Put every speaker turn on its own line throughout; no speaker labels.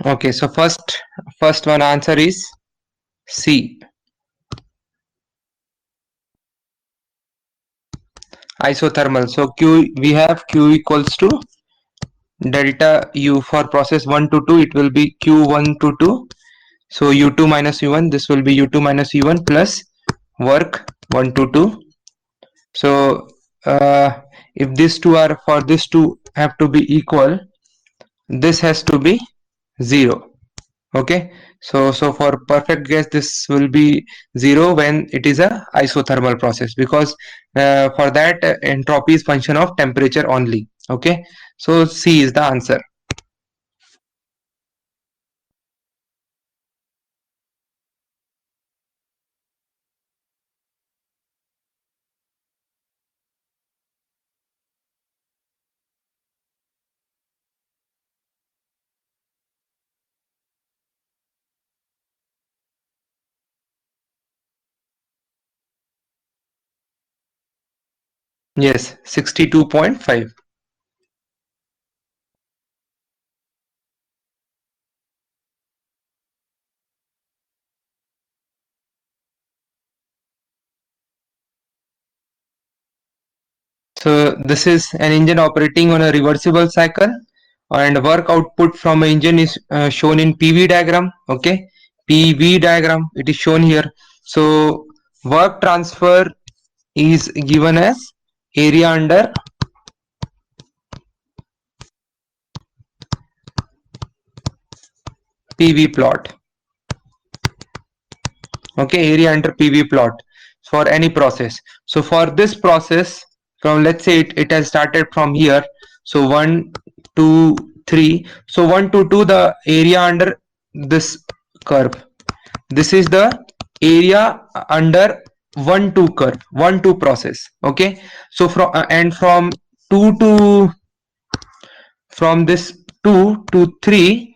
Okay, so first one answer is C, isothermal. So Q, we have Q equals to delta U. For process 1 to 2, it will be Q1 to 2. So U2 minus U1, this will be U2 minus U1 plus work 1 to 2. So if these two are, for this two have to be equal, this has to be 0. Okay, so for perfect gas this will be 0 when it is a isothermal process, because for that entropy is function of temperature only. Okay, so C is the answer. Yes, 62.5. So this is an engine operating on a reversible cycle, and work output from an engine is shown in PV diagram. Okay, PV diagram, it is shown here. So work transfer is given as area under PV plot. Okay, area under PV plot for any process. So for this process, from, let's say it has started from here, so 1 2 3, so 1 to 2, the area under this curve, this is the area under 1 2 curve, 1 2 process. Okay, so from and from 2 to, from this 2 to 3,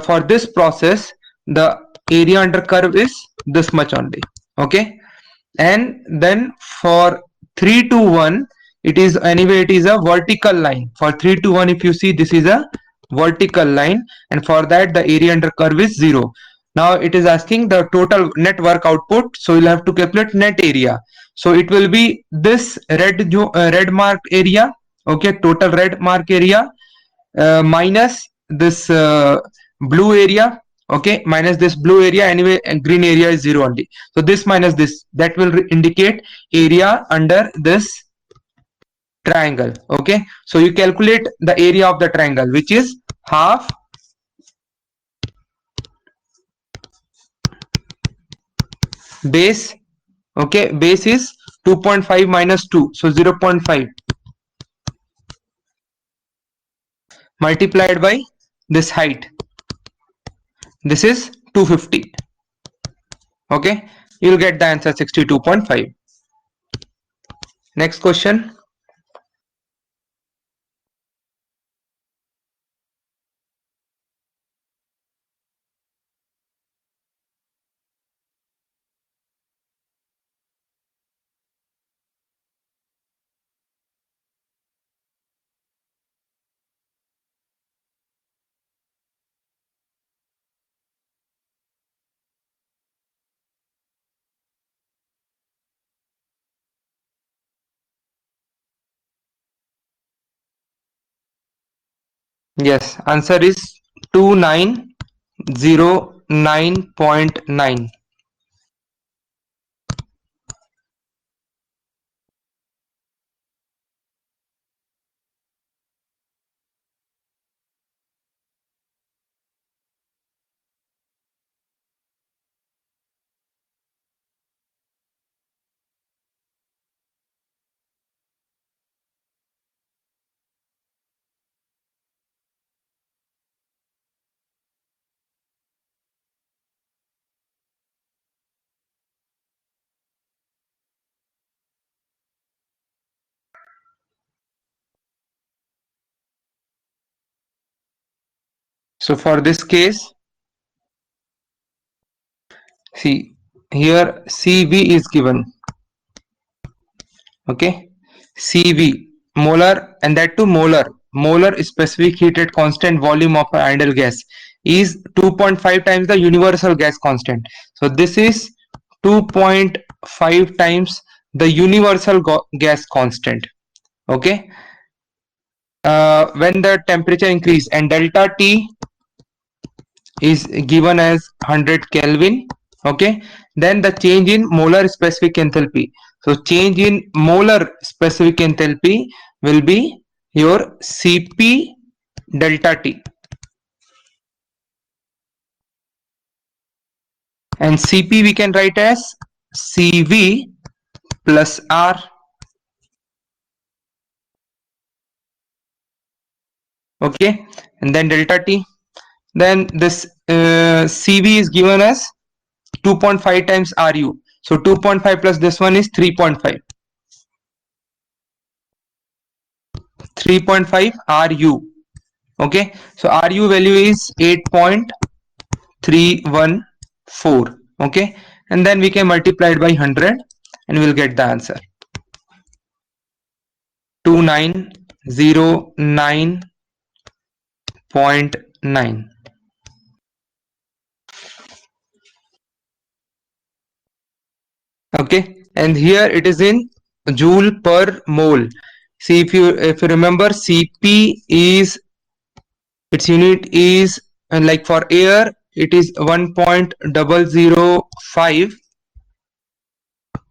for this process the area under curve is this much only. Okay, and then for 3 to 1, it is, anyway it is a vertical line. For 3 to 1, if you see, this is a vertical line, and for that the area under curve is 0. Now it is asking the total net work output, so you'll have to calculate net area. So it will be this red marked area. Okay, total red mark area, minus this blue area. Okay, minus this blue area, anyway, and green area is 0 only. So this minus this, that will indicate area under this triangle. Okay, so you calculate the area of the triangle, which is half base. Okay, base is 2.5 minus 2, so 0.5, multiplied by this height, this is 250. Okay, you'll get the answer 62.5. Next question. Yes, answer is 2909.9. So for this case, see here CV is given. Okay, CV molar, and that too molar. Molar is specific heat at constant volume of an ideal gas. is 2.5 times the universal gas constant. So this is 2.5 times the universal gas constant. Okay. When the temperature increase and delta T is given as 100 Kelvin. Okay. Then the change in molar specific enthalpy. So change in molar specific enthalpy will be your Cp delta T. And Cp we can write as Cv plus R. Okay. And then delta T. Then this Cv is given as 2.5 times Ru. So 2.5 plus this one is 3.5. 3.5 Ru. Okay. So Ru value is 8.314. Okay. And then we can multiply it by 100 and we'll get the answer. 2909.9. Okay. And here it is in joule per mole. See, if you remember, Cp is its unit is like for air it is 1.005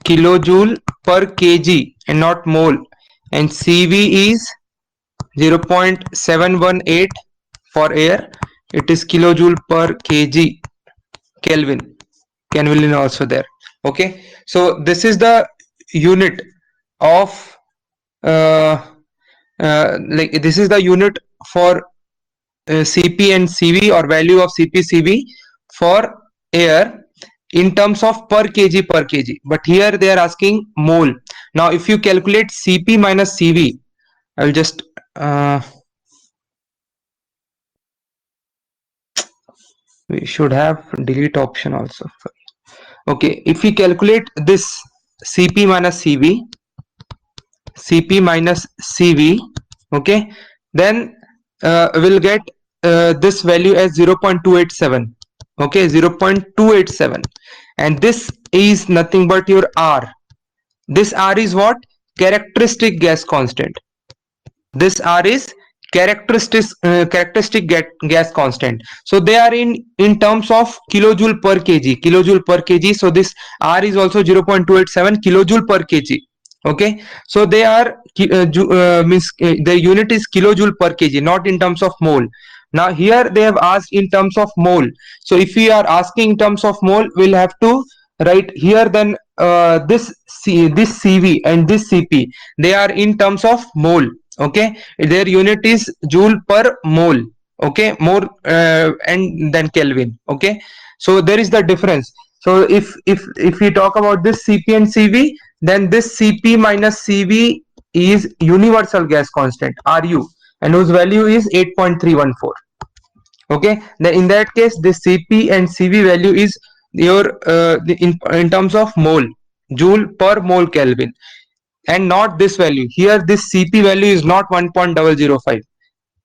kilojoule per kg and not mole, and Cv is 0.718 for air, it is kilojoule per kg. Kelvin also there. Okay, so this is the unit of like this is the unit for Cp and Cv, or value of Cp Cv for air in terms of per kg, but here they are asking mole. Now if you calculate Cp minus Cv, I'll just we should have delete option also. Okay, if we calculate this Cp minus Cv, okay, then we'll get this value as 0.287. Okay, 0.287, and this is nothing but your R. This R is what? Characteristic gas constant. This R is characteristic gas constant. So they are in terms of kilojoule per kg. So this R is also 0.287 kilojoule per kg. Okay, so they are means the unit is kilojoule per kg, not in terms of mole. Now here they have asked in terms of mole. So if we are asking in terms of mole, we'll have to write here then this Cv and this Cp, they are in terms of mole. Okay, their unit is joule per mole. Okay, more and then Kelvin. Okay, so there is the difference. So if we talk about this Cp and Cv, then this Cp minus Cv is universal gas constant Ru, and whose value is 8.314. Okay, then in that case this Cp and Cv value is your in terms of mole, joule per mole Kelvin, and not this value here. This Cp value is not 1.005.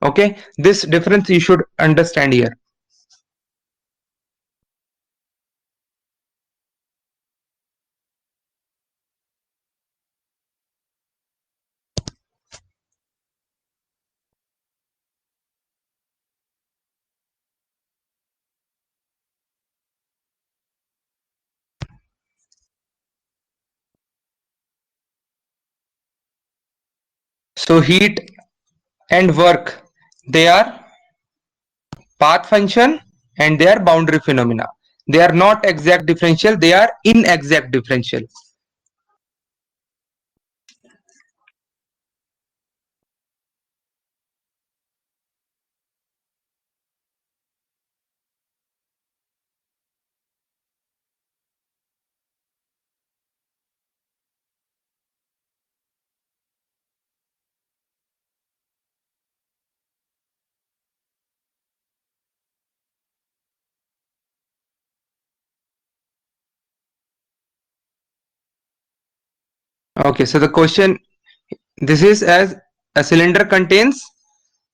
Okay, this difference you should understand here. So heat and work, they are path function and they are boundary phenomena. They are not exact differential, they are inexact differential. Okay, so the question, this is as a cylinder contains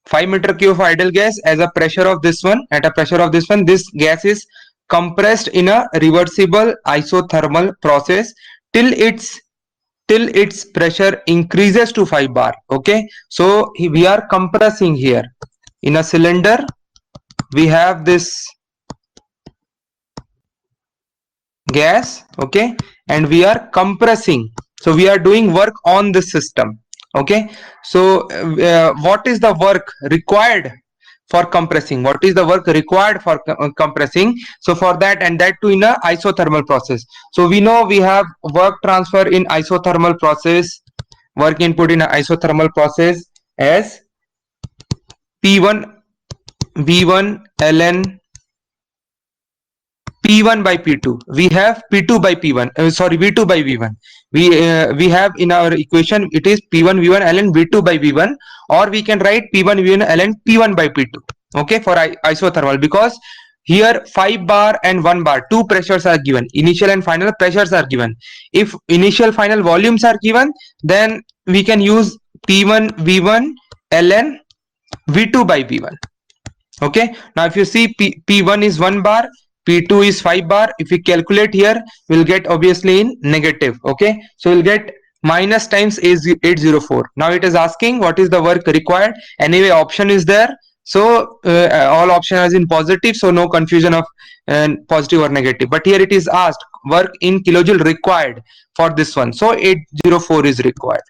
5 meter cube of ideal gas as a pressure of this one. At a pressure of this one, this gas is compressed in a reversible isothermal process till its pressure increases to 5 bar. Okay, so we are compressing here in a cylinder. We have this gas, okay, and we are compressing, so we are doing work on this system. Okay, so what is the work required for compressing? What is the work required for compressing? So for that, and that too in a isothermal process. So we know we have work transfer in isothermal process, work input in a isothermal process as P1 V1 ln P1 by P2. We have P2 by P1. Sorry, V2 by V1. We have in our equation it is P1 V1 ln V2 by V1, or we can write P1 V1 ln P1 by P2. Okay, for isothermal, because here 5 bar and 1 bar, two pressures are given. Initial and final pressures are given. If initial final volumes are given, then we can use P1 V1 ln V2 by V1. Okay, now if you see P1 is 1 bar, P2 is 5 bar. If we calculate here, we'll get obviously in negative. Okay, so we'll get minus times 804. Now it is asking what is the work required. Anyway, option is there, so all option is in positive, so no confusion of positive or negative. But here it is asked work in kilojoule required for this one, so 804 is required.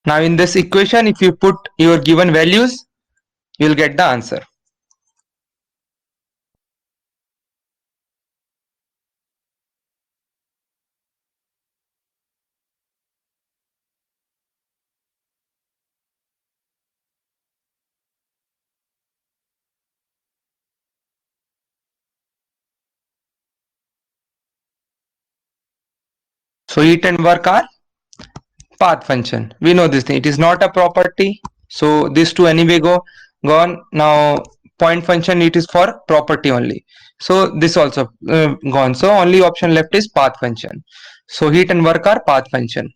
Now in this equation, if you put your given values, you'll get the answer. So heat and work are path function. We know this thing. It is not a property. So these two anyway gone. Now point function, it is for property only. So this also gone. So only option left is path function. So heat and work are path function.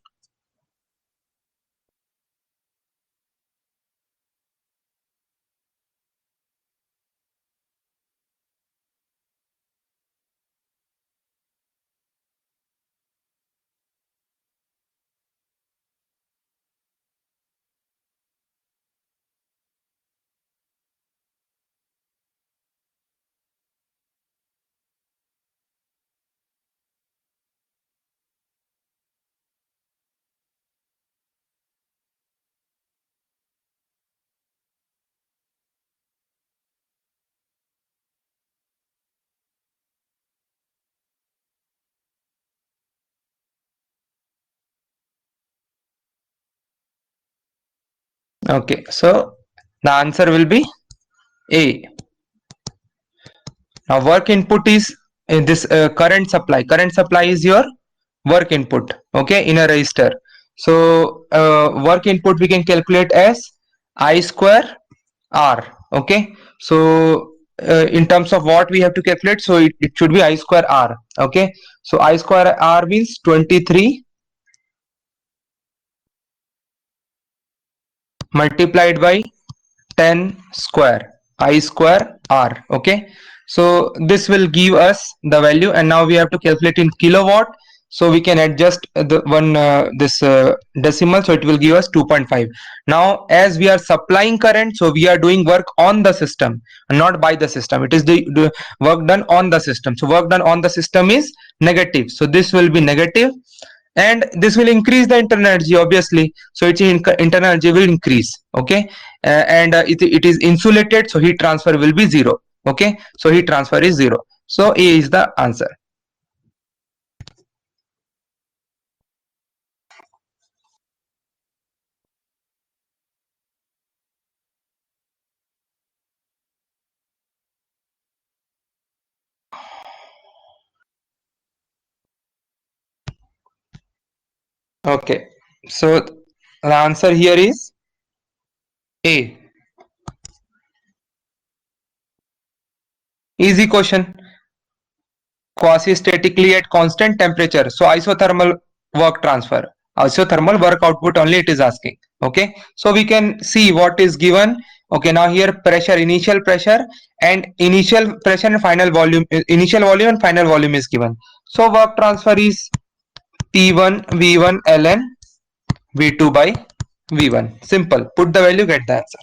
Okay, so the answer will be A. Now work input is in this current supply. Current supply is your work input. Okay, in a resistor. So work input we can calculate as I square R. Okay, so in terms of what we have to calculate, so it should be I square R. Okay, so I square R means 23 multiplied by 10 square, I square R. Okay, so this will give us the value, and now we have to calculate in kilowatt. So we can adjust the one this decimal, so it will give us 2.5. Now as we are supplying current, so we are doing work on the system, not by the system. It is the work done on the system. So work done on the system is negative, so this will be negative, and this will increase the internal energy obviously, so its internal energy will increase. Okay, and it is insulated, so heat transfer will be 0. Okay, so heat transfer is 0, so A is the answer. Okay, so the answer here is A. Easy question. Quasi statically at constant temperature, so isothermal work transfer. isothermal work output only it is asking. Okay, so we can see what is given. Okay, now here pressure, initial pressure and initial pressure and final volume, initial volume and final volume is given. So work transfer is P1 V1 ln V2 by V1. Simple. Put the value, get the answer.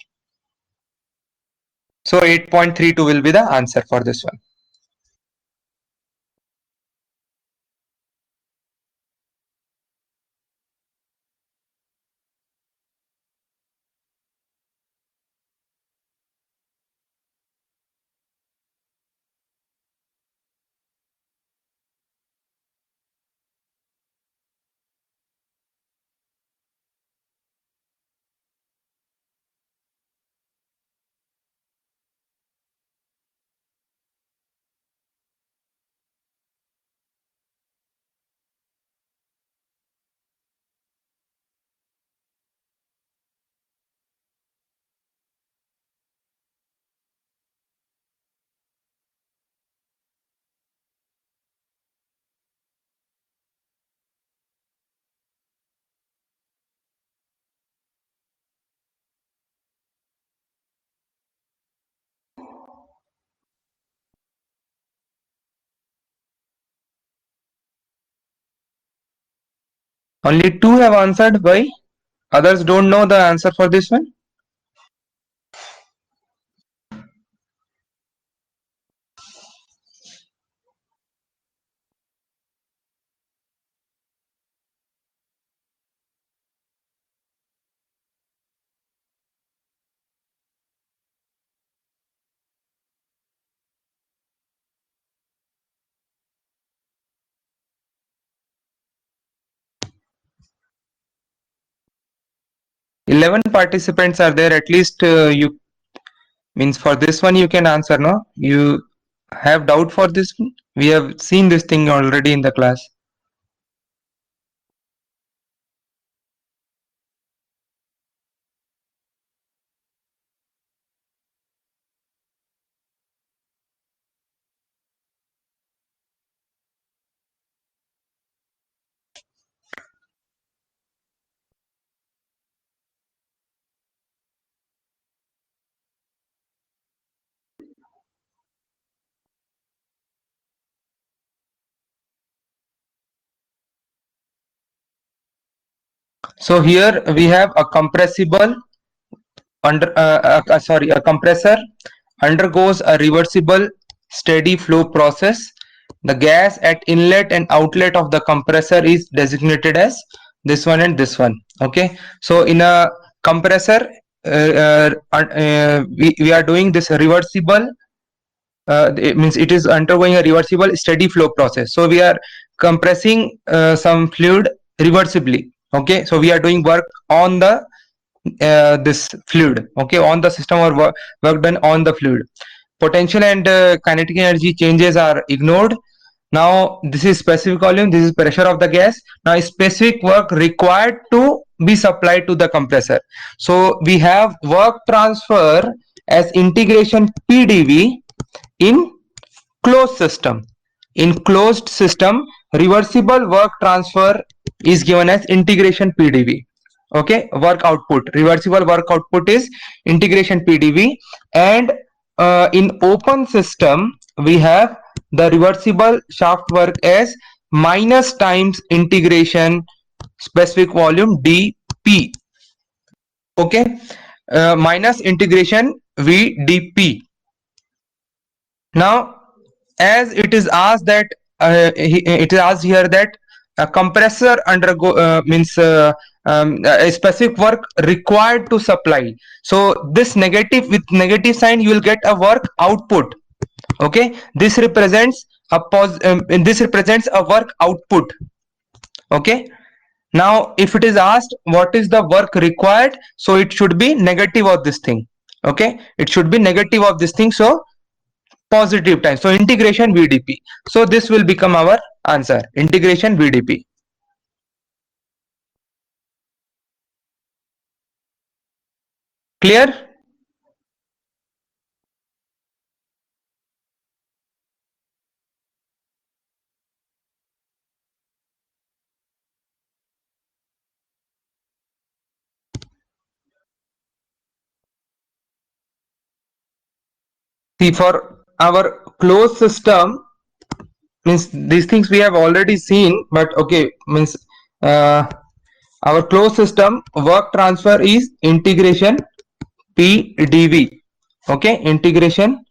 So 8.32 will be the answer for this one. Only two have answered. Why? Others don't know the answer for this one. 11 participants are there. At least you means for this one you can answer. No, you have doubt for this one. We have seen this thing already in the class. So here we have a compressible a compressor undergoes a reversible steady flow process. The gas at inlet and outlet of the compressor is designated as this one and this one. Okay, so in a compressor we are doing this reversible, it means it is undergoing a reversible steady flow process. So we are compressing some fluid reversibly. Okay, so we are doing work on the this fluid, okay, on the system, or work done on the fluid. Potential and kinetic energy changes are ignored. Now this is specific volume, this is pressure of the gas. Now specific work required to be supplied to the compressor. So we have work transfer as integration PdV in closed system. In closed system, reversible work transfer is given as integration PdV. Okay, work output, reversible work output is integration PdV. And in open system, we have the reversible shaft work as minus times integration specific volume dP. Okay, minus integration VdP. Now, as it is asked that it is asked here that a compressor undergo means a specific work required to supply. So this negative, with negative sign you will get a work output. Okay, this represents a this represents a work output. Okay, now if it is asked what is the work required, so it should be negative of this thing. Okay, it should be negative of this thing, so positive time, so integration VdP. So this will become our answer, integration VdP. Clear? See, for our closed system, means these things we have already seen, but okay, means uh, our closed system work transfer is integration PdV. Okay, integration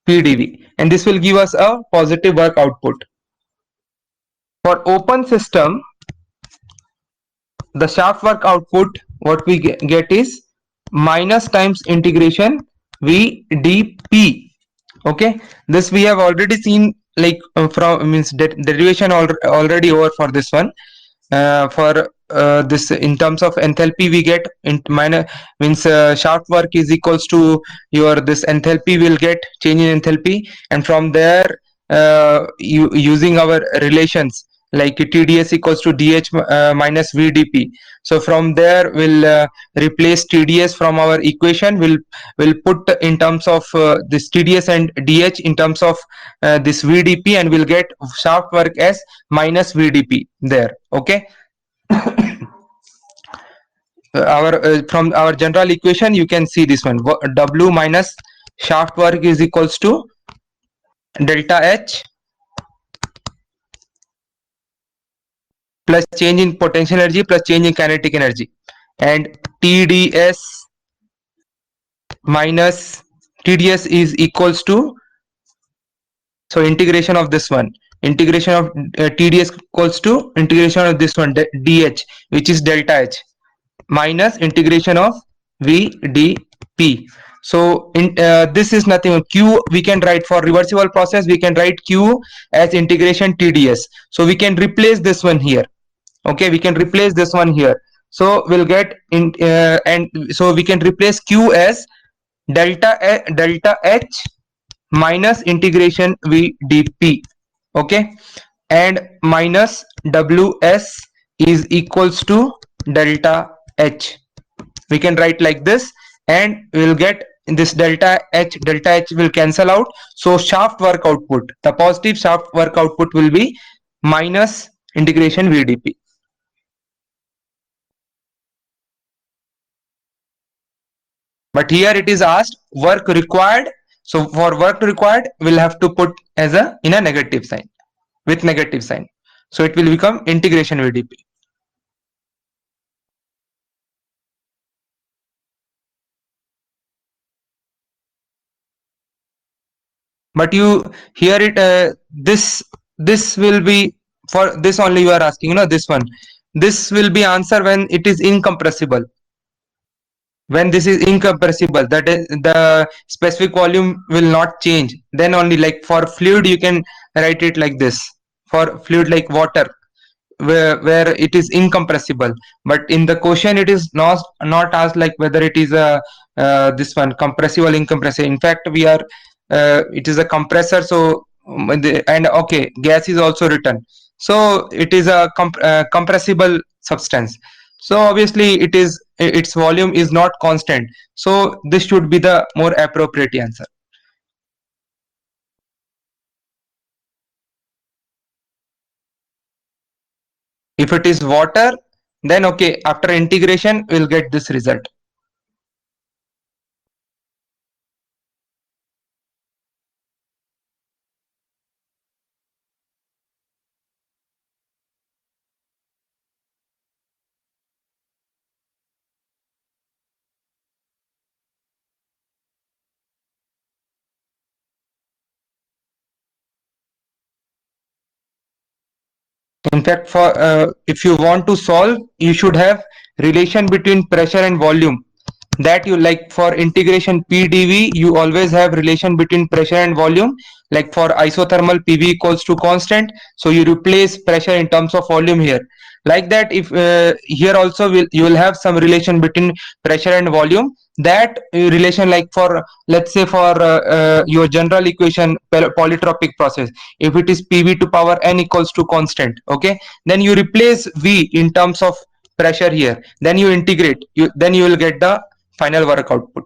PdV, and this will give us a positive work output. For open system, the shaft work output what we get is minus times integration VdP. Okay, this we have already seen, like from means derivation already over for this one. For this, in terms of enthalpy, we get in minus means shaft work is equals to your this enthalpy will get change in enthalpy, and from there using our relations like TDS equals to DH minus VDP. So from there we'll replace TDS from our equation. We'll put in terms of this TDS and DH in terms of this VDP, and we'll get shaft work as minus VDP there. Okay, our from our general equation you can see this one, W minus shaft work is equals to delta H plus change in potential energy plus change in kinetic energy, and TDS minus TDS is equals to, so integration of this one, integration of TDS equals to integration of this one DH, which is delta H, minus integration of VdP. So in this is nothing, Q we can write for reversible process, we can write Q as integration TDS. So we can replace this one here. Okay, we can replace this one here. So we'll get in and so we can replace Q as delta H minus integration VdP. Okay, and minus Ws is equals to delta H. We can write like this, and we'll get this delta H will cancel out. So shaft work output, the positive shaft work output will be minus integration VdP. But here it is asked work required. So for work required, we'll have to put as a in a negative sign, with negative sign. So it will become integration VdP. But you here it this will be for this only you are asking, this one. This will be answer when it is incompressible. When this is incompressible, that is the specific volume will not change, then only, like for fluid you can write it like this, for fluid like water, where it is incompressible. But in the question it is not asked like whether it is a this one compressible incompressible. In fact we are it is a compressor. So and okay, gas is also written, so it is a compressible substance. So obviously it is, its volume is not constant, so this should be the more appropriate answer. If it is water, then okay, after integration we'll get this result. In fact, for if you want to solve, you should have relation between pressure and volume. That you, like for integration PdV, you always have relation between pressure and volume. Like for isothermal, PV equals to constant, so you replace pressure in terms of volume here. Like that, if here also you will have some relation between pressure and volume. That relation, like for let's say for your general equation polytropic process, if it is PV to power n equals to constant, okay, then you replace V in terms of pressure here, then you integrate, then you will get the final work output.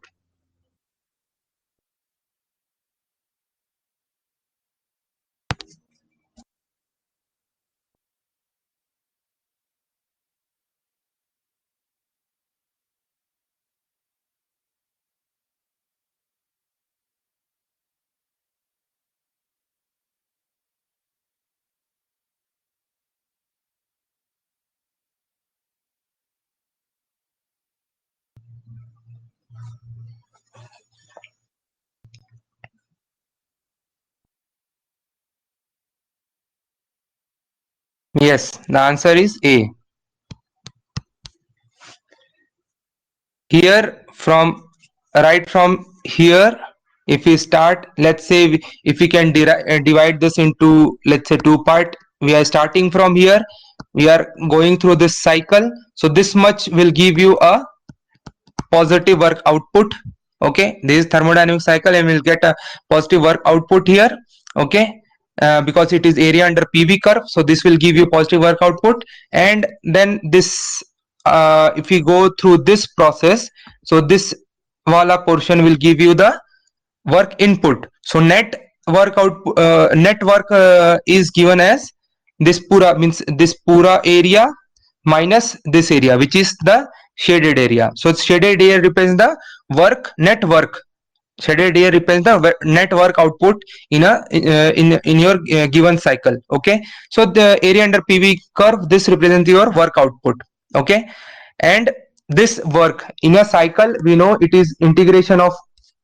Yes, the answer is A. Here from right from here, if we start, let's say if we can divide this into, let's say, two part. We are starting from here, we are going through this cycle, so this much will give you a positive work output. Okay, this is thermodynamic cycle and we'll get a positive work output here. Okay, because it is area under PV curve, so this will give you positive work output. And then this, if we go through this process, so this wala portion will give you the work input. So net work out, net work is given as this pura, means this pura area minus this area, which is the shaded area. So shaded area represents the work, net work. Shaded area represents the net work output in a in your given cycle. Okay, so the area under PV curve, this represents your work output. Okay, and this work in a cycle, we know it is integration of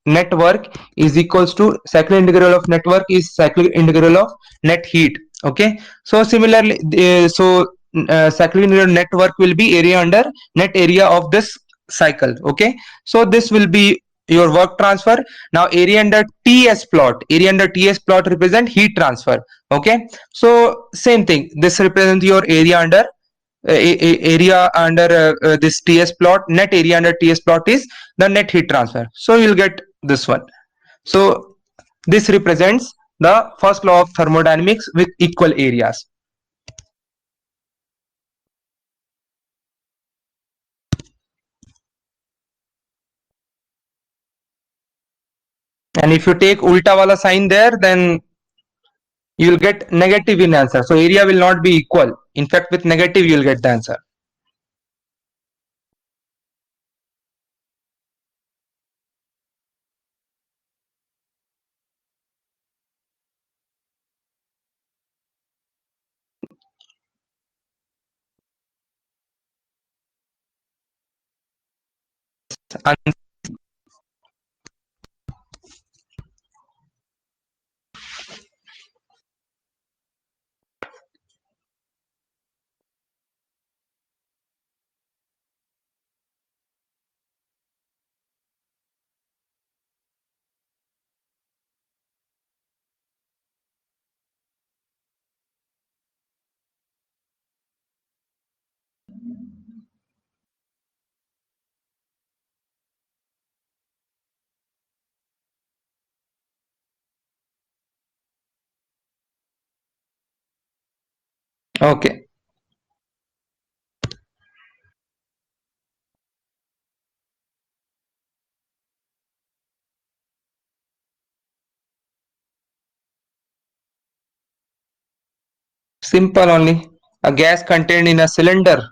network is equals to cyclic integral of network is cyclic integral of net heat. Okay, so similarly, cyclic integral network will be area under net area of this cycle. Okay, so this will be your work transfer. Now area under TS plot, area under TS plot represent heat transfer. Okay, so same thing, this represents your area under area under this TS plot. Net area under TS plot is the net heat transfer, so you'll get this one. So this represents the first law of thermodynamics with equal areas. And if you take ulta wala sign there, then you will get negative in answer, so area will not be equal. In fact, with negative you will get the answer. Okay, simple only. A gas contained in a cylinder.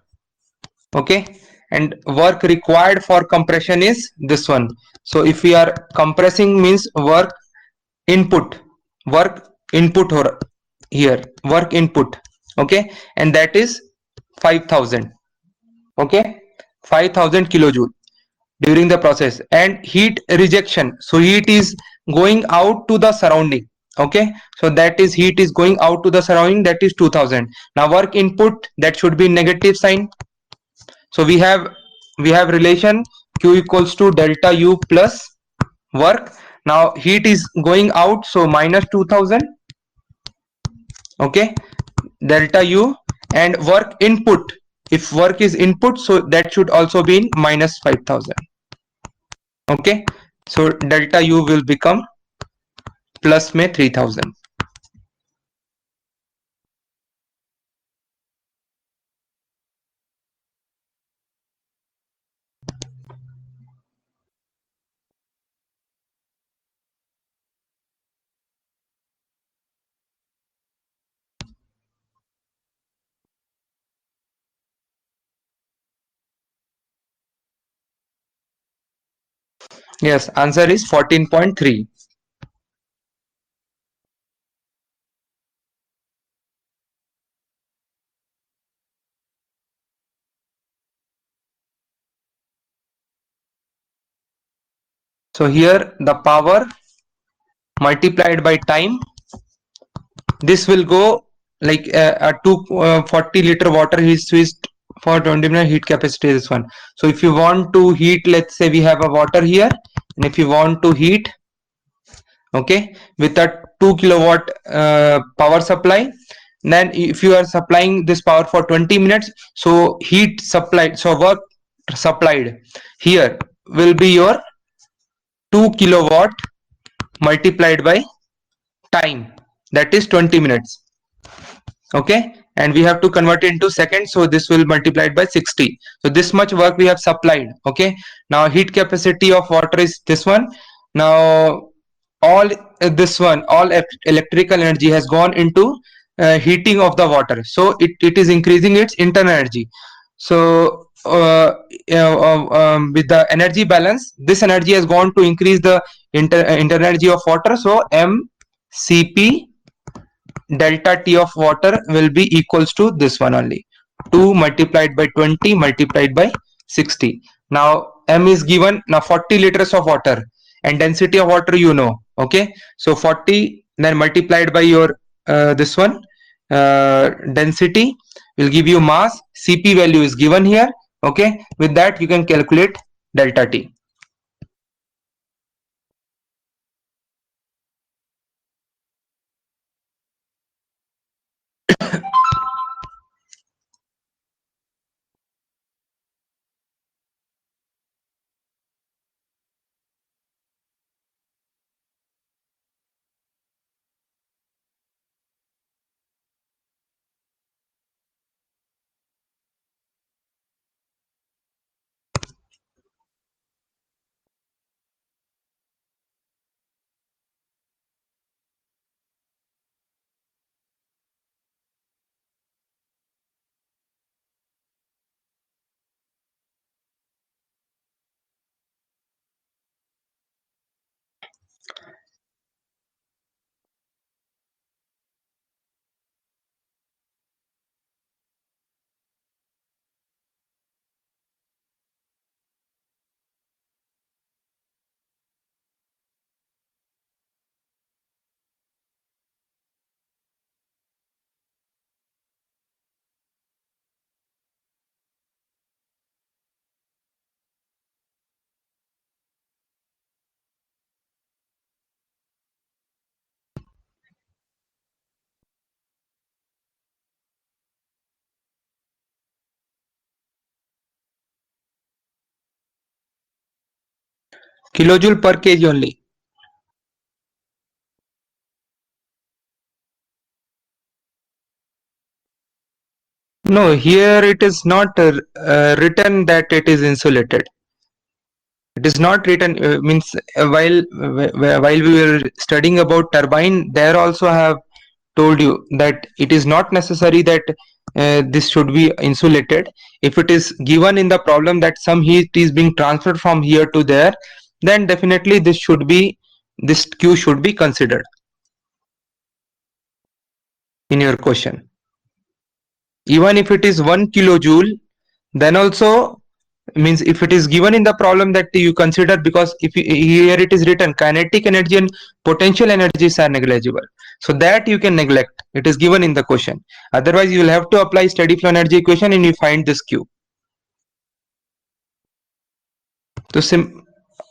Okay, and work required for compression is this one. So if we are compressing, means work input, work input or here work input. Okay, and that is 5000. Okay, 5000 kilojoule during the process. And heat rejection, so heat is going out to the surrounding. Okay, so that is heat is going out to the surrounding, that is 2000. Now work input, that should be negative sign. So we have relation Q equals to delta U plus work. Now heat is going out, so minus 2000. Okay, delta U. And work input, if work is input, so that should also be in minus 5000. Okay, so delta U will become plus में 3000. Yes, answer is 14.3. So here the power multiplied by time, this will go like a 240 liter water is switched for 20 minute heat capacity is this one. So if you want to heat, let's say we have a water here, and if you want to heat, okay, with a 2 kilowatt power supply, then if you are supplying this power for 20 minutes, so heat supplied, so work supplied here will be your 2 kilowatt multiplied by time, that is 20 minutes. Okay, and we have to convert it into seconds, so this will multiply it by 60. So this much work we have supplied. Okay, now heat capacity of water is this one. Now all this one, all electrical energy has gone into heating of the water, so it is increasing its internal energy. So with the energy balance, this energy has gone to increase the internal energy of water. So mcp delta T of water will be equals to this one only, 2 multiplied by 20 multiplied by 60. Now M is given, now 40 liters of water, and density of water you know. Okay, so 40 then multiplied by your this one density will give you mass. Cp value is given here. Okay, with that you can calculate delta T. Kilojoule per kg only. No, here it is not written that it is insulated. It is not written, means while we were studying about turbine, there also I have told you that it is not necessary that this should be insulated. If it is given in the problem that some heat is being transferred from here to there, then definitely this Q should be considered in your question. Even if it is 1 kilojoule, then also means if it is given in the problem that you consider, because if here it is written kinetic energy and potential energies are negligible, so that you can neglect, it is given in the question. Otherwise you will have to apply steady flow energy equation and you find this Q.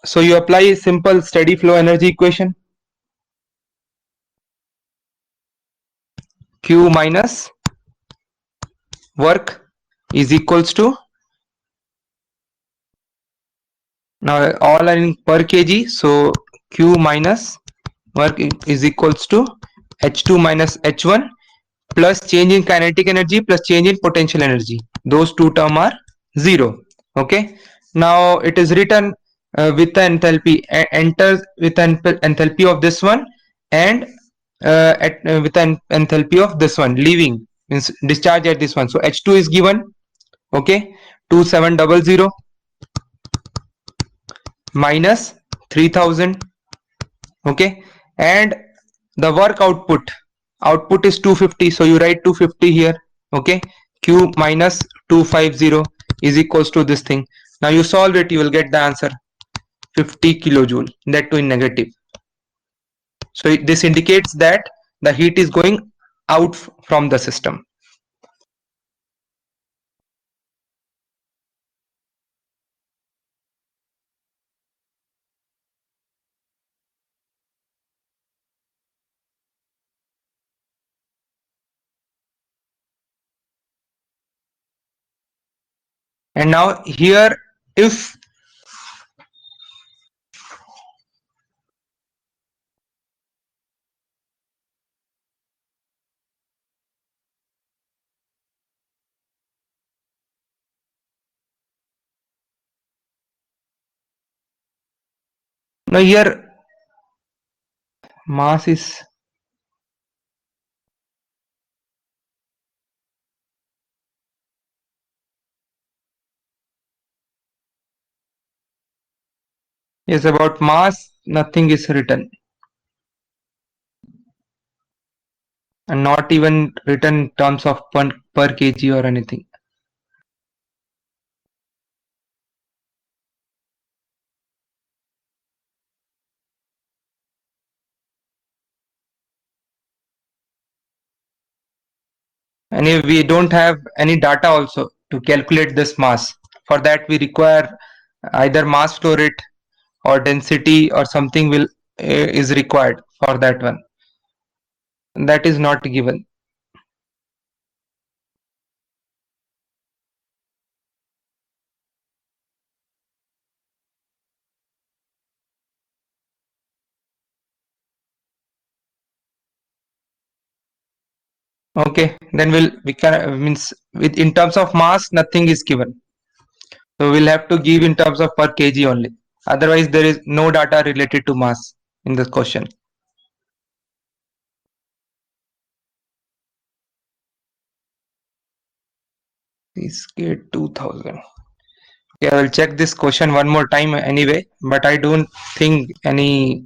So you apply a simple steady flow energy equation, Q minus work is equals to, now all are in per kg, so Q minus work is equals to H2 minus H1 plus change in kinetic energy plus change in potential energy. Those two terms are 0. Okay. Now it is written with the enthalpy, enters with an enthalpy of this one, and with an enthalpy of this one, leaving means discharge at this one. So H2 is given. Okay. 2700 minus 3000. Okay, and the work output is 250, so you write 250 here. Okay, Q minus 250 is equals to this thing. Now you solve it, you will get the answer. 50 kilojoule, that too in negative. So this indicates that the heat is going out from the system. And now here, if now here mass is about mass, nothing is written, and not even written in terms of per kg or anything. And if we don't have any data also to calculate this mass, for that we require either mass flow rate or density or something will is required for that one. That is not given. Okay, then we can means with in terms of mass nothing is given. So we'll have to give in terms of per kg only. Otherwise there is no data related to mass in this question. Please get 2000. Okay, I will check this question one more time anyway, but I don't think any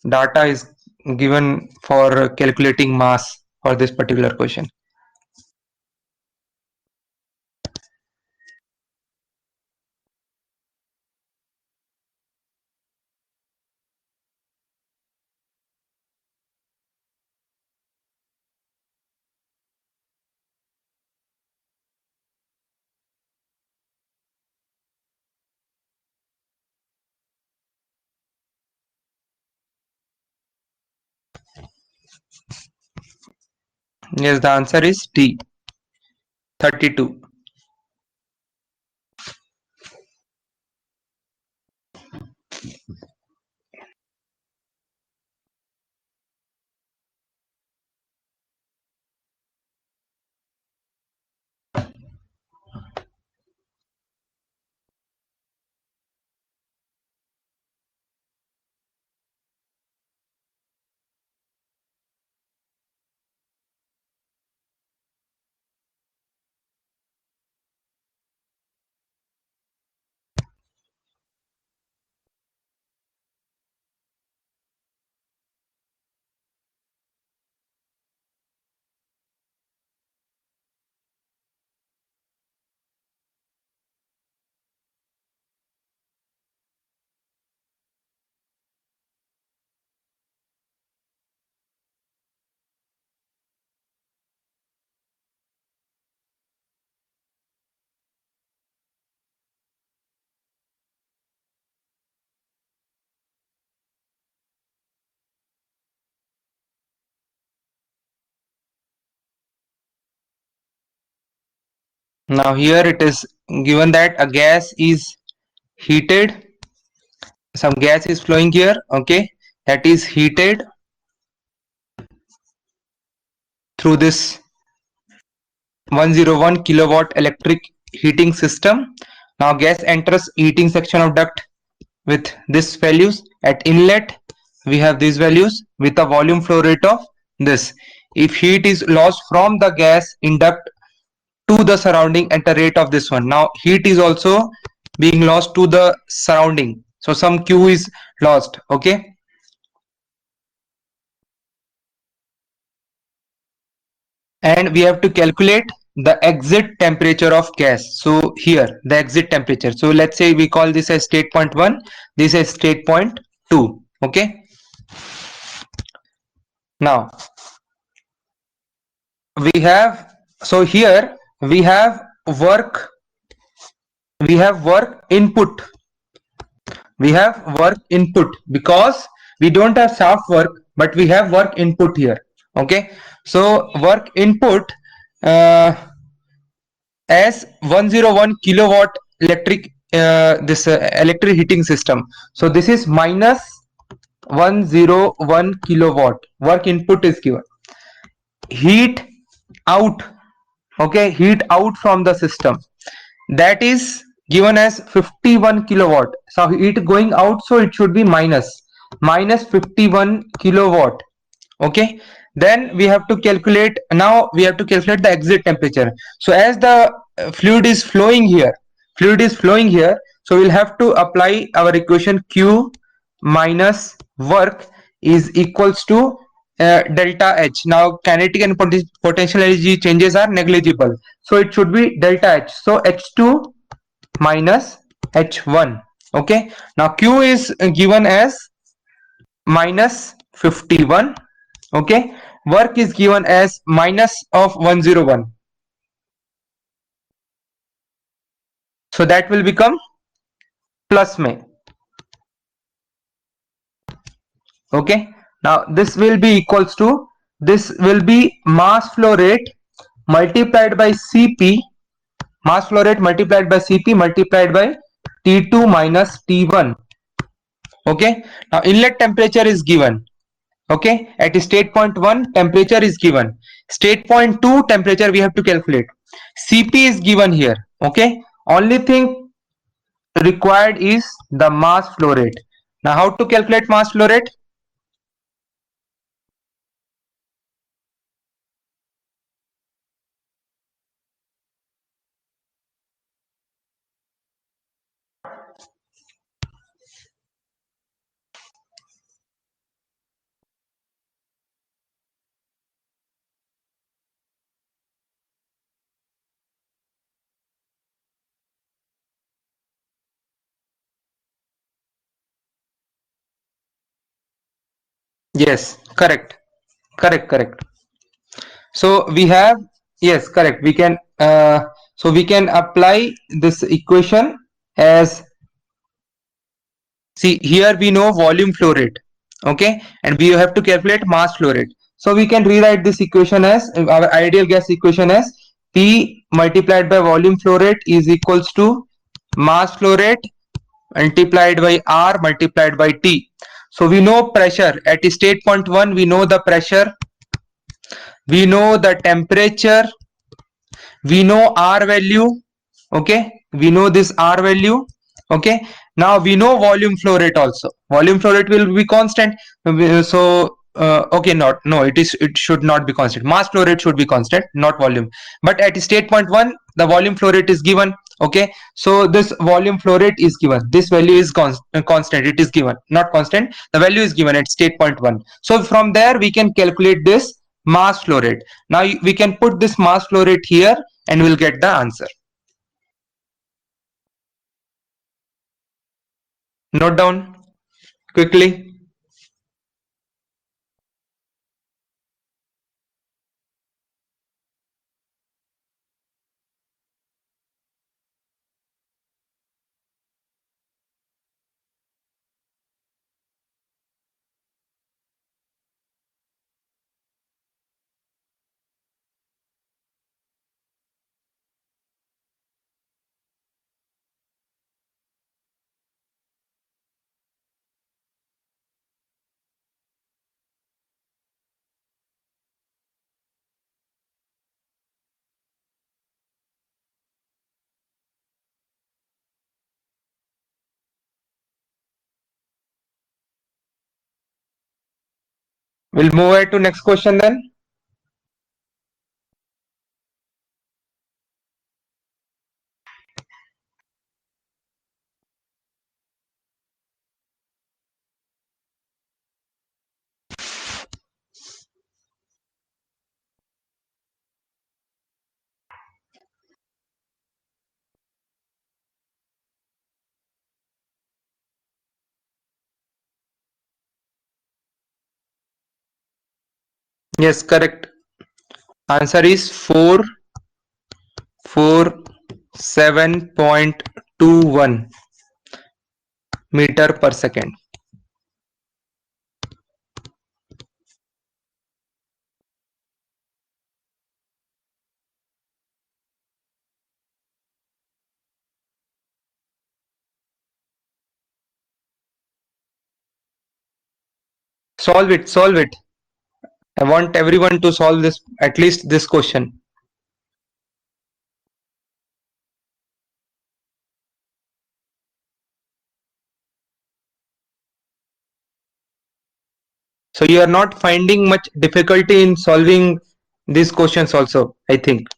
data is given for calculating mass for this particular question. Yes, the answer is D, 32. Now here it is given that a gas is heated, some gas is flowing here, okay, that is heated through this 101 kilowatt electric heating system. Now gas enters heating section of duct with these values. At inlet we have these values with a volume flow rate of this. If heat is lost from the gas in duct to the surrounding at the rate of this one, now heat is also being lost to the surrounding, so some Q is lost, okay. And we have to calculate the exit temperature of gas. So here the exit temperature. So let's say we call this as state point 1, this is state point 2. Okay. Now we have, so here work we have work input we have work input because we don't have shaft work, but we have work input here. Okay, so work input uh, as 101 kilowatt electric, this electric heating system. So this is minus 101 kilowatt work input is given. Heat out, okay, heat out from the system, that is given as 51 kilowatt. So heat going out, so it should be minus 51 kilowatt. Okay, then we have to calculate, now we have to calculate the exit temperature. So as the fluid is flowing here, so we'll have to apply our equation Q minus work is equals to delta H. Now kinetic and potential energy changes are negligible, so it should be delta H. So H2 minus H1. Okay, now Q is given as minus 51. Okay, work is given as minus of 101, so that will become plus में. Okay, now this will be equals to, this will be mass flow rate multiplied by Cp, mass flow rate multiplied by Cp multiplied by T2 minus T1. Okay, now inlet temperature is given. Okay, at state point 1 temperature is given, state point 2 temperature we have to calculate, Cp is given here. Okay, only thing required is the mass flow rate. Now how to calculate mass flow rate? Yes, correct. So we have, yes, correct, we can so we can apply this equation as, see here we know volume flow rate. Okay, and we have to calculate mass flow rate. So we can rewrite this equation as, our ideal gas equation as, P multiplied by volume flow rate is equals to mass flow rate multiplied by R multiplied by T. So we know pressure at state point 1, we know the pressure, we know the temperature, we know R value. Okay, we know this R value. Okay, now we know volume flow rate also, volume flow rate will be constant. So okay, not, no, it should not be constant, mass flow rate should be constant, not volume. But at state point 1 the volume flow rate is given. Okay, so this volume flow rate is given, this value is constant, it is given, not constant, the value is given at state point 1. So from there we can calculate this mass flow rate. Now we can put this mass flow rate here and we'll get the answer. Note down quickly. We'll move ahead to next question then. Yes, correct. Answer is 447.21 meter per second. Solve it, solve it. I want everyone to solve this, at least this question. So you are not finding much difficulty in solving these questions also, I think.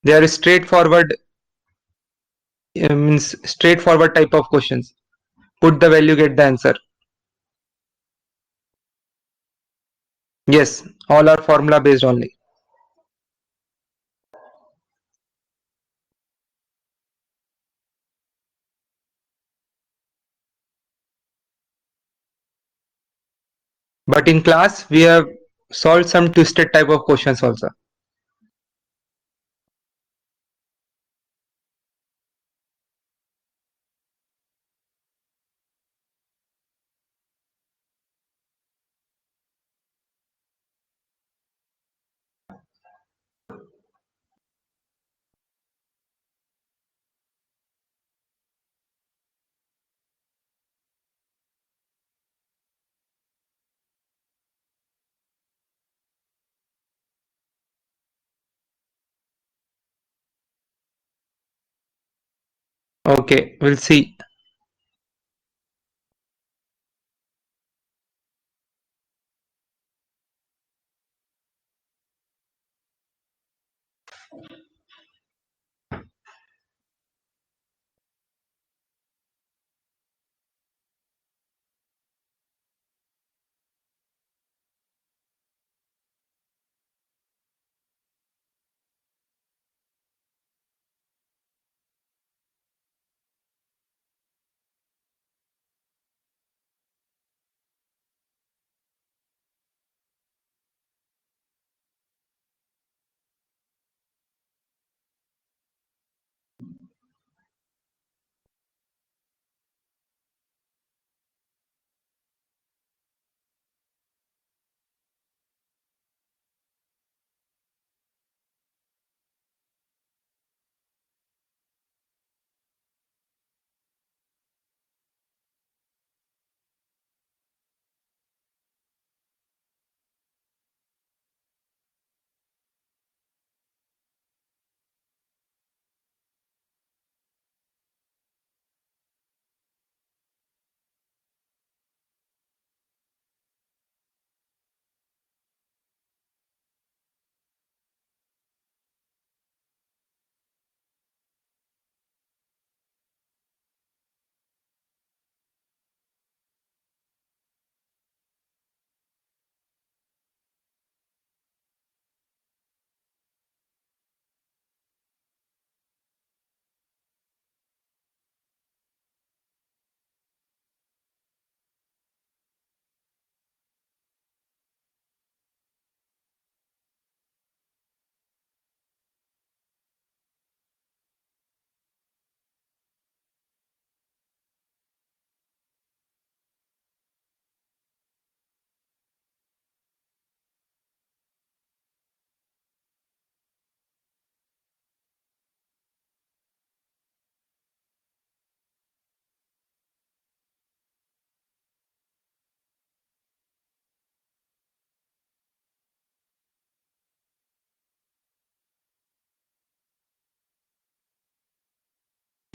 They are straightforward, means straightforward type of questions. Put the value, get the answer. Yes, all are formula based only. But in class, we have solved some twisted type of questions also. Okay, we'll see.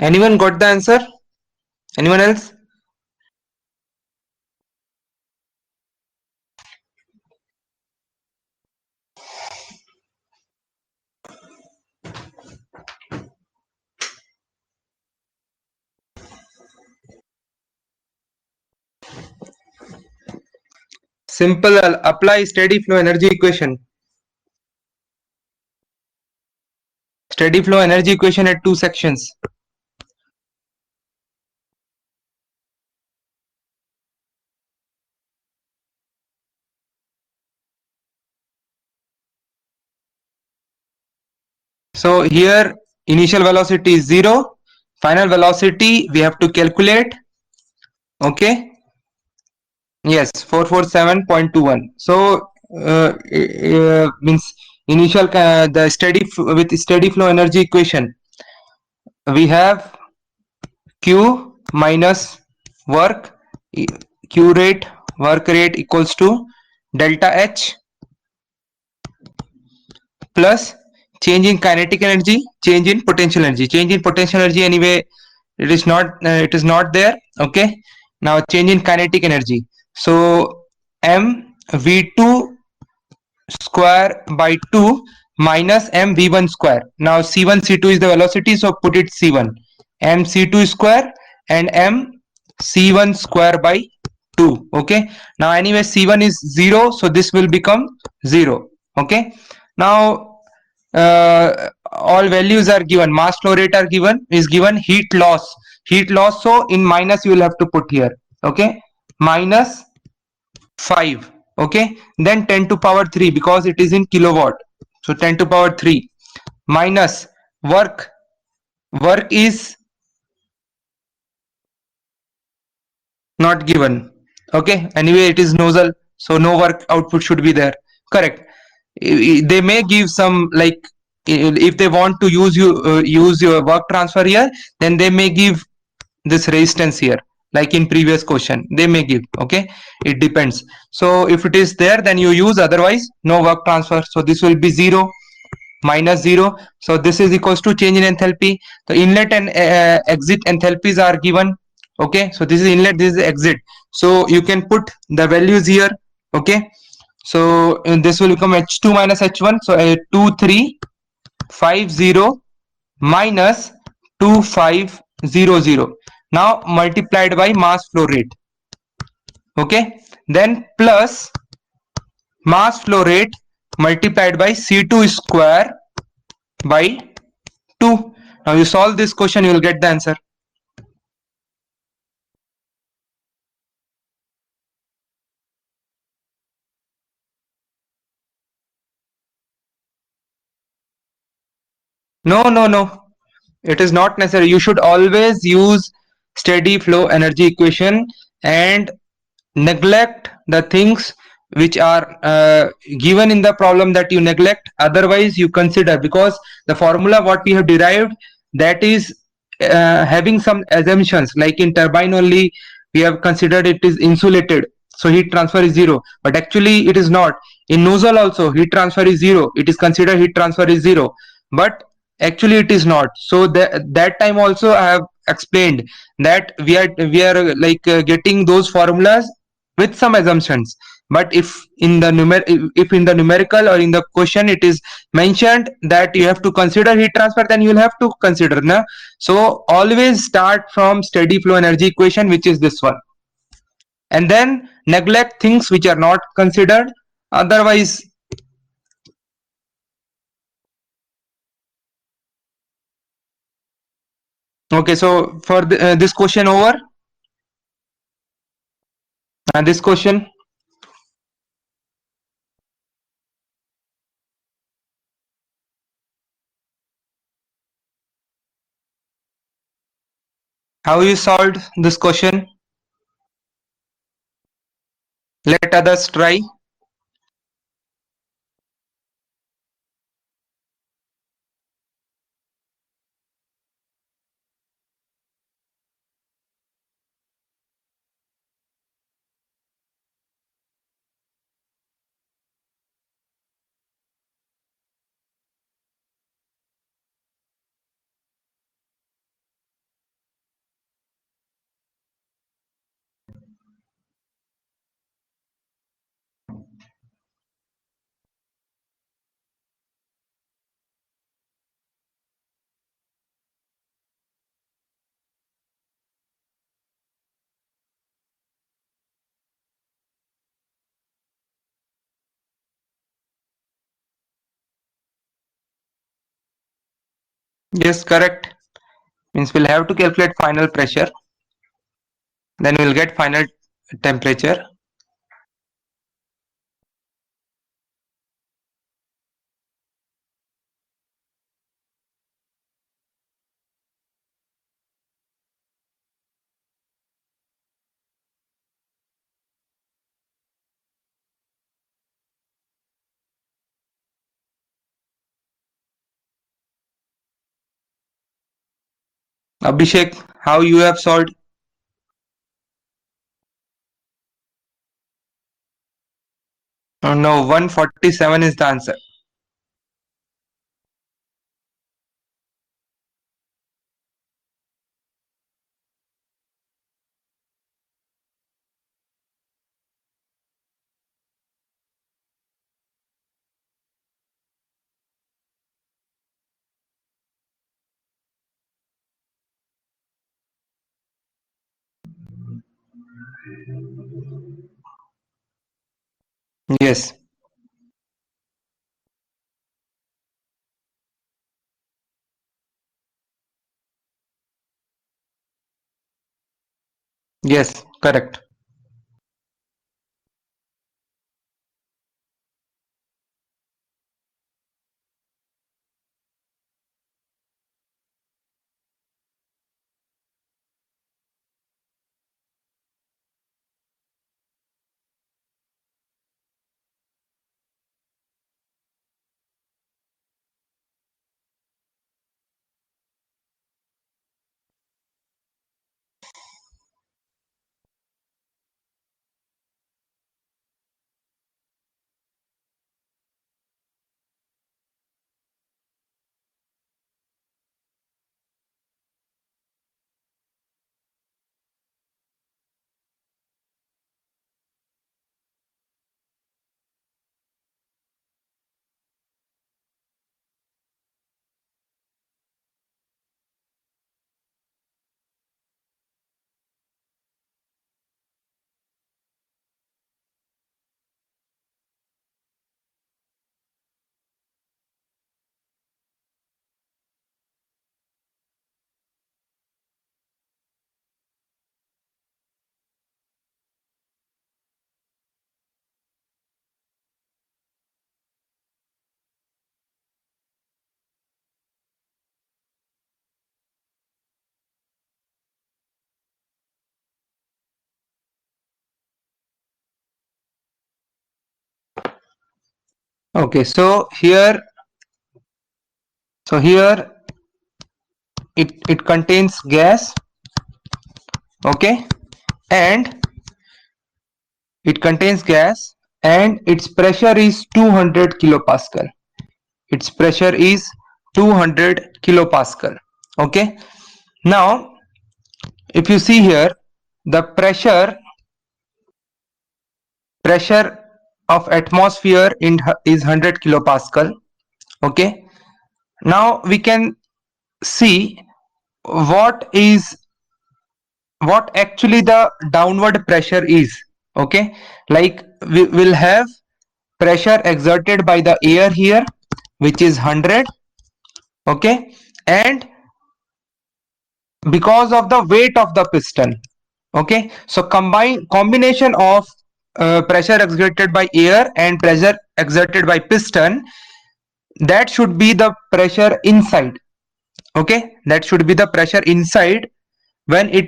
Anyone got the answer? Anyone else? Simple, apply steady flow energy equation. Steady flow energy equation at two sections. So here initial velocity is 0, final velocity we have to calculate. Okay, yes, 447.21. So means initial the with steady flow energy equation we have q minus work q rate work rate equals to delta h plus change in kinetic energy, change in potential energy. Change in potential energy anyway it is not there. Okay, now change in kinetic energy. So m v2 square by 2 minus m v1 square. Now c1 c2 is the velocity, so put it c1 m c2 square and m c1 square by 2. Okay, now anyway c1 is 0, so this will become 0. Okay, now all values are given, mass flow rate are given, is given, heat loss, so in minus you will have to put here. Okay, minus 5. Okay, then 10 to power 3 because it is in kilowatt, so 10 to power 3 minus work is not given. Okay, anyway it is nozzle, so no work output should be there. Correct. They may give some, like if they want to use your work transfer here, then they may give this resistance here, like in previous question they may give. Okay, it depends. So if it is there then you use, otherwise no work transfer. So this will be 0 minus 0. So this is equals to change in enthalpy. The inlet and exit enthalpies are given. Okay, so this is inlet, this is exit, so you can put the values here. Okay, so this will become h2 minus h1, so 2350 minus 2500, now multiplied by mass flow rate. Okay, then plus mass flow rate multiplied by c2 square by 2. Now you solve this question, you will get the answer. No, it is not necessary. You should always use steady flow energy equation and neglect the things which are given in the problem that you neglect, otherwise you consider, because the formula what we have derived, that is having some assumptions, like in turbine only we have considered it is insulated, so heat transfer is 0, but actually it is not. In nozzle also heat transfer is 0, it is considered heat transfer is 0, but actually it is not. So that time also I have explained that we are like getting those formulas with some assumptions, but if in the if in the numerical or in the question it is mentioned that you have to consider heat transfer, then you will have to consider na. So always start from steady flow energy equation, which is this one, and then neglect things which are not considered, otherwise. Okay, so for this question over, and this question, how you solved this question, let others try. Yes, correct. Means we'll have to calculate final pressure, then we'll get final temperature. Abhishek, how you have solved? No, 147 is the answer. Yes, yes, correct. Okay, so here it contains gas, okay, and it contains gas and its pressure is 200 kilopascal. Its pressure is 200 kilopascal. Okay. Now, if you see here, the pressure of atmosphere is 100 kilopascal. Okay. Now we can see what is what actually the downward pressure is. Okay. Like we will have pressure exerted by the air here, which is 100. Okay. And because of the weight of the piston. Okay, so combination of pressure exerted by air and pressure exerted by piston, that should be the pressure inside. Okay, that should be the pressure inside when it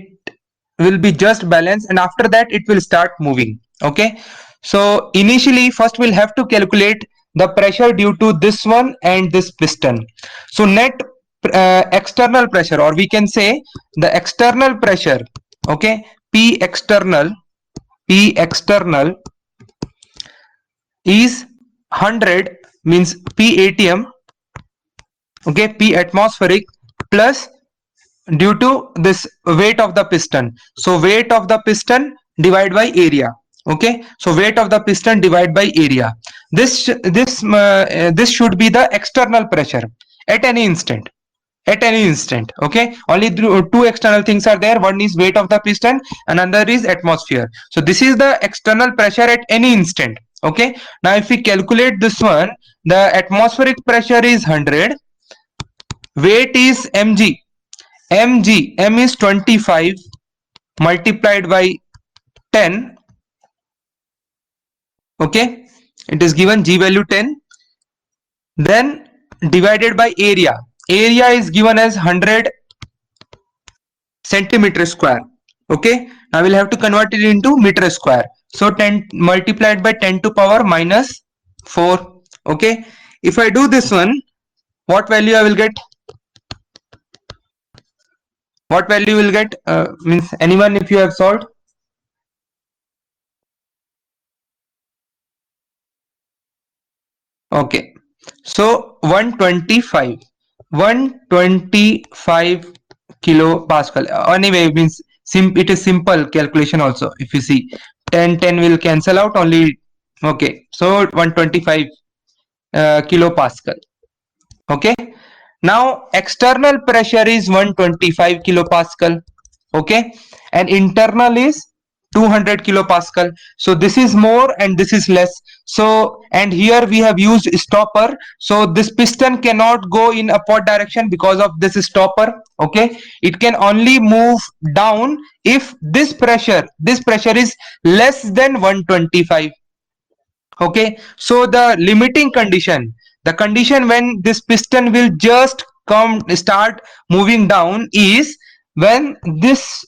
will be just balanced, and after that it will start moving. Okay, so initially first we'll have to calculate the pressure due to this one and this piston. So net external pressure, or we can say the external pressure, okay, p external is 100, means p atm, okay, p atmospheric, plus due to this weight of the piston, so weight of the piston divided by area. Okay, so weight of the piston divided by area, this should be the external pressure at any instant, okay, only two external things are there. One is weight of the piston and another is atmosphere. So this is the external pressure at any instant. Okay, now if we calculate this one, the atmospheric pressure is 100, weight is m is 25 multiplied by 10. Okay, it is given g value 10, then divided by area. Area is given as 100 centimeter square. Okay, I will have to convert it into meter square. So 10 multiplied by 10 to power minus 4. Okay, if I do this one, what value I will get? What value you will get? Means anyone, if you have solved? Okay. So 125. 125 kilopascal. Anyway, means it is simple calculation also. If you see 10 will cancel out only. Okay. So 125 kilopascal. Okay. Now external pressure is 125 kilopascal. Okay, and internal is 200 kilopascal. So this is more and this is less. So, and here we have used stopper, so this piston cannot go in upward direction because of this stopper. Okay, it can only move down if this pressure is less than 125. Okay, so the limiting condition, the condition when this piston will just come start moving down is when this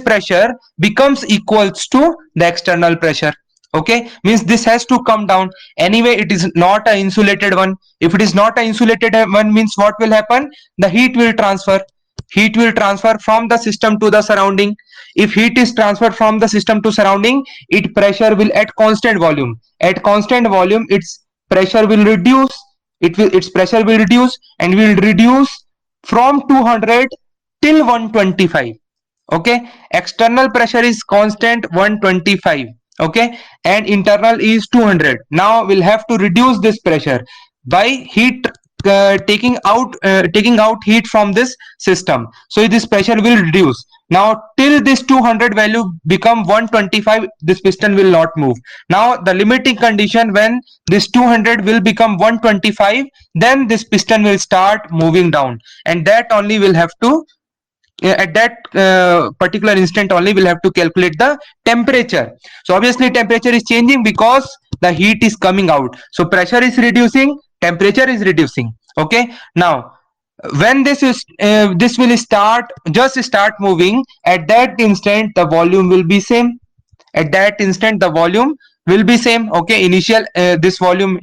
pressure becomes equals to the external pressure. Okay, means this has to come down. Anyway, it is not a insulated one. If it is not a insulated one, means what will happen? The heat will transfer from the system to the surrounding. If heat is transferred from the system to surrounding, its pressure will at constant volume its pressure will reduce. Its pressure will reduce and will reduce from 200 till 125. Okay, external pressure is constant 125. Okay, and internal is 200. Now we'll have to reduce this pressure by heat, taking out heat from this system, so this pressure will reduce. Now till this 200 value become 125, this piston will not move. Now the limiting condition when this 200 will become 125, then this piston will start moving down, and that only will have to, at that particular instant only we'll have to calculate the temperature. So obviously temperature is changing because the heat is coming out, so pressure is reducing, temperature is reducing. Okay, now when this will start moving, at that instant the volume will be same. At that instant the volume will be same. Okay, initial volume,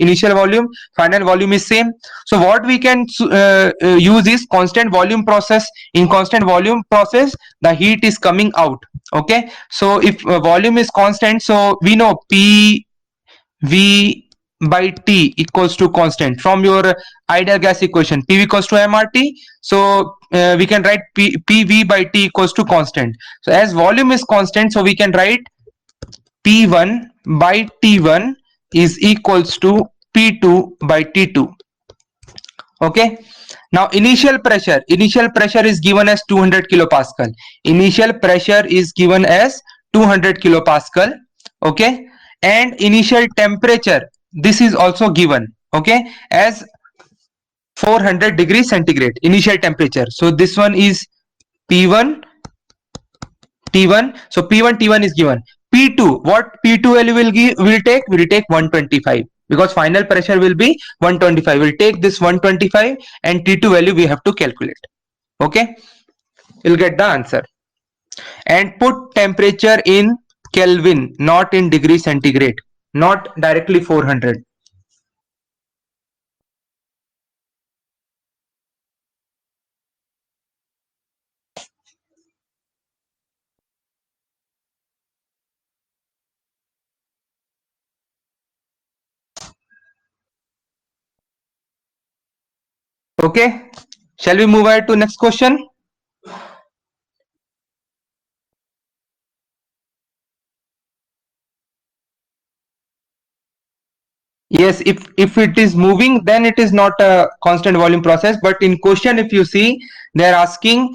final volume is same. So what we can use is constant volume process. In constant volume process, the heat is coming out. Okay, so if volume is constant, so we know p v by t equals to constant from your ideal gas equation, pv equals to mrt. So we can write pv by t equals to constant. So as volume is constant, so we can write P1 by T1 is equals to P2 by T2. Okay. Now initial pressure is given as 200 kilopascal. Initial pressure is given as 200 kilopascal. Okay. And initial temperature, this is also given. Okay, as 400 degrees centigrade initial temperature. So this one is P1 T1. So P1 T1 is given. P2, what P2 value will take 125, because final pressure will be 125. We'll take this 125 and T2 value we have to calculate. Okay, you'll get the answer. And put temperature in Kelvin, not in degree centigrade, not directly 400. Okay, shall we move ahead to next question? Yes, if it is moving, then it is not a constant volume process. But in question, if you see, they are asking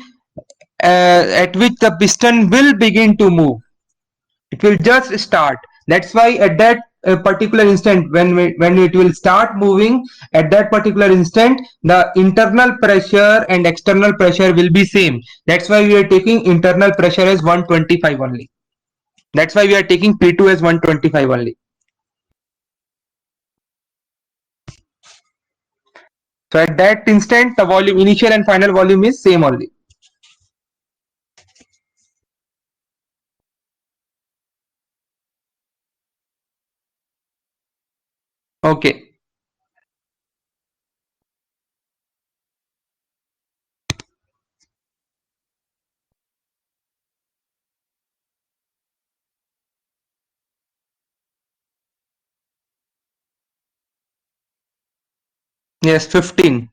at which the piston will begin to move. It will just start. That's why at that particular instant, when it will start moving, at that particular instant, the internal pressure and external pressure will be same. That's why we are taking internal pressure as 125 only. That's why we are taking P2 as 125 only. So at that instant, the volume, initial and final volume is same only. Okay. Yes, 15.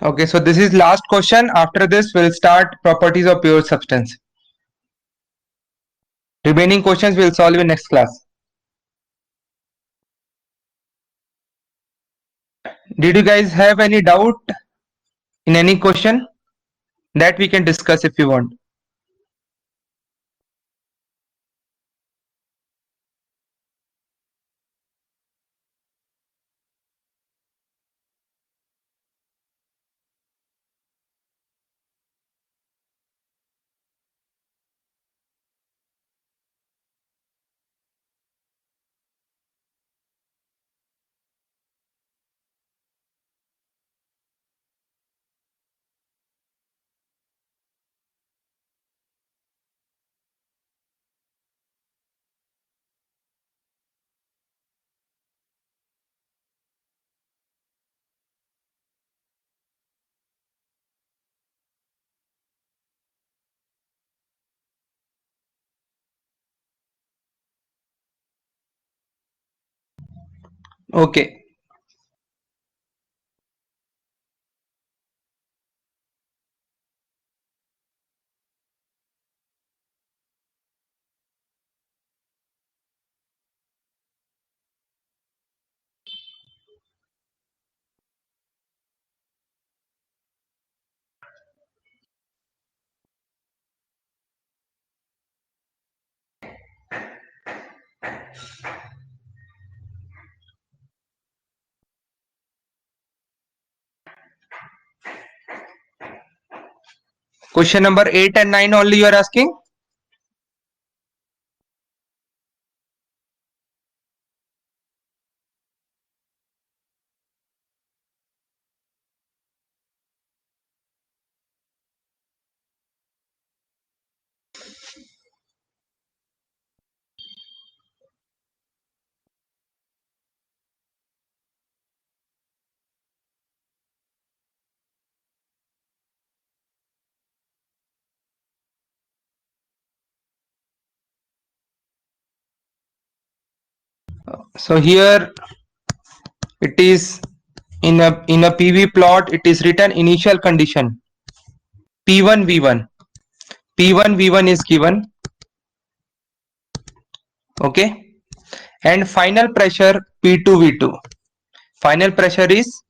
Okay, so this is last question. After this, we'll start properties of pure substance. Remaining questions we'll solve in next class. Did you guys have any doubt in any question? That we can discuss if you want. Okay. Question number 8 and 9 only you are asking? So here it is in a PV plot, it is written initial condition P1 V1. P1 V1 is given, okay, and final pressure P2 V2. Final pressure is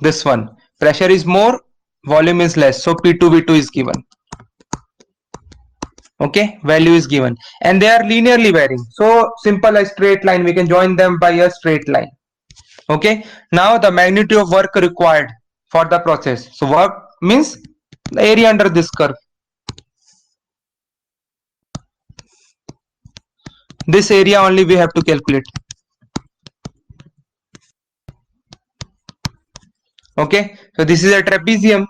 this one. Pressure is more, volume is less, so P2 V2 is given. Okay, value is given, and they are linearly varying. So simple a straight line, we can join them by a straight line. Okay, now the magnitude of work required for the process. So work means the area under this curve. This area only we have to calculate. Okay, so this is a trapezium.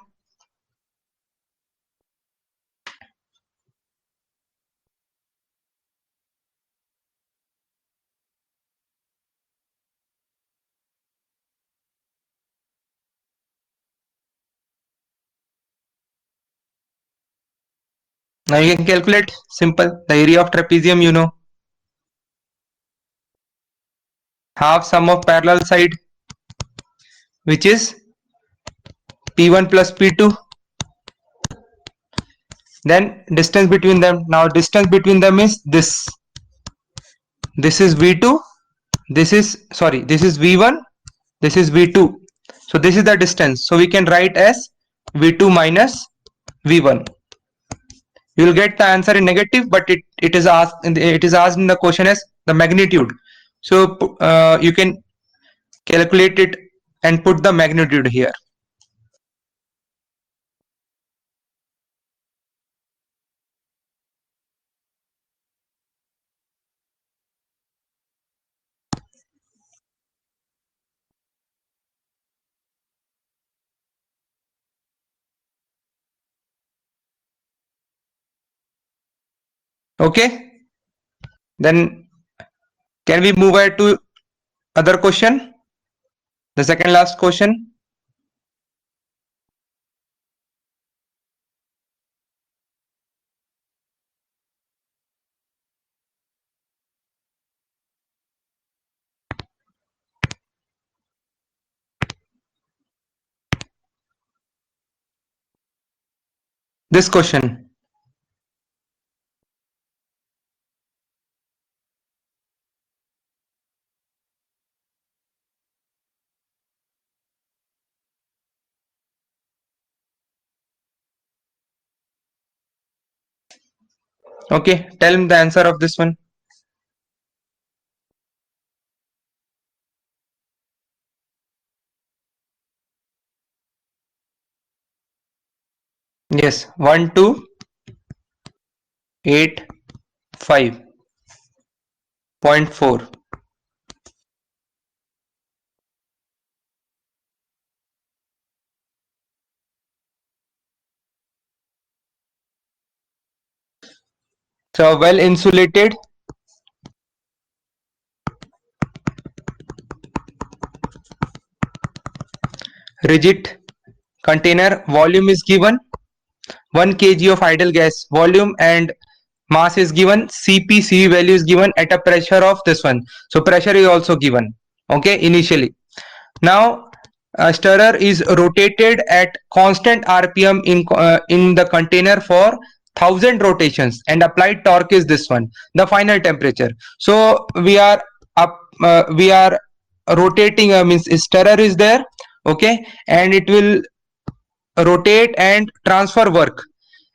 Now you can calculate simple the area of trapezium, you know, half sum of parallel side, which is P1 plus P2. Then distance between them. Now distance between them is this. This is V2. This is, sorry, this is V1. This is V2. So this is the distance. So we can write as V2 minus V1. You will get the answer in negative, but it is asked in the question as the magnitude. So you can calculate it and put the magnitude here. Okay, then can we move ahead to other question, the second last question? This question. Okay, tell him the answer of this one. Yes, 1 2 8 5.4. So well insulated, rigid container, volume is given 1 kg of ideal gas, volume and mass is given, cv value is given at a pressure of this one, so pressure is also given. Okay, initially. Now a stirrer is rotated at constant rpm in the container for 1000 rotations, and applied torque is this one, the final temperature. So we are rotating, means stirrer is there. Okay, and it will rotate and transfer work,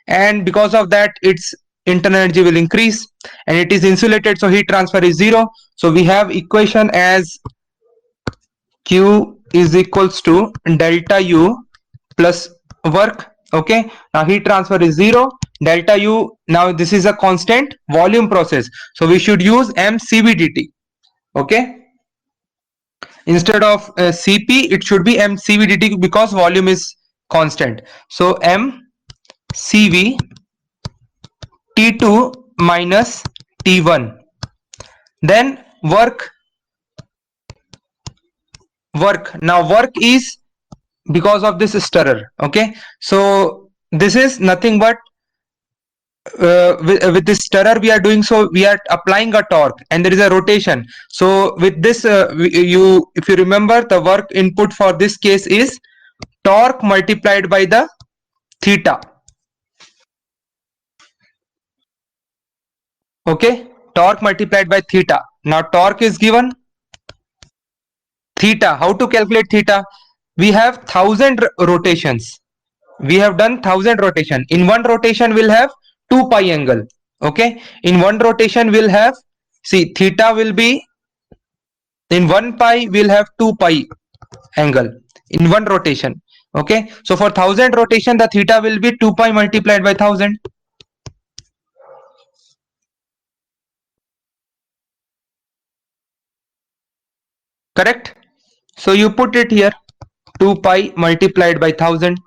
and because of that its internal energy will increase, and it is insulated, so heat transfer is zero. So we have equation as q is equals to delta u plus work. Okay, now heat transfer is zero, delta u, now this is a constant volume process, so we should use mcvdt. Okay, instead of cp it should be mcvdt because volume is constant. So mcv T2 minus T1. Then now work is because of this stirrer. Okay, so this is nothing but with this stirrer we are doing, so we are applying a torque and there is a rotation. So with this you, if you remember, the work input for this case is torque multiplied by the theta. Okay, torque multiplied by theta. Now torque is given theta. How to calculate theta? We have 1000 rotations. We have done 1000 rotation. In one rotation we'll have 2 pi angle. Okay, in one rotation we'll have, see, theta will be, in 1 pi we'll have 2 pi angle in one rotation. Okay, so for 1000 rotation the theta will be 2 pi multiplied by 1000. Correct? So you put it here, 2 pi multiplied by 1000.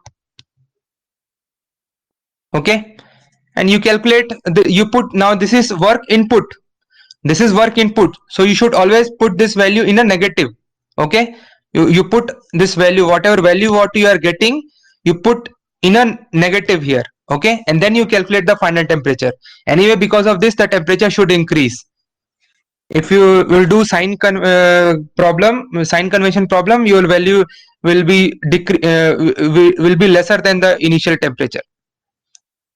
Okay, and you calculate you put, now this is work input, this is work input, so you should always put this value in a negative. Okay, you put this value, whatever value what you are getting, you put in a negative here. Okay, and then you calculate the final temperature. Anyway, because of this the temperature should increase. If you will do sign convention problem, your value will be will be lesser than the initial temperature.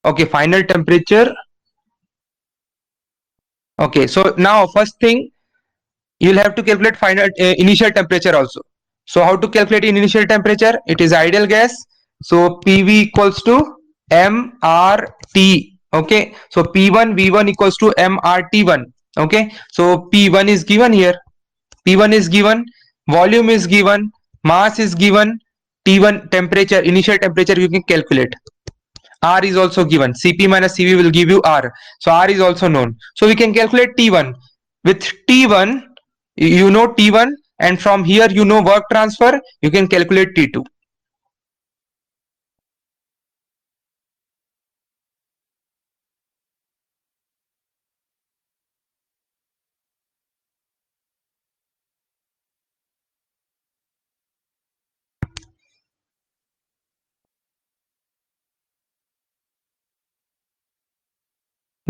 Okay, final temperature. Okay, so now first thing you'll have to calculate final initial temperature also. So how to calculate initial temperature? It is ideal gas, so PV equals to MRT. Okay, so P1 V1 equals to MRT1. Okay, so P1 is given here, P1 is given, volume is given, mass is given, T1 temperature, initial temperature you can calculate. R is also given, Cp minus Cv will give you R, so R is also known, so we can calculate T1. With T1, you know T1, and from here you know work transfer, you can calculate T2.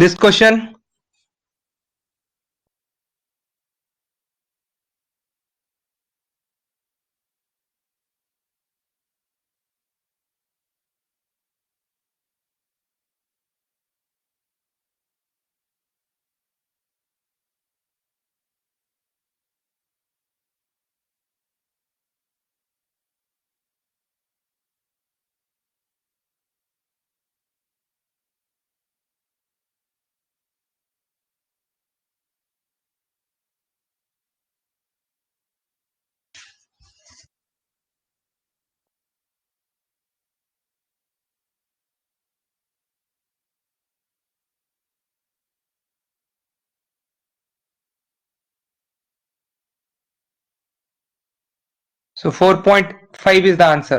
this question? So 4.5 is the answer.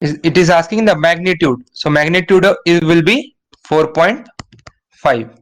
It is asking the magnitude. So magnitude will be 4.5.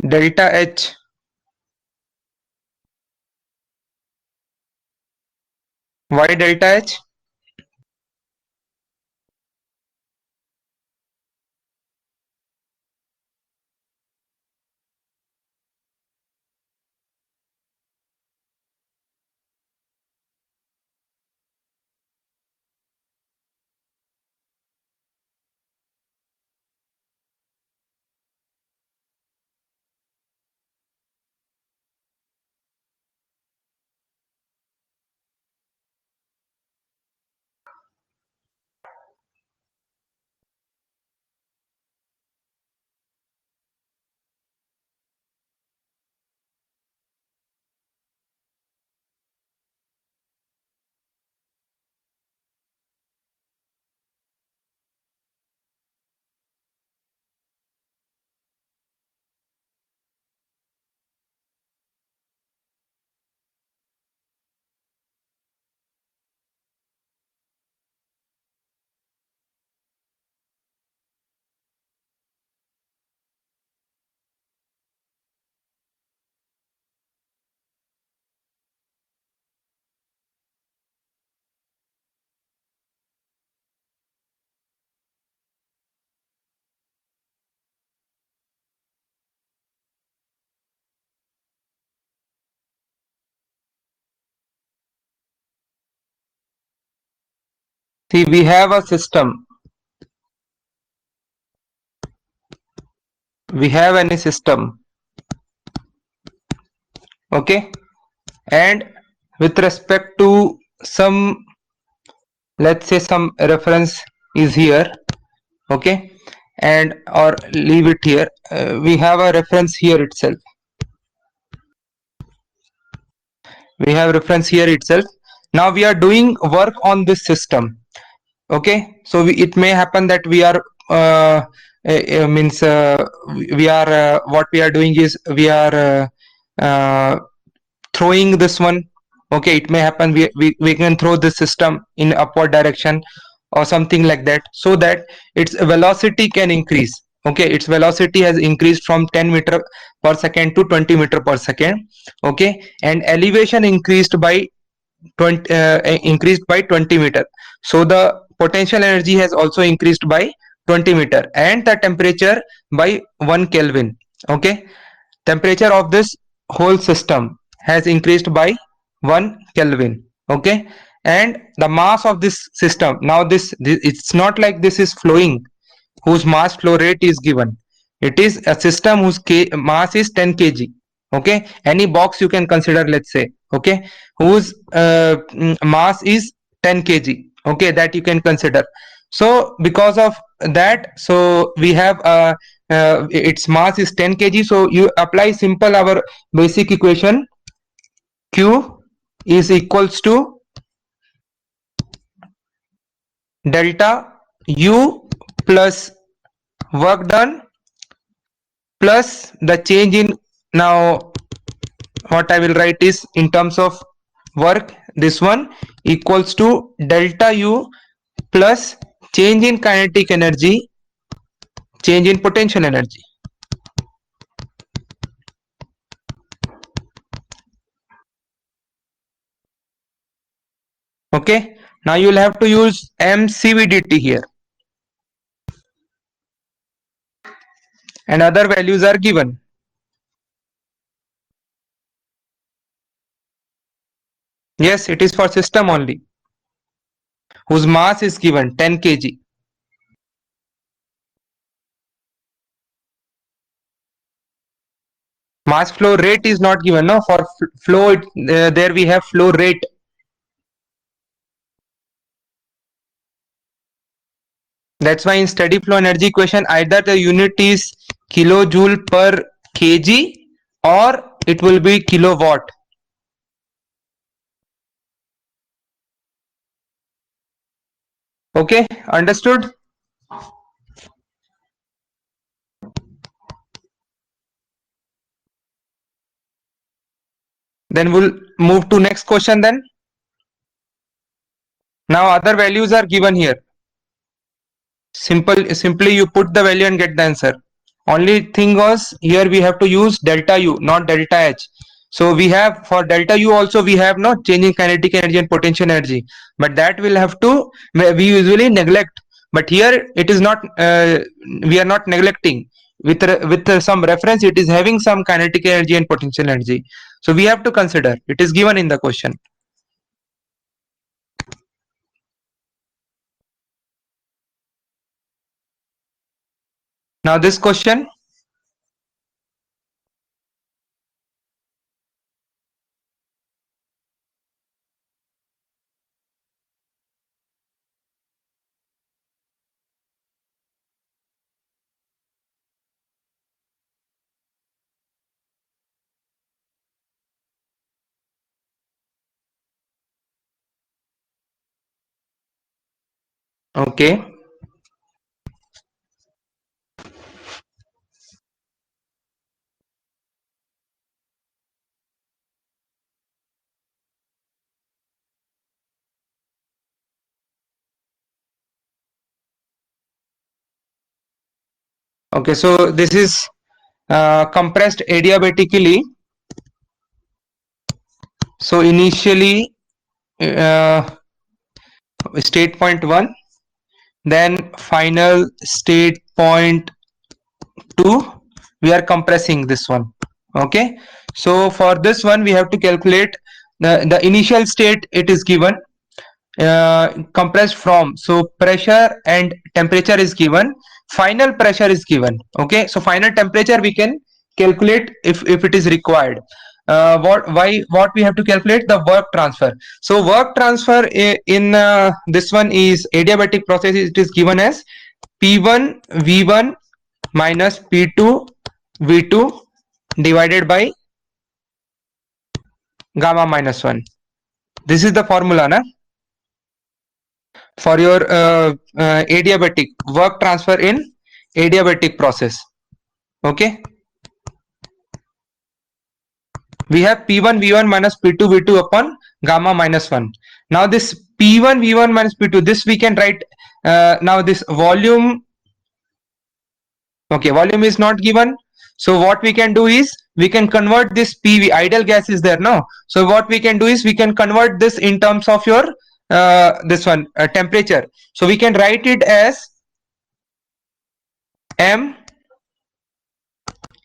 Delta H. Why delta H? See, we have a system. We have any system. Okay. And with respect to some, let's say some reference is here. Okay. And or leave it here. We have a reference here itself. We have reference here itself. Now we are doing work on this system. Okay, so it may happen that we are means we are what we are doing is we are throwing this one. Okay, it may happen we can throw this system in upward direction or something like that, so that its velocity can increase. Okay, its velocity has increased from 10 meter per second to 20 meter per second. Okay, and elevation increased by 20 meter. So the potential energy has also increased by 20 meter, and the temperature by 1 Kelvin. Okay, temperature of this whole system has increased by 1 Kelvin. Okay, and the mass of this system, now this it's not like this is flowing whose mass flow rate is given. It is a system whose mass is 10 kg. Okay, any box you can consider, let's say okay, whose mass is 10 kg, okay, that you can consider. So because of that, so we have its mass is 10 kg, so you apply simple our basic equation. Q is equals to delta U plus work done plus the change in, now what I will write is in terms of work, this one equals to delta U plus change in kinetic energy, change in potential energy. Okay, now you will have to use mCVDT here, and other values are given. Yes, it is for system only, whose mass is given 10 kg. Mass flow rate is not given, no, for flow there we have flow rate. That's why in steady flow energy equation either the unit is kilojoule per kg or it will be kilowatt. Okay, understood? Then we'll move to next question then. Now other values are given here. Simply you put the value and get the answer. Only thing was here we have to use delta U, not delta H. So we have for delta U also we have not changing kinetic energy and potential energy, but that will have to, we usually neglect. But here it is not, we are not neglecting. With some reference, it is having some kinetic energy and potential energy. So we have to consider. It is given in the question. Now this question. Okay. Okay. So this is compressed adiabatically. So initially state point 1, then final state point 2, we are compressing this one. Okay, so for this one we have to calculate the initial state, it is given compressed from, so pressure and temperature is given, final pressure is given. Okay, so final temperature we can calculate if it is required. What we have to calculate? The work transfer. So work transfer in this one is adiabatic process, it is given as P1 V1 minus P2 V2 divided by gamma minus 1. This is the formula na, for your adiabatic work transfer in adiabatic process. Okay, we have P1 V1 minus P2 V2 upon gamma minus 1. Now this P1 V1 minus P2, this we can write now this volume. Okay, volume is not given. So what we can do is we can convert this PV, ideal gas is there, no? So what we can do is we can convert this in terms of your this one temperature. So we can write it as M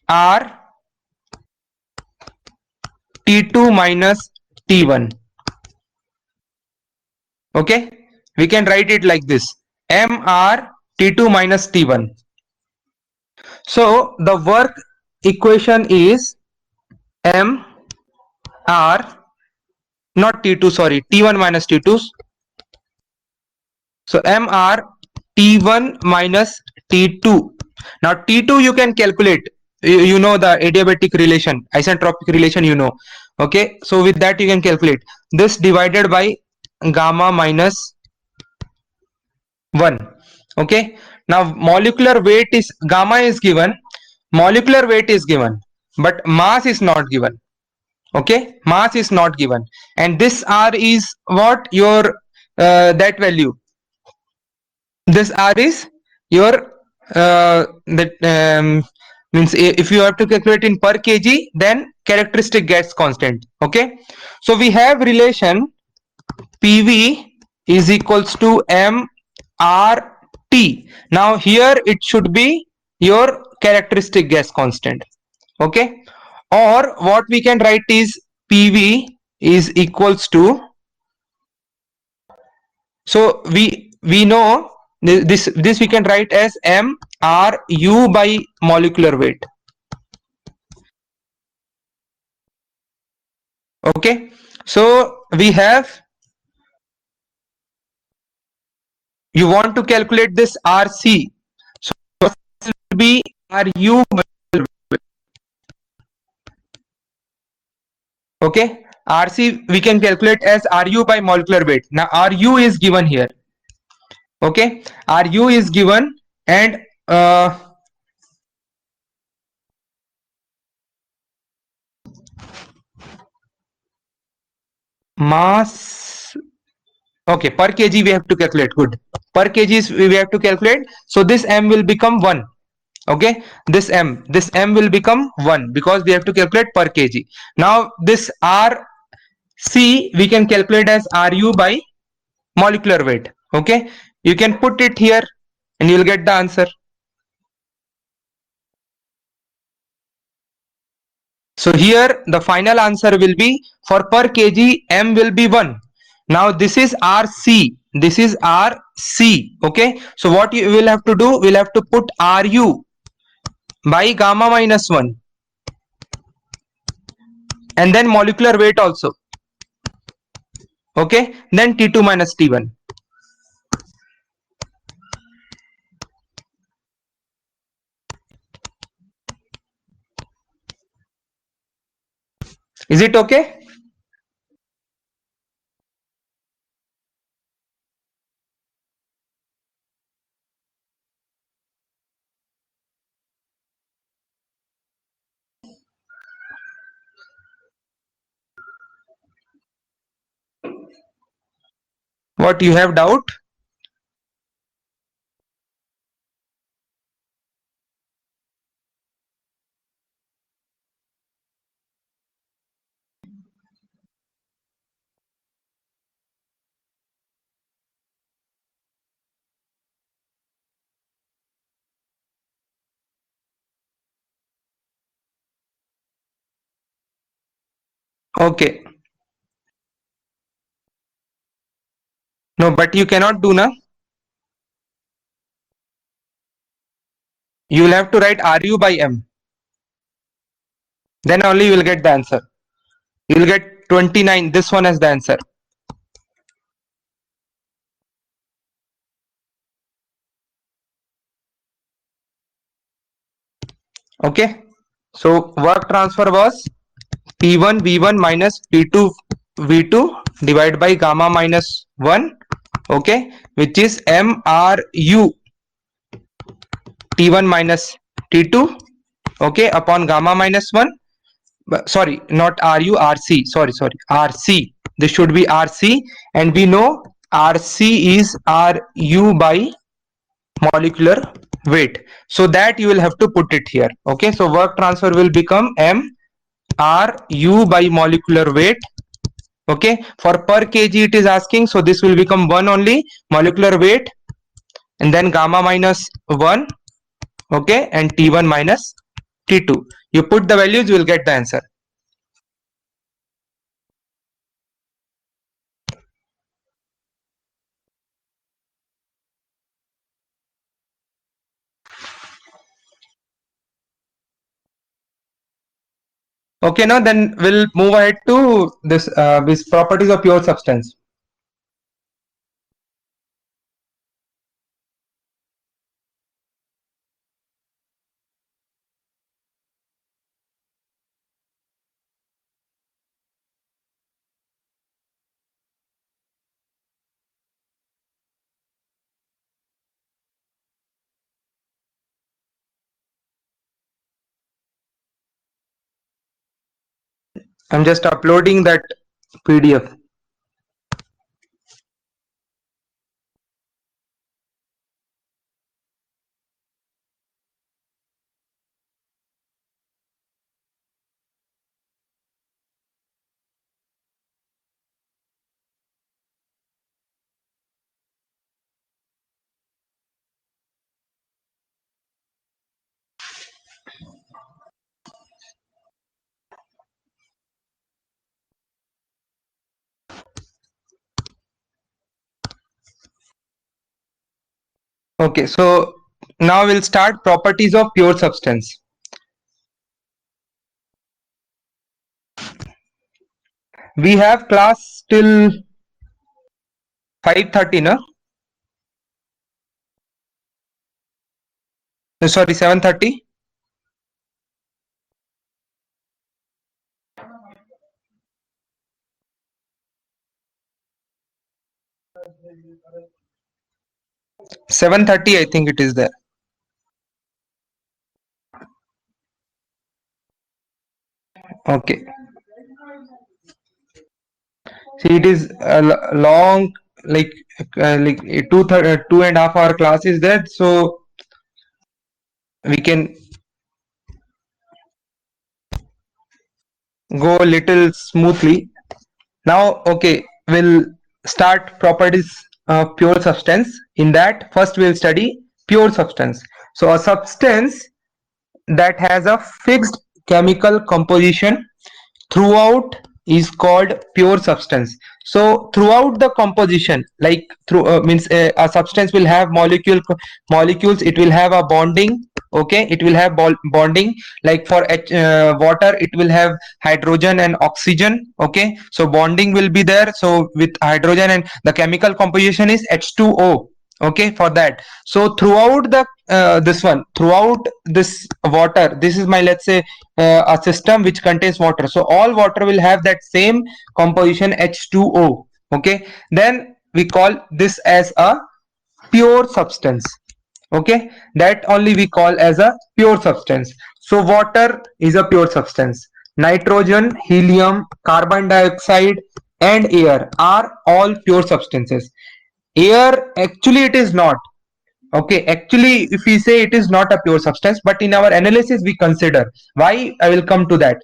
R T2 minus T1. Okay, we can write it like this, M R T2 minus T1. So the work equation is M R not T2, sorry, T1 minus T2. So MR T1 minus T2. Now T2 you can calculate. You know the adiabatic relation, isentropic relation, you know. Okay, so with that you can calculate this divided by gamma minus 1. Okay, now molecular weight is gamma is given, molecular weight is given, but mass is not given. Okay, mass is not given, and this R is what your that value. This R is your that means if you have to calculate in per kg, then characteristic gets constant. Okay, so we have relation PV is equals to MRT. Now here it should be your characteristic gas constant. Okay, or what we can write is PV is equals to, so we know this we can write as MRU by molecular weight. Okay, so we have, you want to calculate this RC, so it will be RU by, okay, RC we can calculate as RU by molecular weight. Now RU is given here. Okay, RU is given, and mass, okay, per kg we have to calculate. Good, per kg is we have to calculate, so this M will become 1. Okay, this M will become 1 because we have to calculate per kg. Now this RC we can calculate as RU by molecular weight. Okay, you can put it here and you will get the answer. So here the final answer will be, for per kg M will be 1. Now this is RC, this is RC. Okay, so what you will have to do, we'll have to put RU by gamma minus 1 and then molecular weight also. Okay, then T2 minus T1. Is it okay? What, you have doubt? Okay, no, but you cannot do na. You will have to write RU by M. Then only you will get the answer. You will get 29. This one as the answer. Okay. So work transfer was P1 V1 minus P2 V2 divided by gamma minus 1. Okay, which is MRU T1 minus T2. Okay, upon gamma minus 1. Sorry, not RU, RC. Sorry, RC. This should be RC, and we know RC is RU by molecular weight. So that you will have to put it here. Okay, so work transfer will become MRU by molecular weight. Okay, for per kg it is asking, so this will become 1 only, molecular weight, and then gamma minus 1. Okay, and T1 minus T2. You put the values, you will get the answer. Okay, now then we'll move ahead to this properties of pure substance. I'm just uploading that PDF. Okay, so now we'll start properties of pure substance. We have class till 5:30, no? Sorry, 7:30. I think it is there. Okay. See, it is a long, like 2.5 hour class is there, so we can go a little smoothly. Now, okay, we'll start properties of pure substance. In that, first we'll study pure substance. So a substance that has a fixed chemical composition throughout is called pure substance. So throughout the composition, like through means a substance will have molecules, it will have a bonding. Okay, it will have bonding, like for water it will have hydrogen and oxygen. Okay, so bonding will be there, so with hydrogen, and the chemical composition is H2O. Okay, for that. So throughout the throughout this water, this is my, let's say, a system which contains water, so all water will have that same composition H2O. Okay, then we call this as a pure substance. Okay, that only we call as a pure substance. So water is a pure substance. Nitrogen, helium, carbon dioxide and air are all pure substances. Air, actually it is not. Okay, actually, if we say it is not a pure substance, but in our analysis we consider. Why? I will come to that.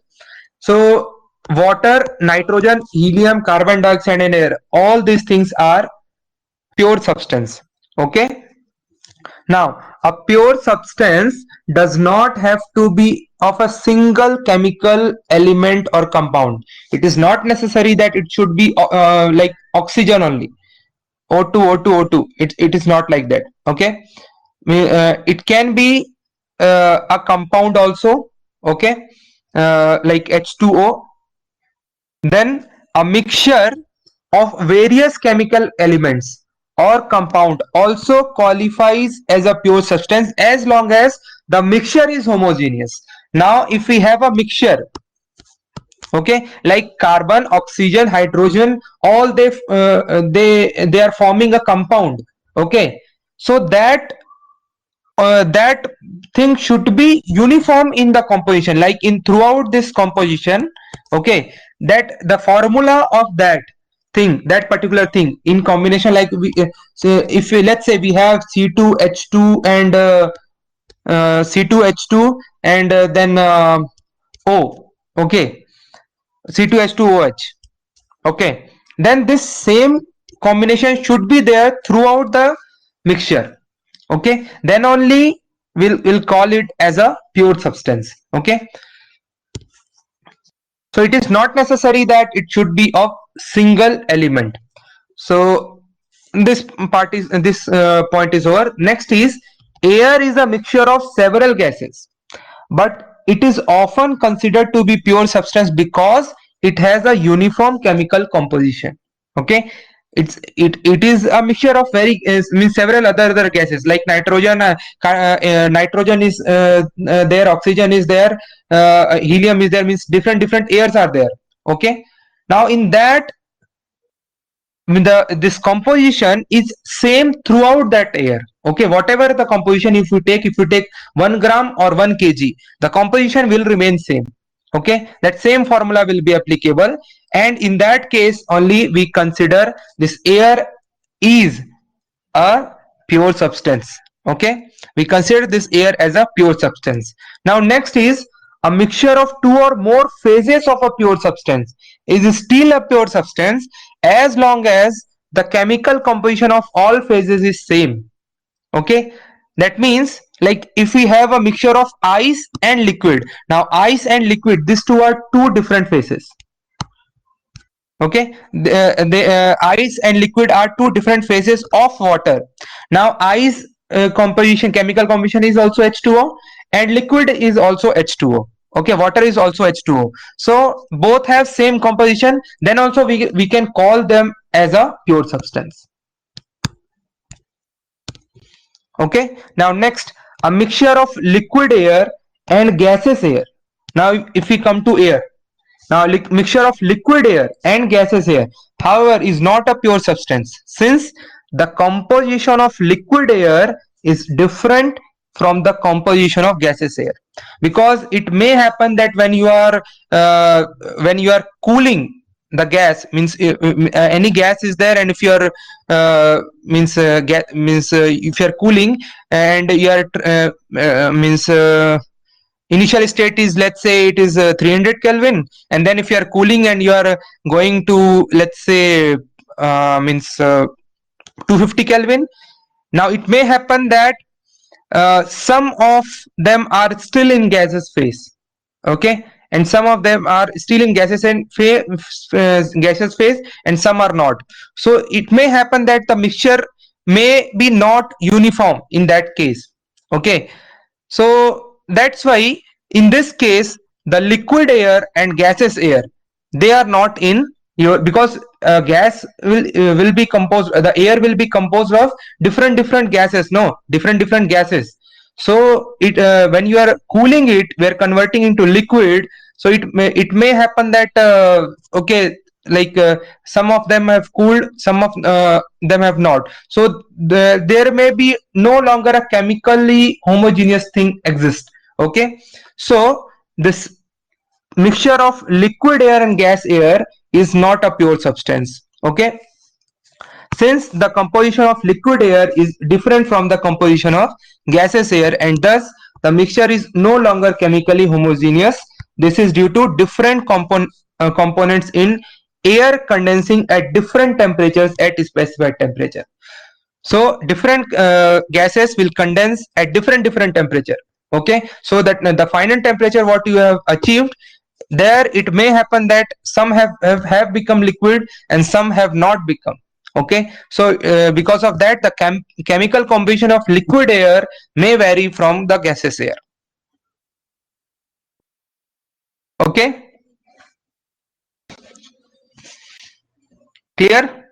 So, water, nitrogen, helium, carbon dioxide, and air, all these things are pure substance. Okay. Now, a pure substance does not have to be of a single chemical element or compound. It is not necessary that it should be like oxygen only. O2, O2, O2. It is not like that. Okay. It can be a compound also. Okay, like H2O. Then a mixture of various chemical elements or compound also qualifies as a pure substance as long as the mixture is homogeneous. Now if we have a mixture, okay, like carbon, oxygen, hydrogen, all they are forming a compound. Okay, so that thing should be uniform in the composition, like in throughout this composition. Okay, that the formula of that thing, that particular thing in combination, like so if we, let's say we have C2H2 and C2H2 and then O. Okay, C2H2OH. Okay, then this same combination should be there throughout the mixture. Okay, then only we'll call it as a pure substance. Okay, so it is not necessary that it should be of single element. So this point is over. Next is, air is a mixture of several gases, but it is often considered to be pure substance because it has a uniform chemical composition. Okay, it is a mixture of very means several other gases like nitrogen. Nitrogen is there, oxygen is there, helium is there, means different airs are there. Okay, now in that, I mean, this composition is same throughout that air. Okay, whatever the composition, if you take 1 gram or 1 kg, the composition will remain same. Okay, that same formula will be applicable, and in that case only we consider this air is a pure substance. Okay, we consider this air as a pure substance. Now next is a mixture of two or more phases of a pure substance is still a pure substance as long as the chemical composition of all phases is same. Okay, that means like if we have a mixture of ice and liquid, now ice and liquid, these two are two different phases. Okay, the ice and liquid are two different phases of water. Now ice composition, chemical composition is also H2O, and liquid is also H2O. Okay, water is also H2O, so both have same composition, then also we can call them as a pure substance. Okay, now next, a mixture of liquid air and gaseous air. Now if we come to air, now mixture of liquid air and gaseous air, however, is not a pure substance since the composition of liquid air is different from the composition of gaseous air, because it may happen that uh, when you are cooling the gas, means any gas is there, and if you are if you are cooling and you are means initial state is, let's say it is 300 Kelvin, and then if you are cooling and you are going to, let's say 250 Kelvin. Now it may happen that some of them are still in gaseous phase. Okay, and some of them are still in gaseous phase, and some are not. So it may happen that the mixture may be not uniform in that case. Okay, so that's why in this case the liquid air and gaseous air, they are not in your, because gas will be composed, the air will be composed of different gases, no, different gases. So it when you are cooling it, we are converting into liquid. So it may happen that okay, like some of them have cooled, some of them have not, so there may be no longer a chemically homogeneous thing exist. Okay, so this mixture of liquid air and gas air is not a pure substance. Okay, since the composition of liquid air is different from the composition of gaseous air, and thus the mixture is no longer chemically homogeneous. This is due to different components in air condensing at different temperatures at specified temperature. So different gases will condense at different temperature. Okay, so that the final temperature what you have achieved, there it may happen that some have become liquid and some have not become. Okay, so because of that the chemical composition of liquid air may vary from the gaseous air. Okay, clear?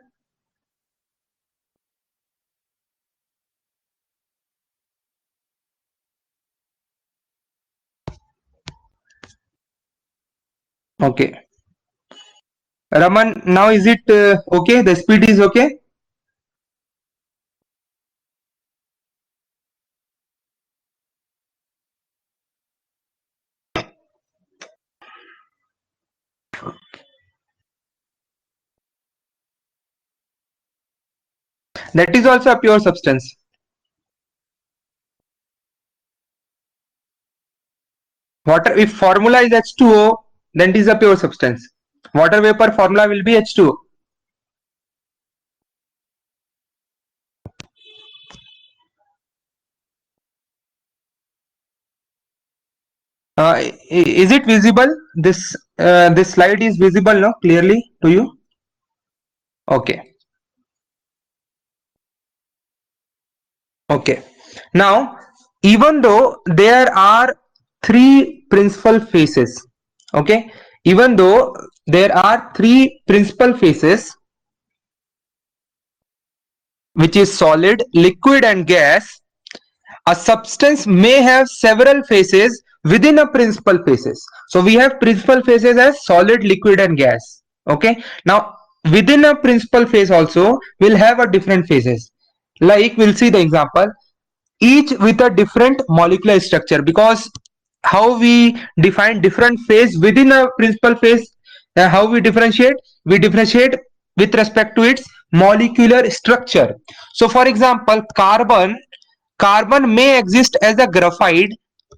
Okay, Raman, now is it okay, the speed is okay? That is also a pure substance. Water, if formula is H2O, then it is a pure substance. Water vapor formula will be H2O. Is it visible? This slide is visible now clearly to you? Okay. Okay. Now, even though there are three principal phases. Okay, even though there are three principal phases, which is solid, liquid and gas, a substance may have several phases within a principal phases. So we have principal phases as solid, liquid and gas. Okay, now within a principal phase also we'll have a different phases. Like we'll see the example, each with a different molecular structure, because how we define different phase within a principal phase, how we differentiate with respect to its molecular structure. So for example, carbon may exist as a graphite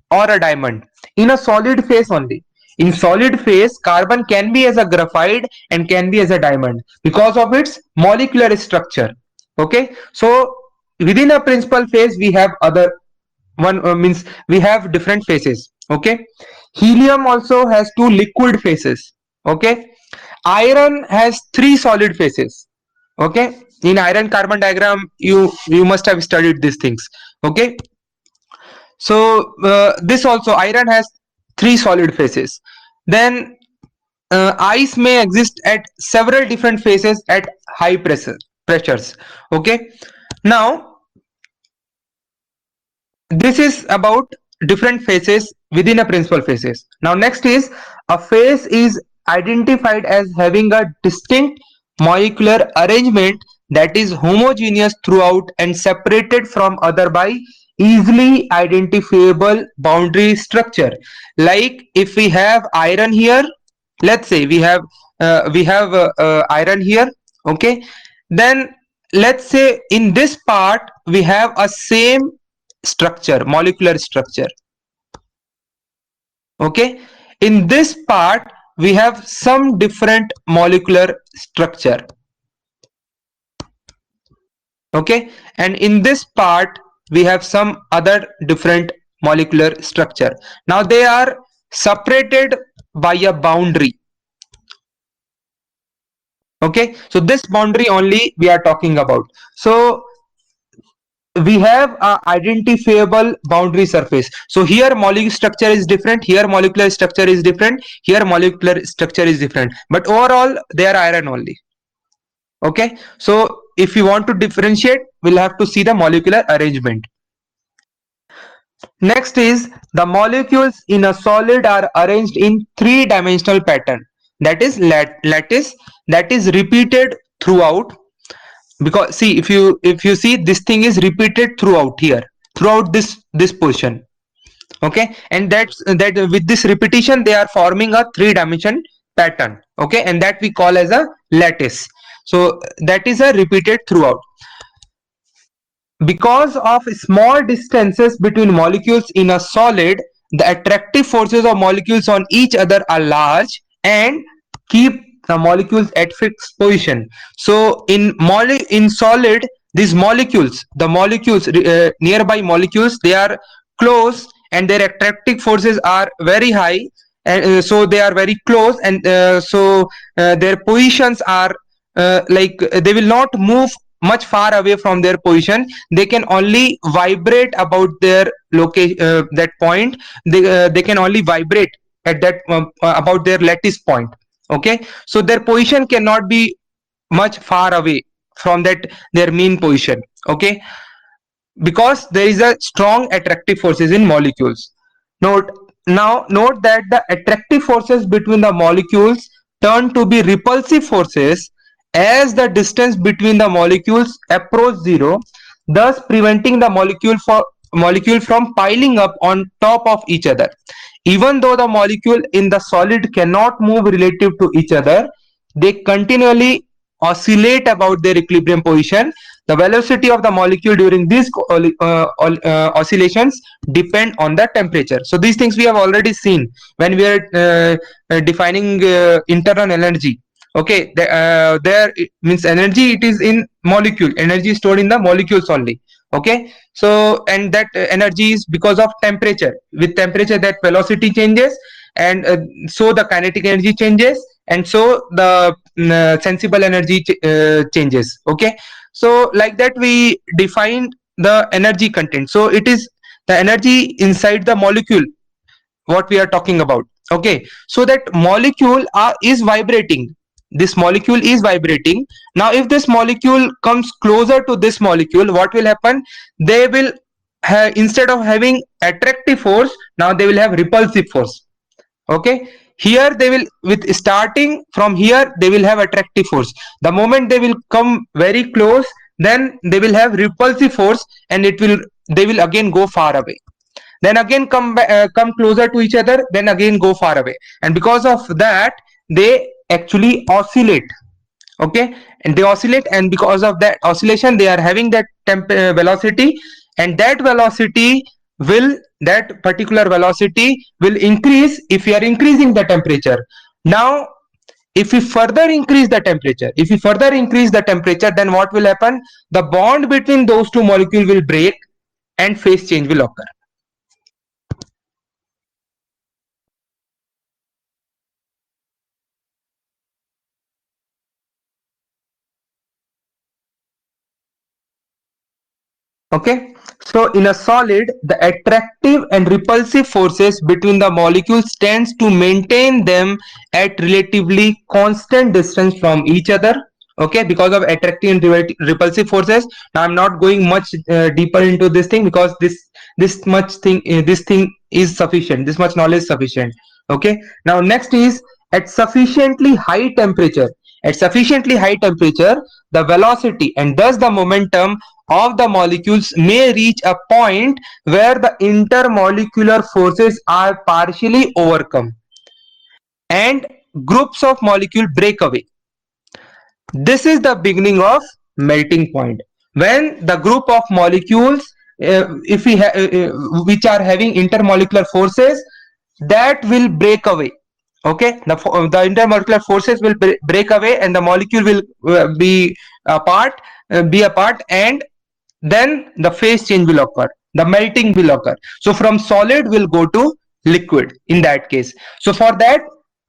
or a diamond in a solid phase only. In solid phase, carbon can be as a graphite and can be as a diamond because of its molecular structure. Okay, so within a principal phase we have other one, means we have different phases. Okay, helium also has two liquid phases. Okay, iron has three solid phases. Okay, in iron carbon diagram you must have studied these things. Okay, so this also, iron has three solid phases. Then ice may exist at several different phases at high pressures. Okay, now this is about different phases within a principal phases. Now next is, a phase is identified as having a distinct molecular arrangement that is homogeneous throughout and separated from other by easily identifiable boundary structure. Like if we have iron here, let's say we have iron here. Okay, then let's say in this part we have a same structure, molecular structure. Okay, in this part we have some different molecular structure. Okay, and in this part we have some other different molecular structure. Now they are separated by a boundary. Okay, so this boundary only we are talking about. So we have a identifiable boundary surface. So here molecular structure is different, here molecular structure is different, here molecular structure is different, but overall they are iron only. Okay, so if you want to differentiate, we'll have to see the molecular arrangement. Next is, the molecules in a solid are arranged in three-dimensional pattern, that is lattice, that is repeated throughout. Because see, if you see, this thing is repeated throughout here, throughout this position. Okay, and that with this repetition they are forming a three-dimension pattern. Okay, and that we call as a lattice. So that is a repeated throughout. Because of small distances between molecules in a solid, the attractive forces of molecules on each other are large and keep the molecules at fixed position. So in solid, these molecules, the molecules, nearby molecules, they are close and their attractive forces are very high, and so they are very close, and their positions are they will not move much far away from their position. They can only vibrate about their location, that point. They can only vibrate at that about their lattice point. Okay, so their position cannot be much far away from that their mean position. Okay, because there is a strong attractive forces in molecules. Note that the attractive forces between the molecules turn to be repulsive forces as the distance between the molecules approach zero, thus preventing the molecule from piling up on top of each other. Even though the molecule in the solid cannot move relative to each other, they continually oscillate about their equilibrium position. The velocity of the molecule during these oscillations depend on the temperature. So these things we have already seen when we are defining internal energy. Okay, there it means energy, it is in molecule, energy is stored in the molecules only. Okay, so and that energy is because of temperature. With temperature that velocity changes, and so the kinetic energy changes, and so the sensible energy changes. Okay, so like that we defined the energy content. So it is the energy inside the molecule what we are talking about. Okay, so that molecule is vibrating. This molecule is vibrating. Now if this molecule comes closer to this molecule, what will happen? They will have, instead of having attractive force, now they will have repulsive force. Okay, here they will, with starting from here, they will have attractive force. The moment they will come very close, then they will have repulsive force, and they will again go far away, then again come closer to each other, then again go far away, and because of that they actually oscillate. Okay, and they oscillate, and because of that oscillation they are having that velocity, and that particular velocity will increase if we are increasing the temperature. Now if we further increase the temperature, then what will happen? The bond between those two molecules will break and phase change will occur. Okay, so in a solid, the attractive and repulsive forces between the molecules tends to maintain them at relatively constant distance from each other. Okay, because of attractive and repulsive forces. Now I'm not going much deeper into this thing, because this thing is sufficient. This much knowledge is sufficient. Okay, now next is at sufficiently high temperature. At sufficiently high temperature, the velocity and thus the momentum of the molecules may reach a point where the intermolecular forces are partially overcome and groups of molecules break away. This is the beginning of melting point, when the group of molecules, if we which are having intermolecular forces, that will break away. Okay, the intermolecular forces will break away, and the molecule will be apart, and then the phase change will occur, the melting will occur. So from solid will go to liquid in that case. So for that,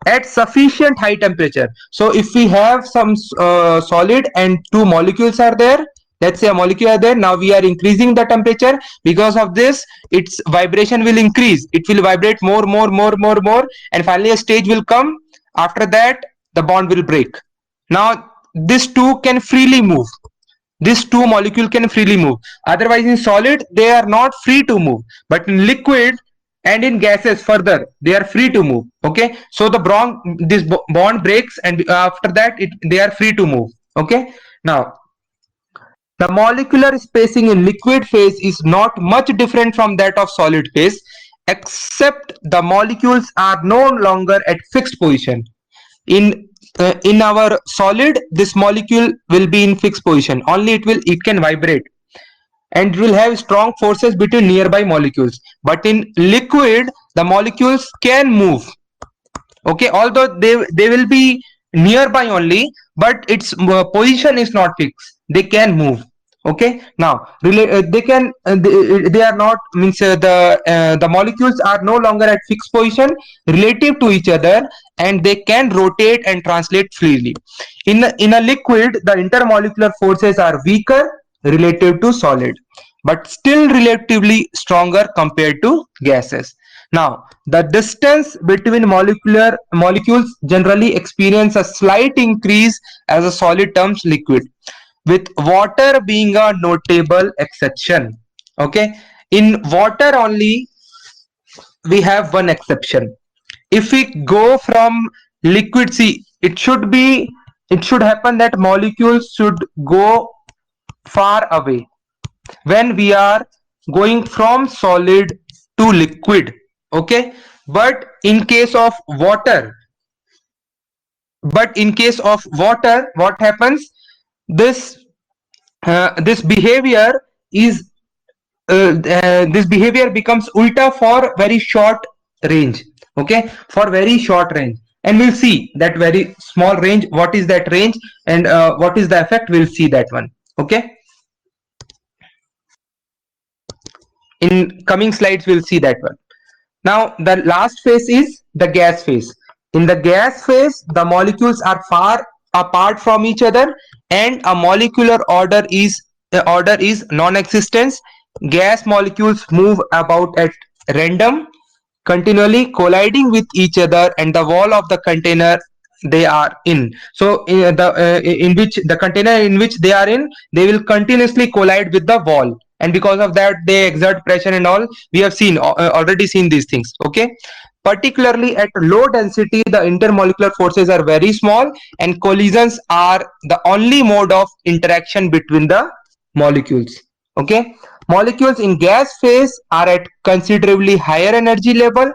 at sufficient high temperature, so if we have some solid and two molecules are there, let's say a molecule are there, now we are increasing the temperature. Because of this, its vibration will increase, it will vibrate more, and finally a stage will come. After that, the bond will break. Now these two can freely move, these two molecules can freely move. Otherwise in solid they are not free to move, but in liquid and in gases further they are free to move. Okay, so the bond breaks, and after that they are free to move. Okay, now the molecular spacing in liquid phase is not much different from that of solid phase, except the molecules are no longer at fixed position. In our solid, this molecule will be in fixed position, only it can vibrate, and it will have strong forces between nearby molecules. But in liquid, the molecules can move. Okay, although they will be nearby only, but its position is not fixed, they can move. Okay, now they are not, means the molecules are no longer at fixed position relative to each other, and they can rotate and translate freely. In a liquid, the intermolecular forces are weaker relative to solid, but still relatively stronger compared to gases. Now, the distance between molecules generally experience a slight increase as a solid turns liquid, with water being a notable exception. Okay, in water only we have one exception. If we go from liquid, see, it should happen that molecules should go far away when we are going from solid to liquid. Okay, but in case of water, what happens? This uh, this behavior is this behavior becomes ulta for very short range. Okay, for very short range, and we'll see that very small range, what is that range, and what is the effect, we'll see that one. Okay, in coming slides we'll see that one. Now the last phase is the gas phase. In the gas phase, the molecules are far apart from each other, and a molecular order is non-existent. Gas molecules move about at random, continually colliding with each other and the wall of the container they are in. So in which the container in which they are in, they will continuously collide with the wall, and because of that they exert pressure and all. We have seen already seen these things. Okay, particularly at low density the intermolecular forces are very small and collisions are the only mode of interaction between the molecules. Okay, molecules in gas phase are at considerably higher energy level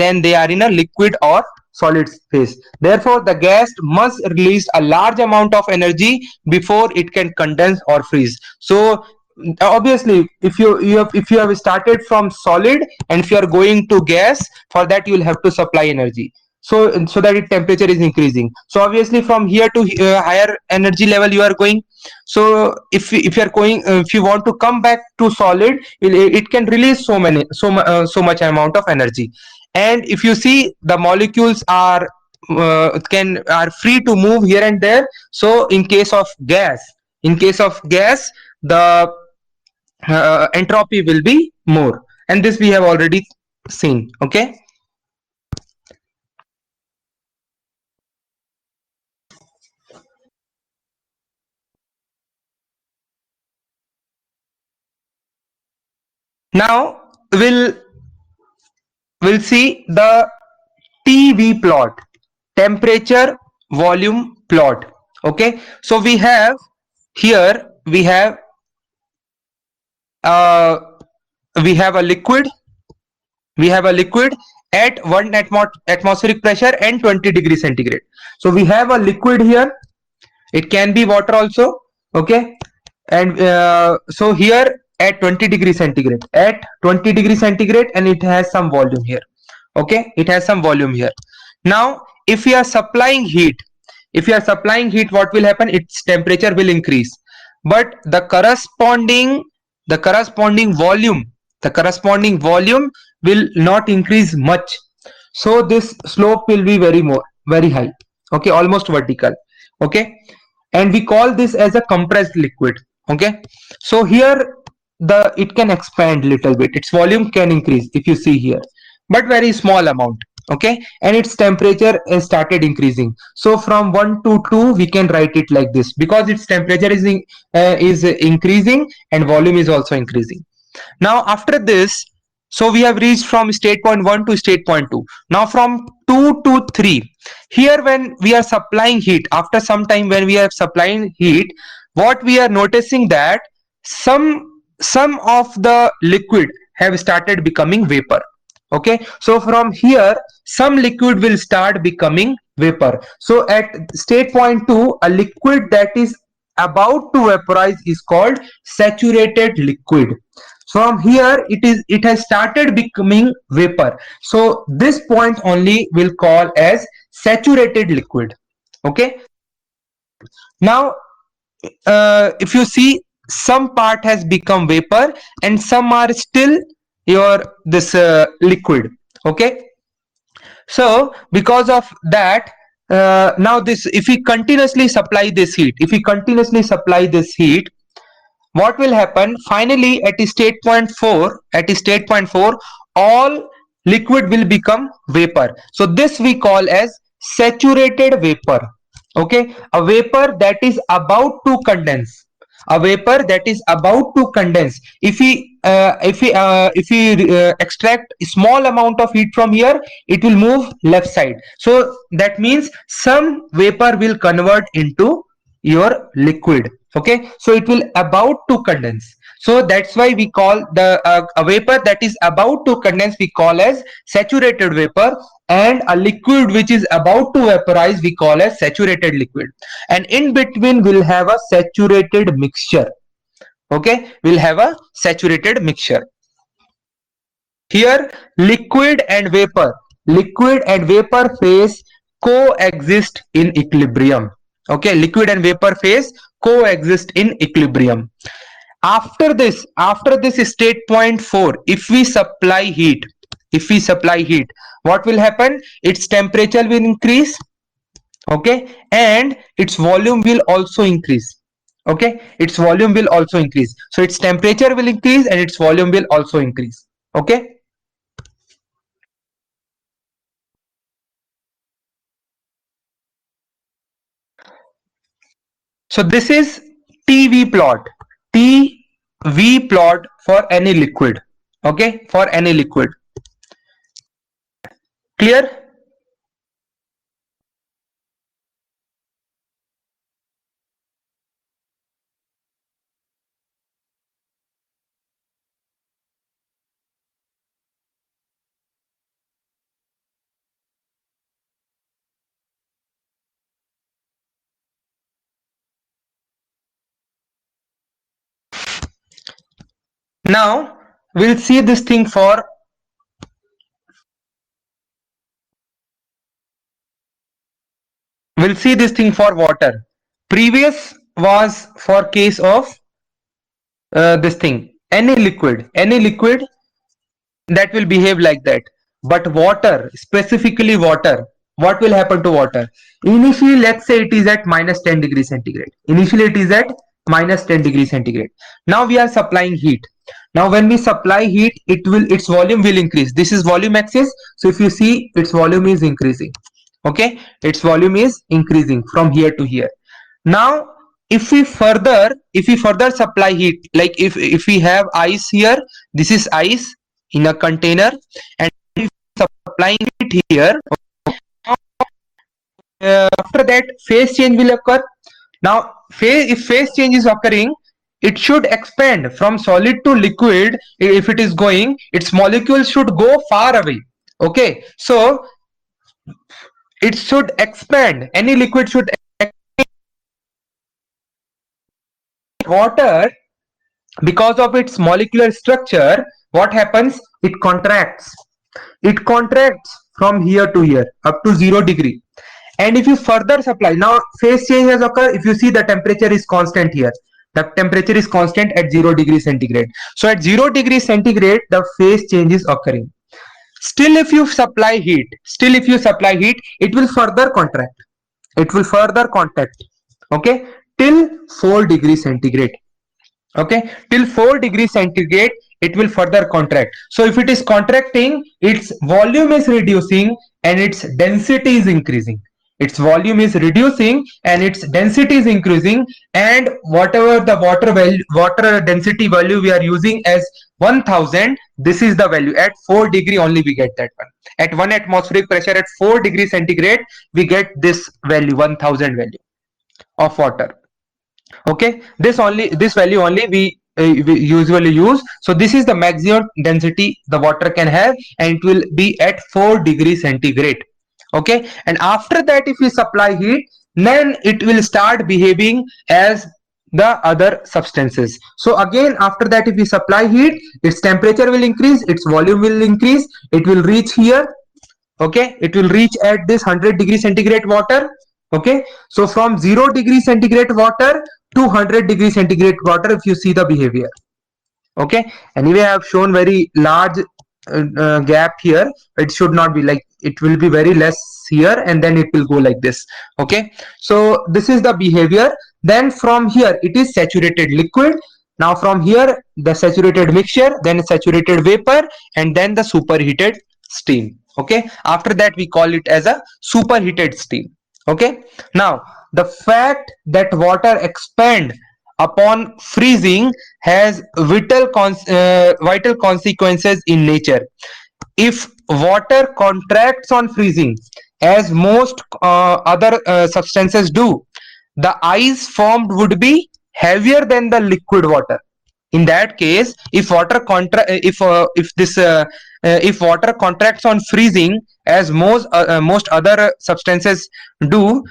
than they are in a liquid or solid phase. Therefore the gas must release a large amount of energy before it can condense or freeze. So obviously if you have started from solid and if you are going to gas, for that you will have to supply energy, so that its temperature is increasing. So obviously from here to higher energy level you are going. So if you are going, if you want to come back to solid, it can release so much amount of energy. And if you see the molecules are free to move here and there. So in case of gas, the entropy will be more, and this we have already seen. Okay, now we'll see the TV plot, temperature volume plot. Okay, so we have here uh, we have a liquid we have a liquid at 1 atmospheric pressure and 20 degrees centigrade. So we have a liquid here, it can be water also. Okay, and so here at 20 degrees centigrade, and it has some volume here. Okay, it has some volume here. Now if we are supplying heat, what will happen? Its temperature will increase, but the corresponding volume will not increase much. So this slope will be very high. Okay, almost vertical. Okay, and we call this as a compressed liquid. Okay, so here it can expand little bit, its volume can increase if you see here, but very small amount. Okay, and its temperature has started increasing. So from 1 to 2 we can write it like this, because its temperature is increasing and volume is also increasing. Now after this, so we have reached from state point 1 to state point 2. Now from 2 to 3, here when we are supplying heat, after some time when we are supplying heat, what we are noticing that some of the liquid have started becoming vapor. Okay, so from here some liquid will start becoming vapor. So at state point 2, a liquid that is about to vaporize is called saturated liquid. From here it has started becoming vapor, so this point only will call as saturated liquid. Okay, now if you see, some part has become vapor and some are still your this liquid. Okay, so because of that, now this, if we continuously supply this heat, what will happen finally at state point 4? At state point 4, all liquid will become vapor. So this we call as saturated vapor. Okay, a vapor that is about to condense, if we extract a small amount of heat from here, it will move left side. So that means some vapor will convert into your liquid. Okay, so it will about to condense. So that's why we call the a vapor that is about to condense we call as saturated vapor, and a liquid which is about to vaporize we call as saturated liquid. And in between we'll have a saturated mixture. Okay, we'll have a saturated mixture. Here liquid and vapor phase coexist in equilibrium. Okay, liquid and vapor phase coexist in equilibrium. After this state point 4, if we supply heat, what will happen? Its temperature will increase. Okay, and its volume will also increase. Okay, its volume will also increase. So its temperature will increase and its volume will also increase. Okay, So this is TV plot. TV plot for any liquid. Okay, for any liquid. Clear? Now we'll see this thing for water. Previous was for case of this thing, any liquid that will behave like that. But water, specifically water, what will happen to water? Initially, let's say it is at minus 10 degrees centigrade. Initially, it is at minus 10 degrees centigrade. Now we are supplying heat. Now when we supply heat, its volume will increase. This is volume axis. So if you see, its volume is increasing. Okay, its volume is increasing from here to here. Now if we further supply heat, like if we have ice here, this is ice in a container, and if supplying it here, after that phase change will occur. Now if phase change is occurring, it should expand from solid to liquid. If it is going, its molecules should go far away. Okay, so it should expand. Any liquid should water, because of its molecular structure. What happens? It contracts from here to here up to 0 degree. And if you further supply, now phase change has occurred. If you see, the temperature is constant here. The temperature is constant at 0 degree centigrade. So at 0 degree centigrade, the phase change is occurring. Still if you supply heat, it will further contract. Okay, till 4 degrees centigrade. Okay, till 4 degrees centigrade, it will further contract. So if it is contracting, its volume is reducing and its density is increasing. Its volume is reducing and its density is increasing, and whatever the water density value we are using as 1000, this is the value. At 4 degree only we get that one. At 1 atmospheric pressure at 4 degrees centigrade, we get this value, 1000 value of water. Okay, this value only we usually use. So this is the maximum density the water can have, and it will be at 4 degrees centigrade. Okay, and after that, if we supply heat, then it will start behaving as the other substances. So again, after that, if we supply heat, its temperature will increase, its volume will increase, it will reach here. Okay, it will reach at this 100 degree centigrade water. Okay, so from 0 degree centigrade water to 100 degree centigrade water, if you see the behavior. Okay, anyway, I have shown very large gap here. It should not be like, it will be very less here, and then it will go like this. Okay, so this is the behavior. Then from here, it is saturated liquid. Now from here, the saturated mixture, then saturated vapor, and then the superheated steam. Okay, after that we call it as a superheated steam. Okay, now the fact that water expand upon freezing has vital consequences in nature. If water contracts on freezing, as most other substances do, the ice formed would be heavier than the liquid water. In that case, if water contracts on freezing, as most other substances do,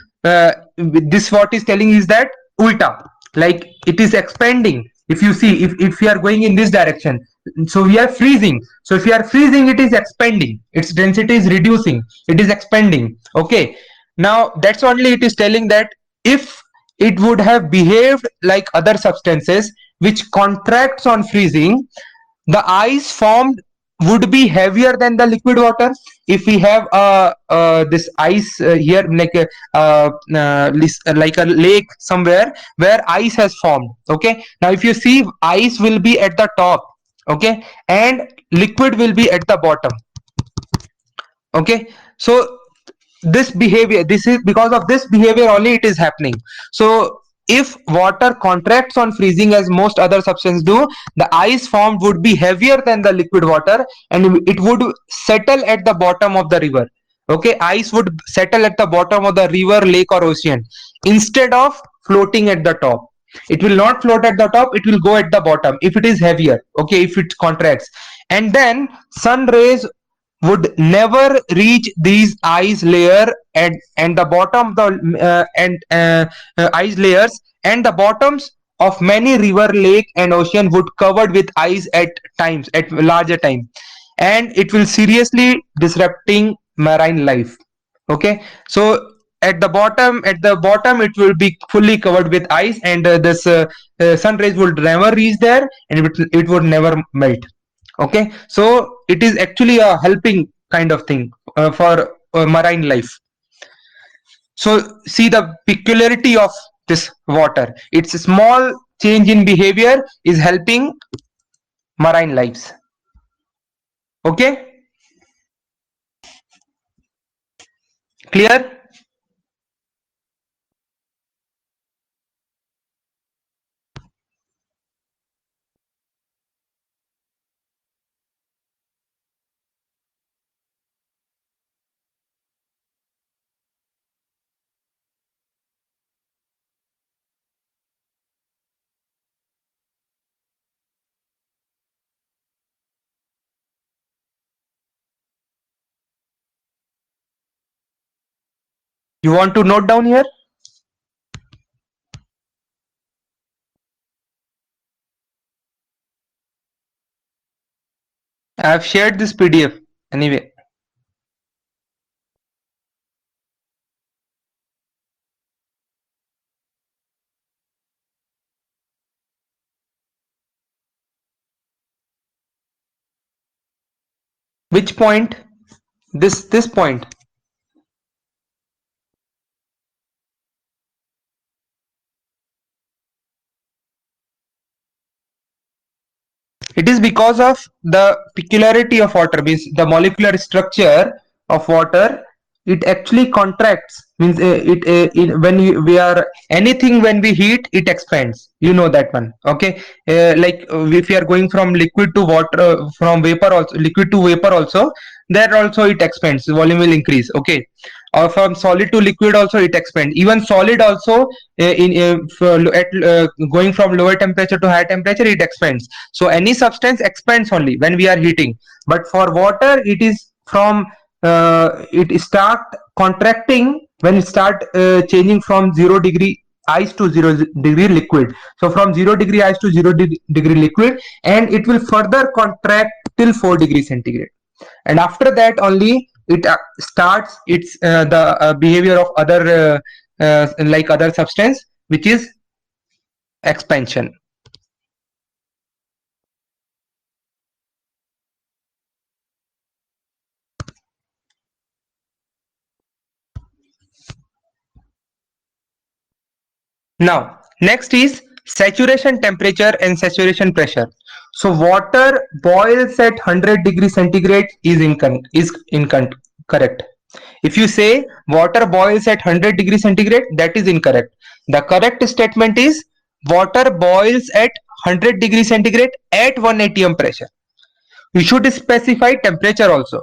this what is telling is that ulta, like it is expanding. If you see, if we are going in this direction, so we are freezing. So if we are freezing, it is expanding, its density is reducing, it is expanding. Okay, now that's only it is telling that if it would have behaved like other substances which contracts on freezing, the ice formed would be heavier than the liquid water. If we have this ice here, like a lake somewhere where ice has formed. Okay, now if you see, ice will be at the top. Okay, and liquid will be at the bottom. Okay, so this behavior, this is because of this behavior only it is happening. So if water contracts on freezing as most other substances do, the ice formed would be heavier than the liquid water and it would settle at the bottom of the river. Okay, ice would settle at the bottom of the river, lake, or ocean instead of floating at the top. It will not float at the top, it will go at the bottom if it is heavier. Okay, if it contracts, and then sun rays would never reach these ice layer and the bottom of the ice layers, and the bottoms of many river, lake, and ocean would covered with ice at larger time, and it will seriously disrupting marine life. Okay, so at the bottom it will be fully covered with ice, and this sun rays would never reach there, and it would never melt. Okay, so it is actually a helping kind of thing for marine life. So see the peculiarity of this water, its small change in behavior is helping marine lives. Okay, clear? You want to note down here? I have shared this PDF anyway. Which point? This point. It is because of the peculiarity of water, means the molecular structure of water. It actually contracts, means when we are anything, when we heat it expands. You know that one. Okay, like if we are going from liquid to water, from vapor also, liquid to vapor also, there also it expands. Volume will increase. Okay, or from solid to liquid also it expands. Even solid also going from lower temperature to higher temperature it expands. So any substance expands only when we are heating, but for water it is from it start contracting when it start changing from 0 degree ice to 0 degree liquid. So from 0 degree ice to 0 degree liquid, and it will further contract till 4 degrees centigrade, and after that only it starts its the behavior of other like other substance, which is expansion. Now next is saturation temperature and saturation pressure. So water boils at 100 degrees centigrade is incorrect. If you say water boils at 100 degrees centigrade, that is incorrect. The correct statement is water boils at 100 degrees centigrade at 1 atm pressure. You should specify temperature also.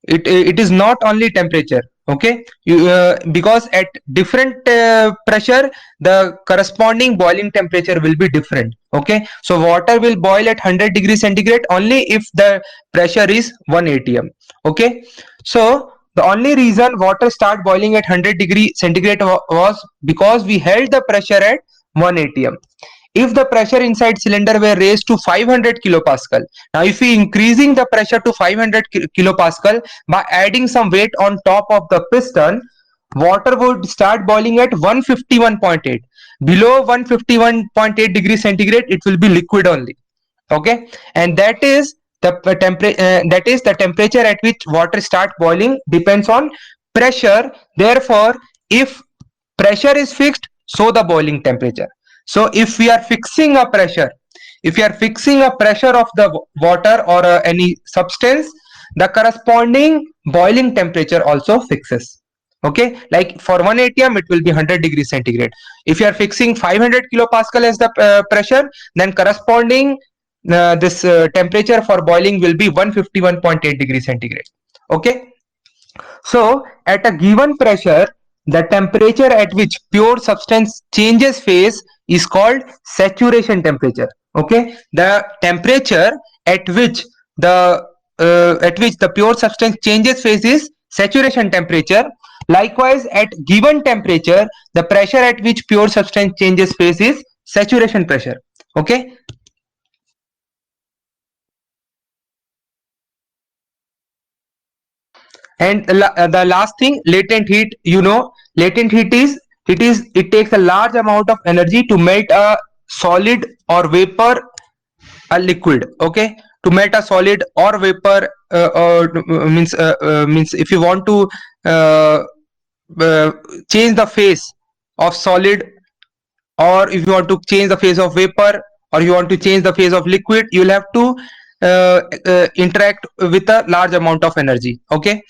It is not only temperature. Okay, because at different pressure the corresponding boiling temperature will be different. Okay, so water will boil at 100 degrees centigrade only if the pressure is 1 atm. Okay, so the only reason water start boiling at 100 degree centigrade was because we held the pressure at 1 atm. If the pressure inside cylinder were raised to 500 kilopascal, now if we increasing the pressure to 500 kilopascal by adding some weight on top of the piston, water would start boiling at 151.8. Below 151.8 degrees centigrade it will be liquid only. Okay, and that is the temperature at which water start boiling depends on pressure. Therefore if pressure is fixed, so the boiling temperature. So if we are fixing a pressure, if you are fixing a pressure of the water or any substance, the corresponding boiling temperature also fixes. Okay, like for 1 atm it will be 100 degrees centigrade. If you are fixing 500 kilopascal as the pressure, then corresponding this temperature for boiling will be 151.8 degrees centigrade. Okay, so at a given pressure, the temperature at which pure substance changes phase is called saturation temperature. Okay, the temperature at which the pure substance changes phase is saturation temperature. Likewise, at given temperature, the pressure at which pure substance changes phase is saturation pressure. Okay, and the last thing, latent heat. You know, latent heat is it takes a large amount of energy to melt a solid or vapor, a liquid. Okay, to melt a solid or vapor, or means if you want to uh, uh, change the phase of solid, or if you want to change the phase of vapor, or you want to change the phase of liquid, you will have to interact with a large amount of energy. Okay,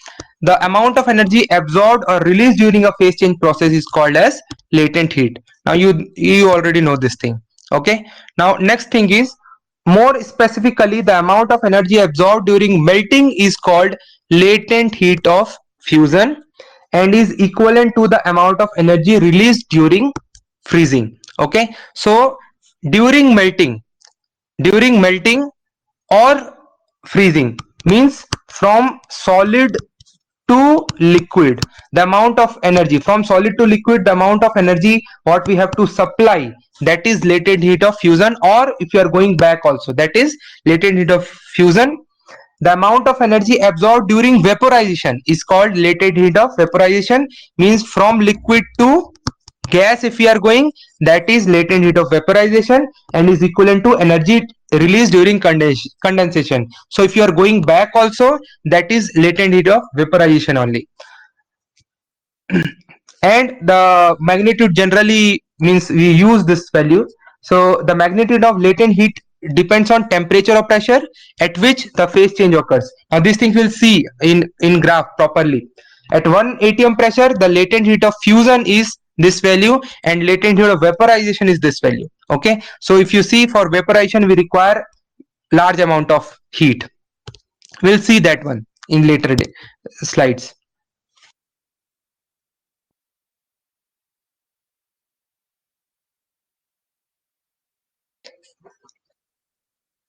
the amount of energy absorbed or released during a phase change process is called as latent heat. Now you already know this thing. Okay, now next thing is, more specifically, the amount of energy absorbed during melting is called latent heat of fusion, and is equivalent to the amount of energy released during freezing. Okay, so during melting during melting or freezing, means from solid to liquid, the amount of energy from solid to liquid, the amount of energy what we have to supply, that is latent heat of fusion. Or if you are going back also, that is latent heat of fusion. The amount of energy absorbed during vaporization is called latent heat of vaporization, means from liquid to gas if we are going, that is latent heat of vaporization, and is equivalent to energy released during condensation. So if you are going back also, that is latent heat of vaporization only. And the magnitude generally, means we use this value. So the magnitude of latent heat depends on temperature or pressure at which the phase change occurs. Now these things we'll see in graph properly. At 1 atm pressure, the latent heat of fusion is this value, and latent heat of vaporization is this value. Okay, so if you see, for vaporization we require large amount of heat. We'll see that one in later slides.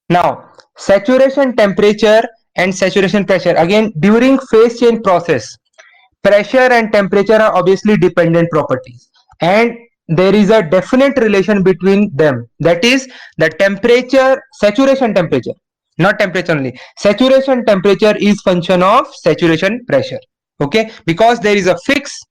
Now, saturation temperature and saturation pressure. Again, during phase change process, pressure and temperature are obviously dependent properties, and there is a definite relation between them. That is, the temperature, saturation temperature, not temperature only. Saturation temperature is function of saturation pressure. Okay, because there is a fixed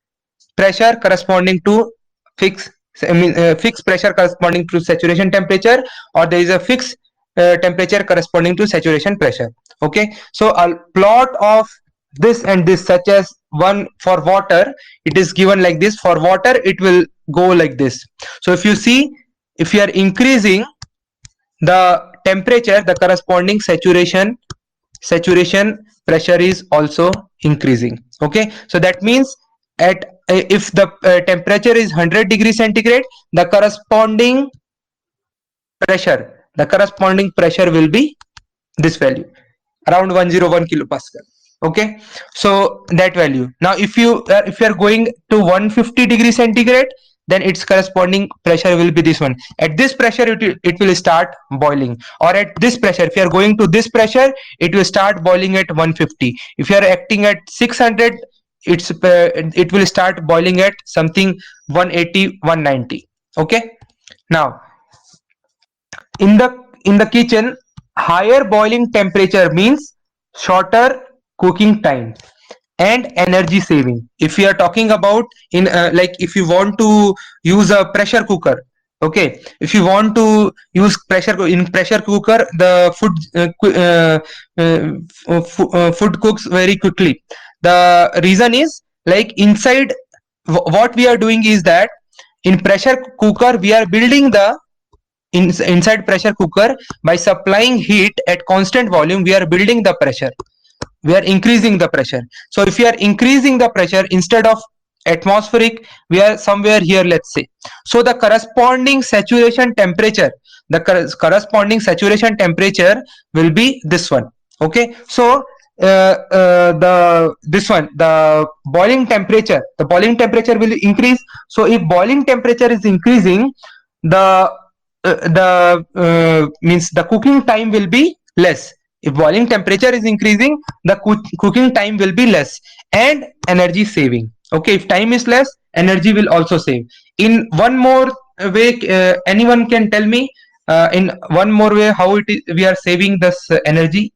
pressure corresponding to fixed fixed pressure corresponding to saturation temperature, or there is a fixed temperature corresponding to saturation pressure. Okay, so a plot of this and this, such as one for water, it is given like this. For water it will go like this. So if you see, if you are increasing the temperature, the corresponding saturation pressure is also increasing. Okay, so that means at if the temperature is 100 degrees centigrade, the corresponding pressure will be this value, around 101 kilopascal. Okay, so that value. Now if you are going to 150 degrees centigrade, then its corresponding pressure will be this one. At this pressure it will start boiling, or at this pressure, if you are going to this pressure, it will start boiling at 150. If you are acting at 600, it will start boiling at something 180, 190. Okay, now in the kitchen, higher boiling temperature means shorter cooking time and energy saving. If we are talking about in like if you want to use a pressure cooker, okay, if you want to use in pressure cooker, the food cooks very quickly. The reason is, like, inside, what we are doing is that in pressure cooker we are building the inside pressure cooker, by supplying heat at constant volume, we are building the pressure, we are increasing the pressure. So if you are increasing the pressure, instead of atmospheric, we are somewhere here, let's say. So the corresponding saturation temperature, corresponding saturation temperature will be this one. Okay, so the this one, the boiling temperature will increase. So if boiling temperature is increasing, the means the cooking time will be less. If boiling temperature is increasing, the cooking time will be less, and energy saving. Okay, if time is less, energy will also save. In one more way, anyone can tell me in one more way how it is we are saving this energy?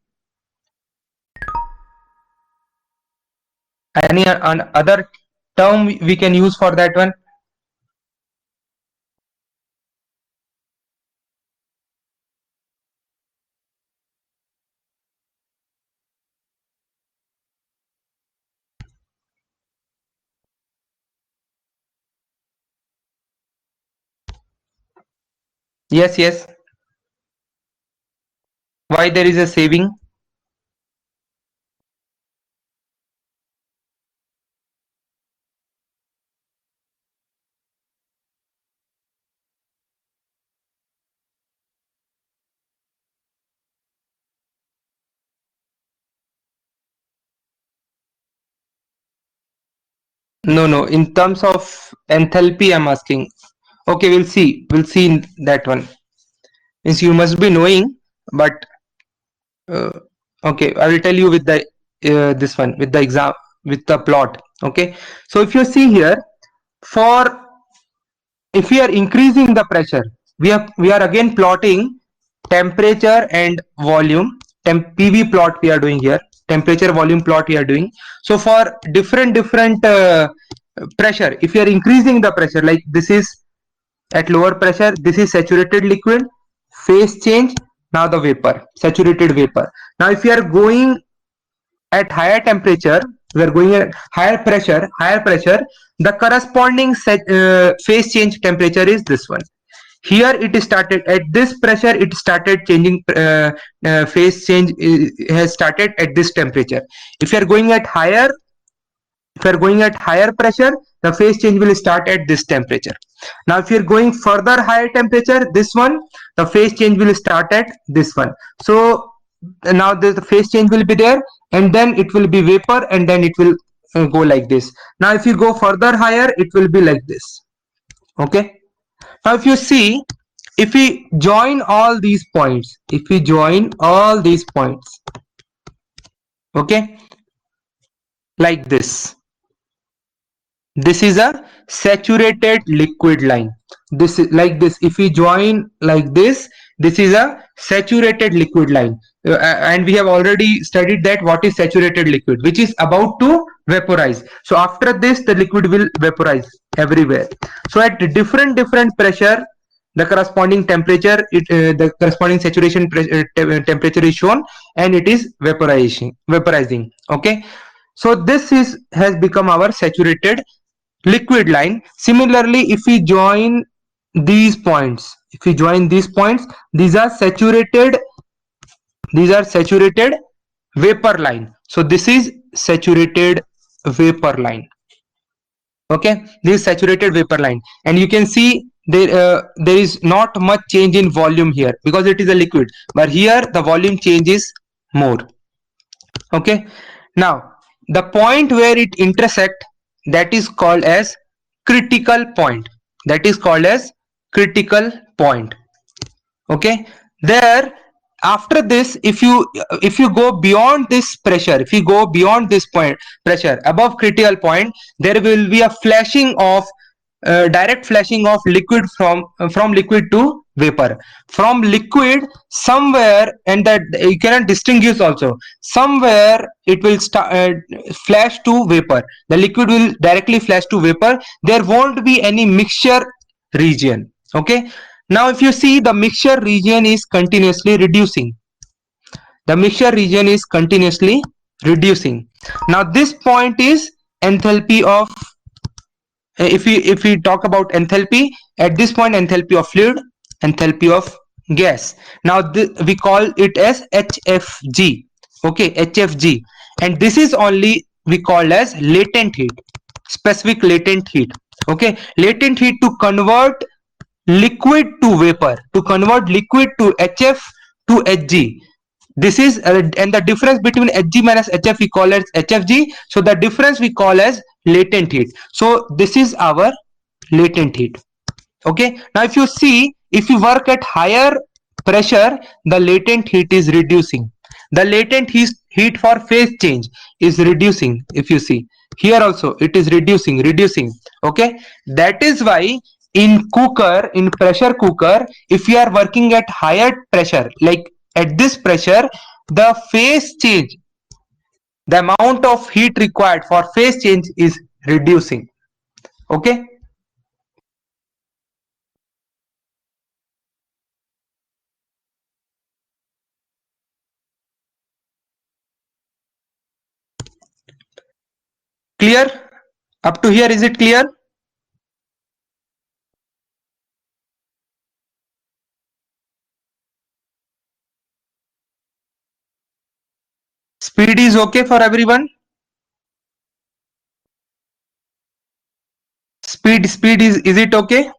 Any other term we can use for that one? Yes, yes. Why there is a saving? No, no. In terms of enthalpy, I'm asking. Okay, we'll see. We'll see in that one. Means you must be knowing, but uh, okay, I will tell you with the this one, with the exam, with the plot. Okay, so if you see here, for if we are increasing the pressure, we are again plotting temperature and volume. PV plot we are doing here. Temperature volume plot we are doing. So for different pressure, if you are increasing the pressure, like this is at lower pressure, this is saturated liquid, phase change, now the vapor, saturated vapor. Now if you are going at higher temperature, we are going at higher pressure, the corresponding phase change temperature is this one. Here it started at this pressure, it started changing, phase change has started at this temperature. If you are going at higher, if you are going at higher pressure, the phase change will start at this temperature. Now if you are going further higher temperature, this one, the phase change will start at this one. So now the phase change will be there, and then it will be vapor, and then it will go like this. Now if you go further higher, it will be like this. Okay, now if you see, if we join all these points, if we join all these points, okay, like this is a saturated liquid line. This is like this. If we join like this is a saturated liquid line. And we have already studied that what is saturated liquid, which is about to vaporize. So after this, the liquid will vaporize everywhere. So at different pressure, the corresponding temperature, the corresponding saturation temperature is shown, and it is vaporizing. Okay, so this is has become our saturated liquid line. Similarly, if we join these points, these are saturated vapor line. So this is saturated vapor line. Okay, this is saturated vapor line, and you can see there is not much change in volume here because it is a liquid, but here the volume changes more. Okay, now the point where it intersect, that is called as critical point. That is called as critical point. Okay, there, after this, if you go beyond this pressure, if you go beyond this point pressure above critical point, there will be a flashing of direct flashing of liquid from liquid to vapor, from liquid somewhere, and that you cannot distinguish also, somewhere it will start flash to vapor. The liquid will directly flash to vapor. There won't be any mixture region. Okay, now if you see, the mixture region is continuously reducing. The mixture region is continuously reducing. Now this point is enthalpy of, if we talk about enthalpy, at this point, enthalpy of fluid, enthalpy of gas. Now we call it as HFG. Okay, HFG, and this is only we call as latent heat. specific latent heat. Okay, latent heat to convert liquid to vapor, to convert liquid to HF to Hg. This is and the difference between Hg minus HF we call as HFG. So the difference we call as latent heat. So this is our latent heat. Okay, now if you see, if you work at higher pressure, the latent heat is reducing. The latent heat for phase change is reducing. If you see here also, it is reducing. Okay, that is why in cooker, in pressure cooker, if you are working at higher pressure, like at this pressure, the phase change, the amount of heat required for phase change is reducing. Okay, clear? Up to here, is it clear? Speed is okay for everyone? Speed is it okay?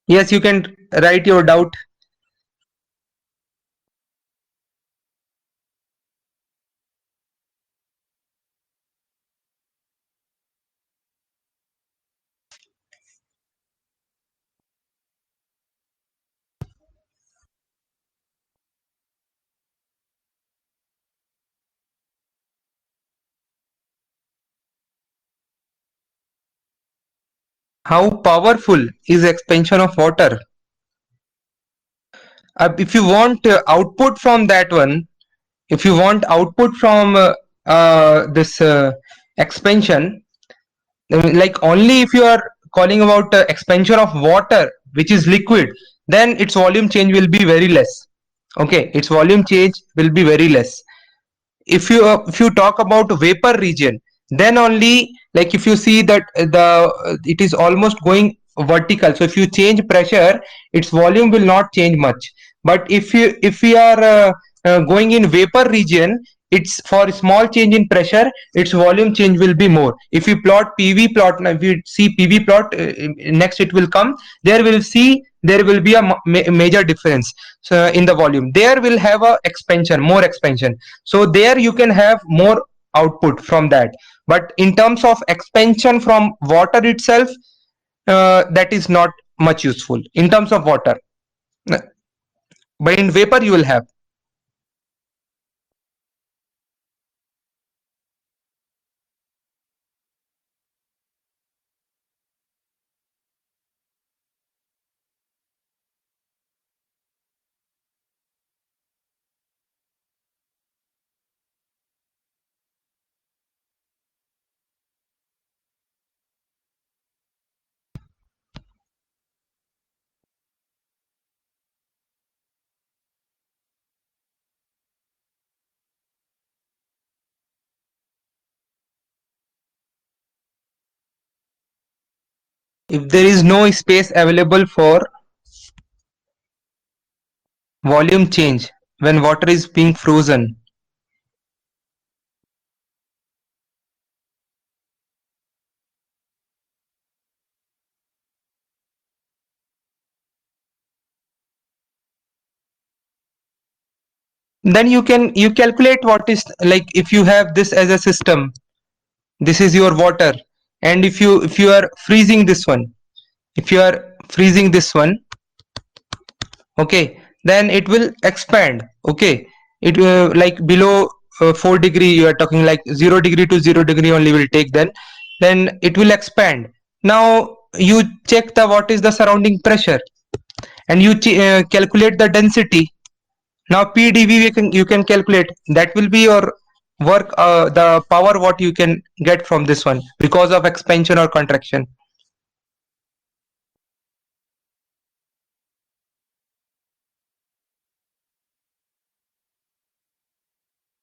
Yes, you can write your doubt. How powerful is expansion of water? If you want output from that one, if you want output from this expansion, like only if you are calling about expansion of water, which is liquid, then its volume change will be very less. Okay, its volume change will be very less. If you talk about vapor region, then only, like if you see that it is almost going vertical, so if you change pressure, its volume will not change much. But if we are going in vapor region, it's for small change in pressure, its volume change will be more. If you plot PV plot, if you see PV plot, next it will come, there will be a major difference. So in the volume, there will have a expansion, more expansion, so there you can have more output from that. But in terms of expansion from water itself, that is not much useful in terms of water, but in vapor you will have. If there is no space available for volume change when water is being frozen, then you calculate what is, like if you have this as a system, this is your water, and if you are freezing this one, if you are freezing this one, okay, then it will expand. Okay, it like below 4 degree, you are talking like 0 degree to 0 degree only will take, then it will expand. Now you check the what is the surrounding pressure, and you calculate the density. Now PdV you can calculate, that will be your work, the power what you can get from this one because of expansion or contraction.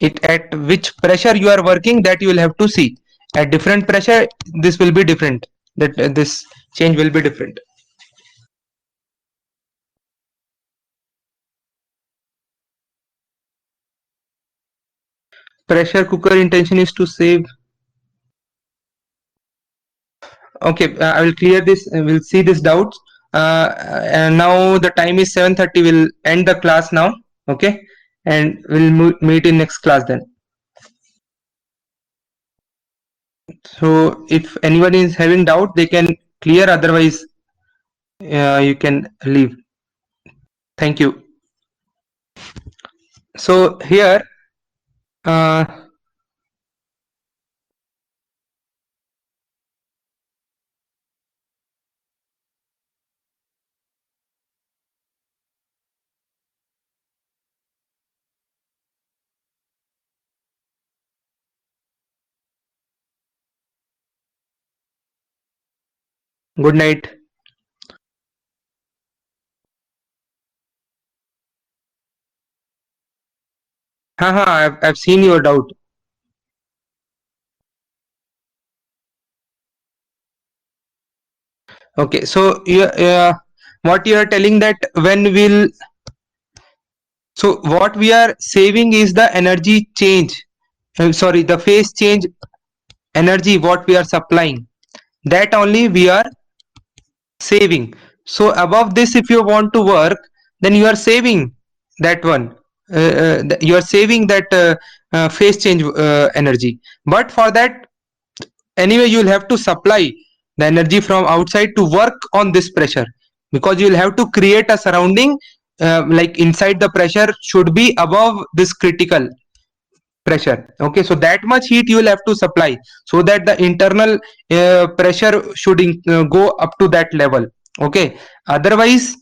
it at which pressure you are working, that you will have to see. At different pressure, this will be different, that this change will be different. Pressure cooker intention is to save. Okay, I will clear this, we'll see this doubt. And now the time is 7:30, we'll end the class now. Okay, and we'll meet in next class then. So if anyone is having doubt, they can clear, otherwise you can leave. Thank you. So here uh, good night. Haha, I've seen your doubt. Okay, so what you are telling, that when we'll, so what we are saving is the energy change, sorry, the phase change energy what we are supplying, that only we are saving. So above this, if you want to work, then you are saving that one, you are saving that phase change energy. But for that, anyway, you will have to supply the energy from outside to work on this pressure, because you will have to create a surrounding, like inside the pressure should be above this critical pressure. Okay, so that much heat you will have to supply, so that the internal pressure should go up to that level. Okay, otherwise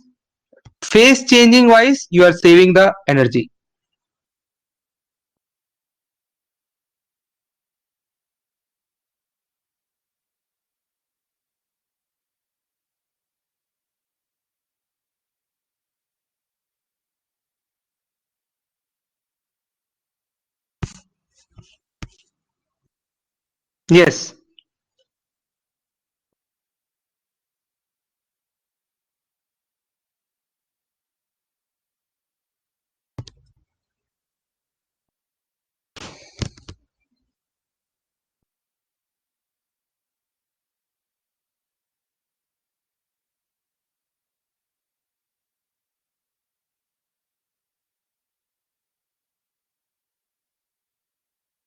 phase changing wise you are saving the energy. Yes.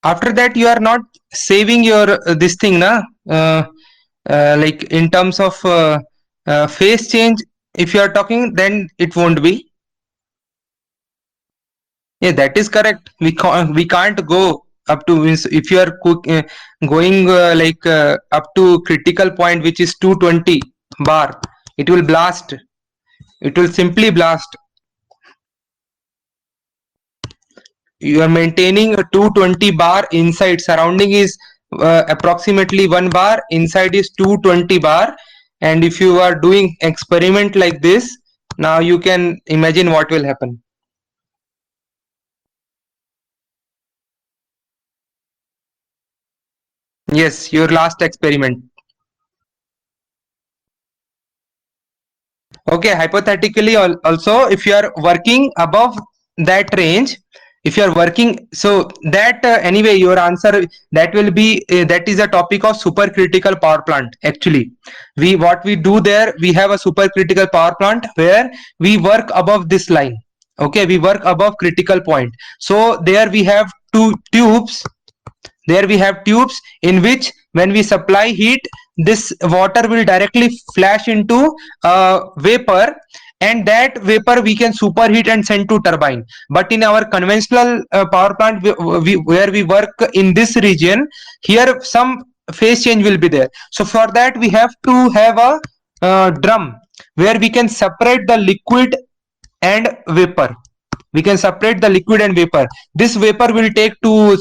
After that you are not saving your this thing na, uh, like in terms of phase change, if you are talking, then it won't be. Yeah, that is correct. We can't go up to, means if you are going like up to critical point, which is 220 bar, it will blast, it will simply blast. You are maintaining a 220 bar inside, surrounding is approximately 1 bar, inside is 220 bar. And if you are doing experiment like this, now you can imagine what will happen. Yes, your last experiment. Okay, hypothetically also, if you are working above that range, if you are working, so that anyway your answer, that will be that is a topic of supercritical power plant. Actually, we what we do there, we have a supercritical power plant where we work above this line. Okay, we work above critical point. So there we have two tubes, there we have tubes in which when we supply heat, this water will directly flash into vapor, and that vapor we can superheat and send to turbine. But in our conventional power plant, where we work in this region, here some phase change will be there. So for that we have to have a drum where we can separate the liquid and vapor. We can separate the liquid and vapor. This vapor will take to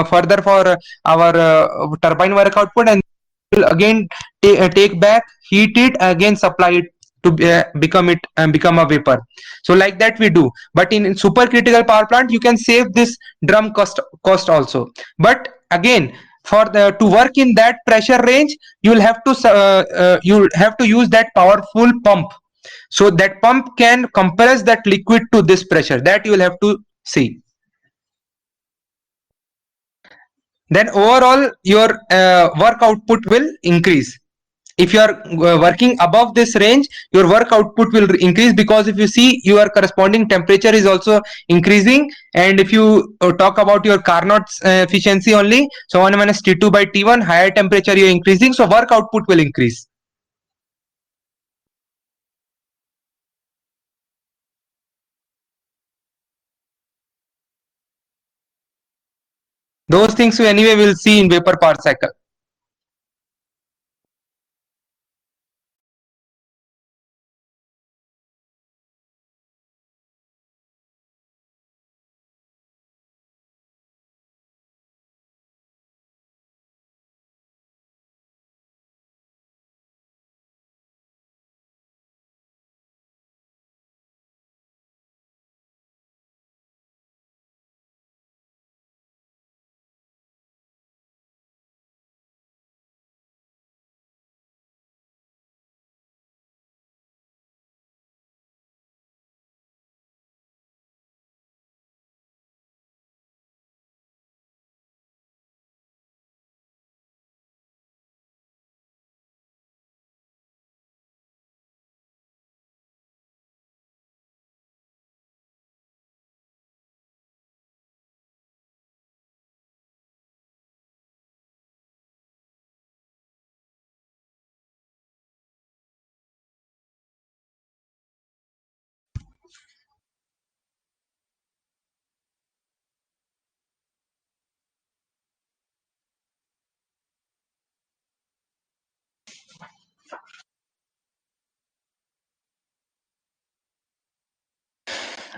further for our turbine work output, and will again take back, heat it, again supply it to become a vapor. So like that we do. But in supercritical power plant, you can save this drum cost also. But again, for the to work in that pressure range, you'll have to use that powerful pump. So that pump can compress that liquid to this pressure, that you will have to see. Then overall your work output will increase. If you are working above this range, your work output will increase, because if you see, your corresponding temperature is also increasing. And if you talk about your Carnot efficiency only, so 1 minus T2 by T1, higher temperature you're increasing, so work output will increase. Those things we anyway will see in vapor power cycle.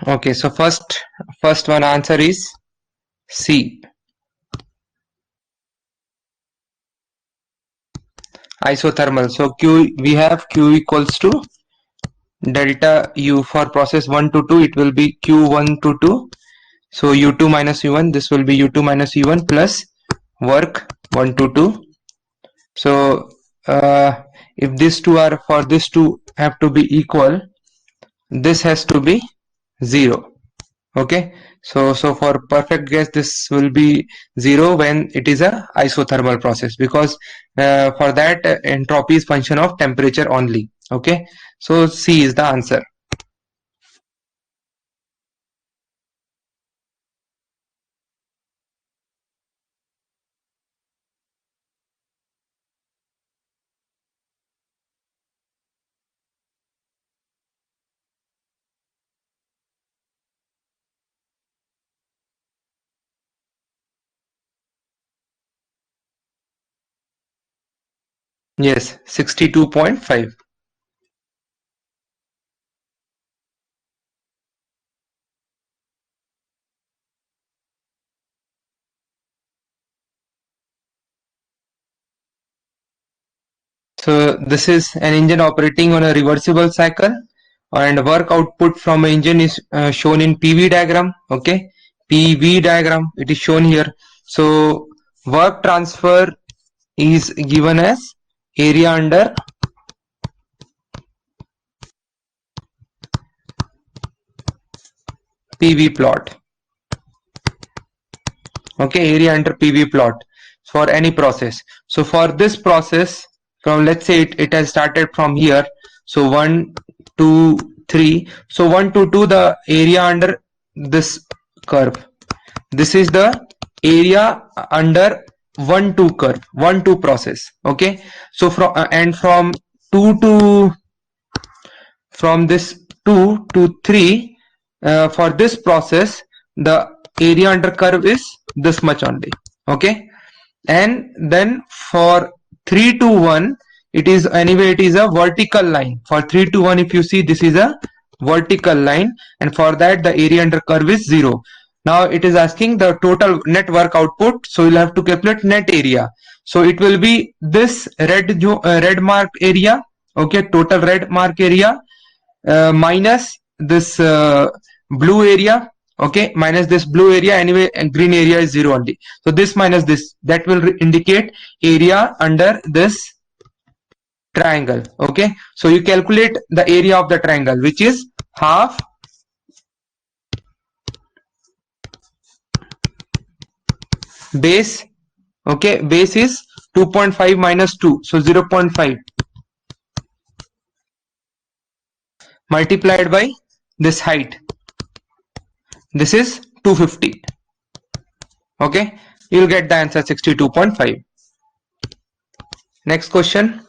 Okay, so first one answer is C, isothermal. So Q, we have Q equals to delta U. For process 1 to 2, it will be Q1 to 2. So U2 minus U1, this will be U2 minus U1 plus work 1 to 2. So if these two are, for this two have to be equal, this has to be 0. Okay, so for perfect gas, this will be 0 when it is a isothermal process, because for that entropy is function of temperature only. Okay, so C is the answer. Yes, 62.5. So this is an engine operating on a reversible cycle, and work output from an engine is shown in PV diagram. Okay, PV diagram, it is shown here. So work transfer is given as area under PV plot. Okay, area under PV plot for any process. So for this process, from, let's say it has started from here, so 1 2 3, so 1 to 2, the area under this curve, this is the area under 1 2 curve, 1 2 process. Okay, so from and from 2 to, from this 2 to 3, for this process the area under curve is this much only. Okay, and then for 3 to 1, it is anyway, it is a vertical line. For 3 to 1, if you see, this is a vertical line, and for that the area under curve is 0. Now it is asking the total net work output, so you'll have to calculate net area. So it will be this red marked area. okay, total red mark area minus this blue area, okay, minus this blue area anyway, and green area is 0 only. So this minus this, that will indicate area under this triangle. Okay, so you calculate the area of the triangle, which is half base. Okay, base is 2.5 minus 2, so 0.5 multiplied by this height. This is 250. Okay, you'll get the answer 62.5. Next question.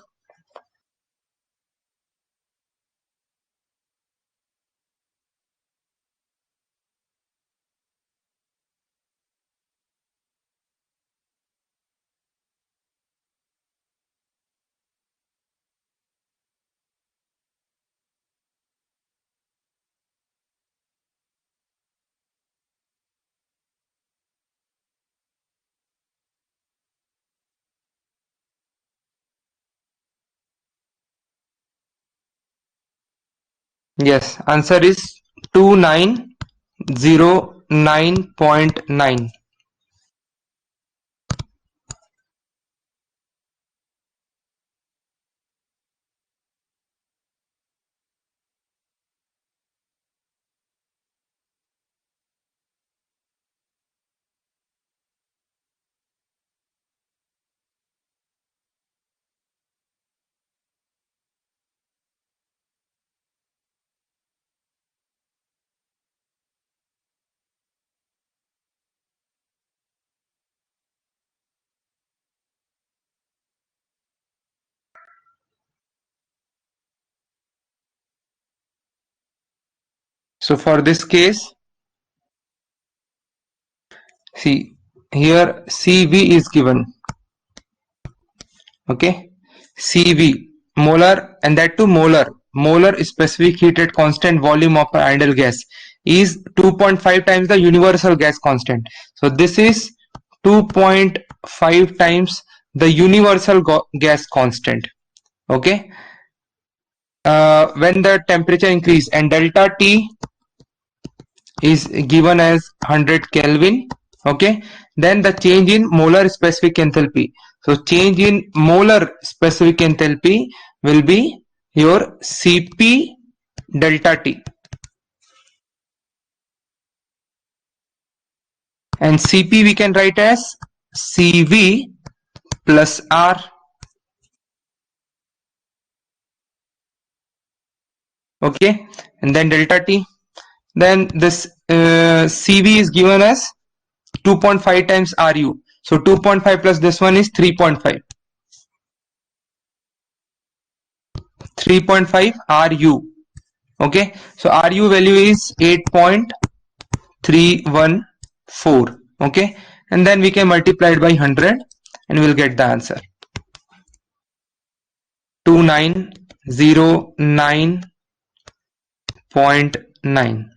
Yes, answer is 2909.9. So for this case, see here CV is given. Okay, CV molar, and that too molar. Molar specific heat at constant volume of an ideal gas is 2.5 times the universal gas constant. So this is 2.5 times the universal gas constant. Okay, when the temperature increase and delta T is given as 100 Kelvin, okay, then the change in molar specific enthalpy. So change in molar specific enthalpy will be your Cp delta T, and Cp we can write as Cv plus R. Okay, and then delta T, then this Cv is given as 2.5 times Ru. So 2.5 plus this one is 3.5. 3.5 Ru. Okay, so Ru value is 8.314. Okay, and then we can multiply it by 100 and we'll get the answer 2909.9.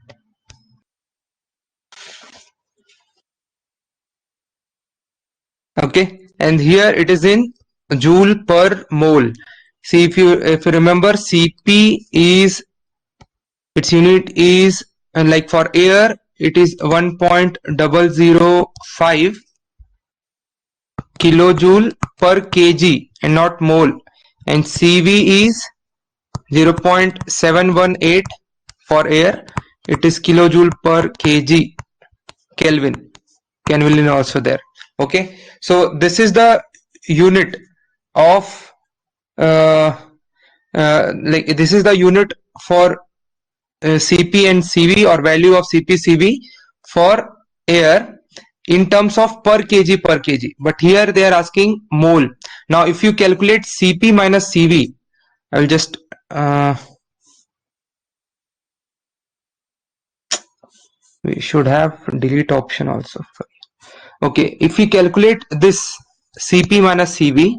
Okay, and here it is in joule per mole. See, if you remember, Cp is, its unit is like for air it is 1.005 kilojoule per kg and not mole, and Cv is 0.718 for air, it is kilojoule per kg. Kelvin also there. Okay, so this is the unit of like this is the unit for Cp and Cv, or value of Cp Cv for air in terms of per kg, but here they are asking mole. Now if you calculate Cp minus Cv, I will just we should have delete option also. Okay, if we calculate this Cp minus Cv,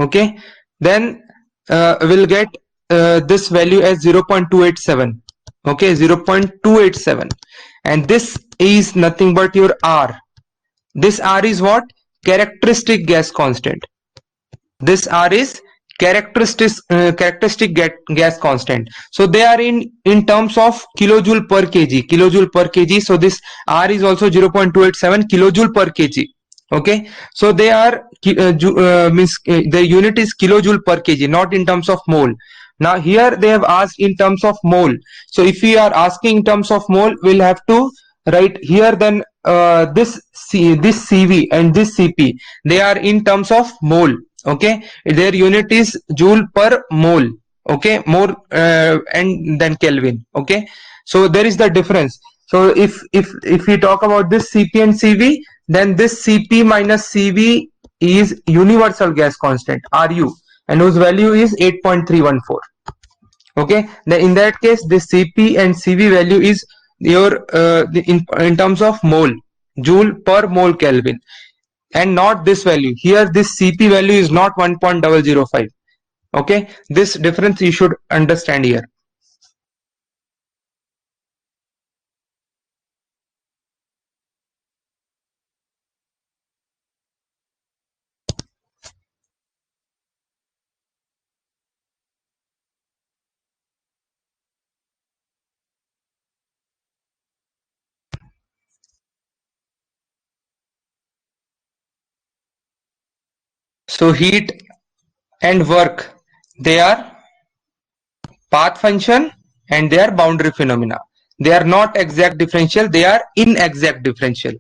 okay, then we'll get this value as 0.287. Okay, 0.287, and this is nothing but your R. This R is what? Characteristic gas constant. This R is characteristic gas constant. So they are in terms of kilojoule per kg. So this R is also 0.287 kilojoule per kg. Okay, so they are the unit is kilojoule per kg, not in terms of mole. Now here they have asked in terms of mole. So if we are asking in terms of mole, we'll have to write here then this CV and this CP, they are in terms of mole. Okay, their unit is joule per mole. Okay, more and then Kelvin. Okay, so there is the difference. So if we talk about this CP and CV, then this CP minus CV is universal gas constant, RU, and whose value is 8.314. Okay, then in that case this CP and CV value is your in terms of mole, joule per mole Kelvin, and not this value here. This CP value is not 1.005. Okay, this difference you should understand here. So heat and work, they are path function and they are boundary phenomena. They are not exact differential, they are inexact differential.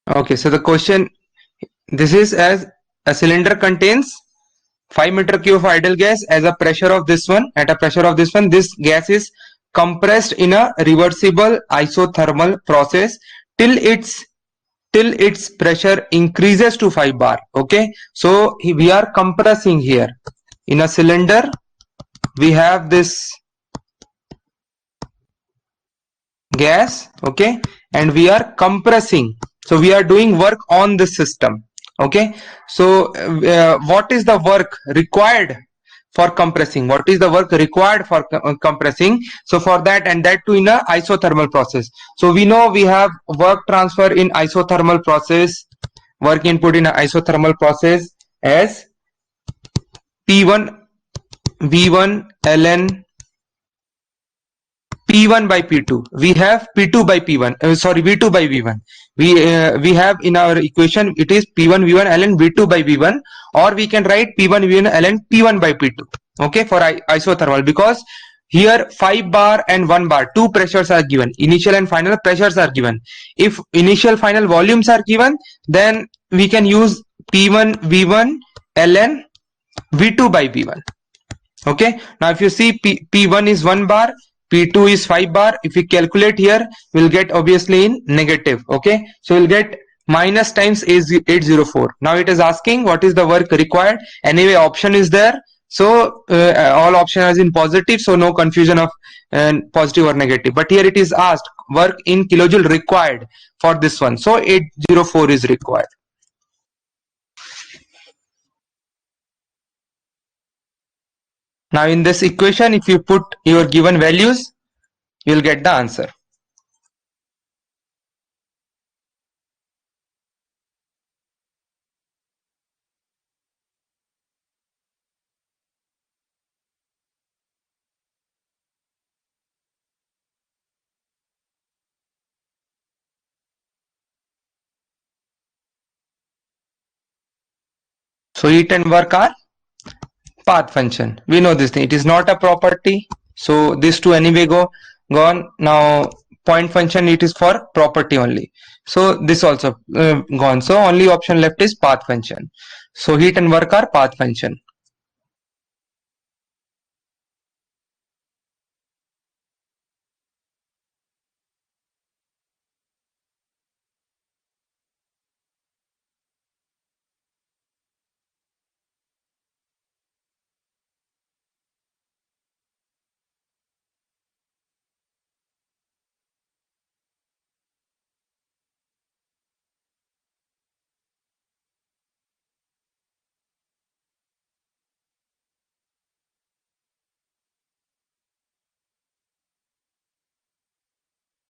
Okay, so the question, this is as a cylinder contains 5 meter cube of ideal gas. As a pressure of this one, at a pressure of this one, this gas is compressed in a reversible isothermal process till its pressure increases to 5 bar. Okay, so we are compressing here in a cylinder. We have this gas, okay, and we are compressing, so we are doing work on the system. Okay, so what is the work required for compressing? What is the work required for compressing? So for that, and that too in a isothermal process. So we know we have work transfer in isothermal process, work input in a isothermal process as P1 V1 ln P1 by P2. We have P2 by P1. Sorry, V2 by V1. We have in our equation, it is P1 V1 ln V2 by V1, or we can write P1 V1 ln P1 by P2. Okay, for isothermal, because here 5 bar and 1 bar, two pressures are given. Initial and final pressures are given. If initial final volumes are given, then we can use P1 V1 ln V2 by V1. Okay, now if you see P1 is 1 bar, P2 is 5 bar. If we calculate here, we'll get obviously in negative. Okay, so we'll get minus times 804. Now it is asking what is the work required. Anyway, option is there, so all option is in positive, so no confusion of positive or negative. But here it is asked work in kilojoule required for this one, so 804 is required. Now in this equation, if you put your given values, you'll get the answer. So heat and work are path function. We know this thing. It is not a property. So this two anyway gone. Now point function, it is for property only. So this also gone. So only option left is path function. So heat and work are path function.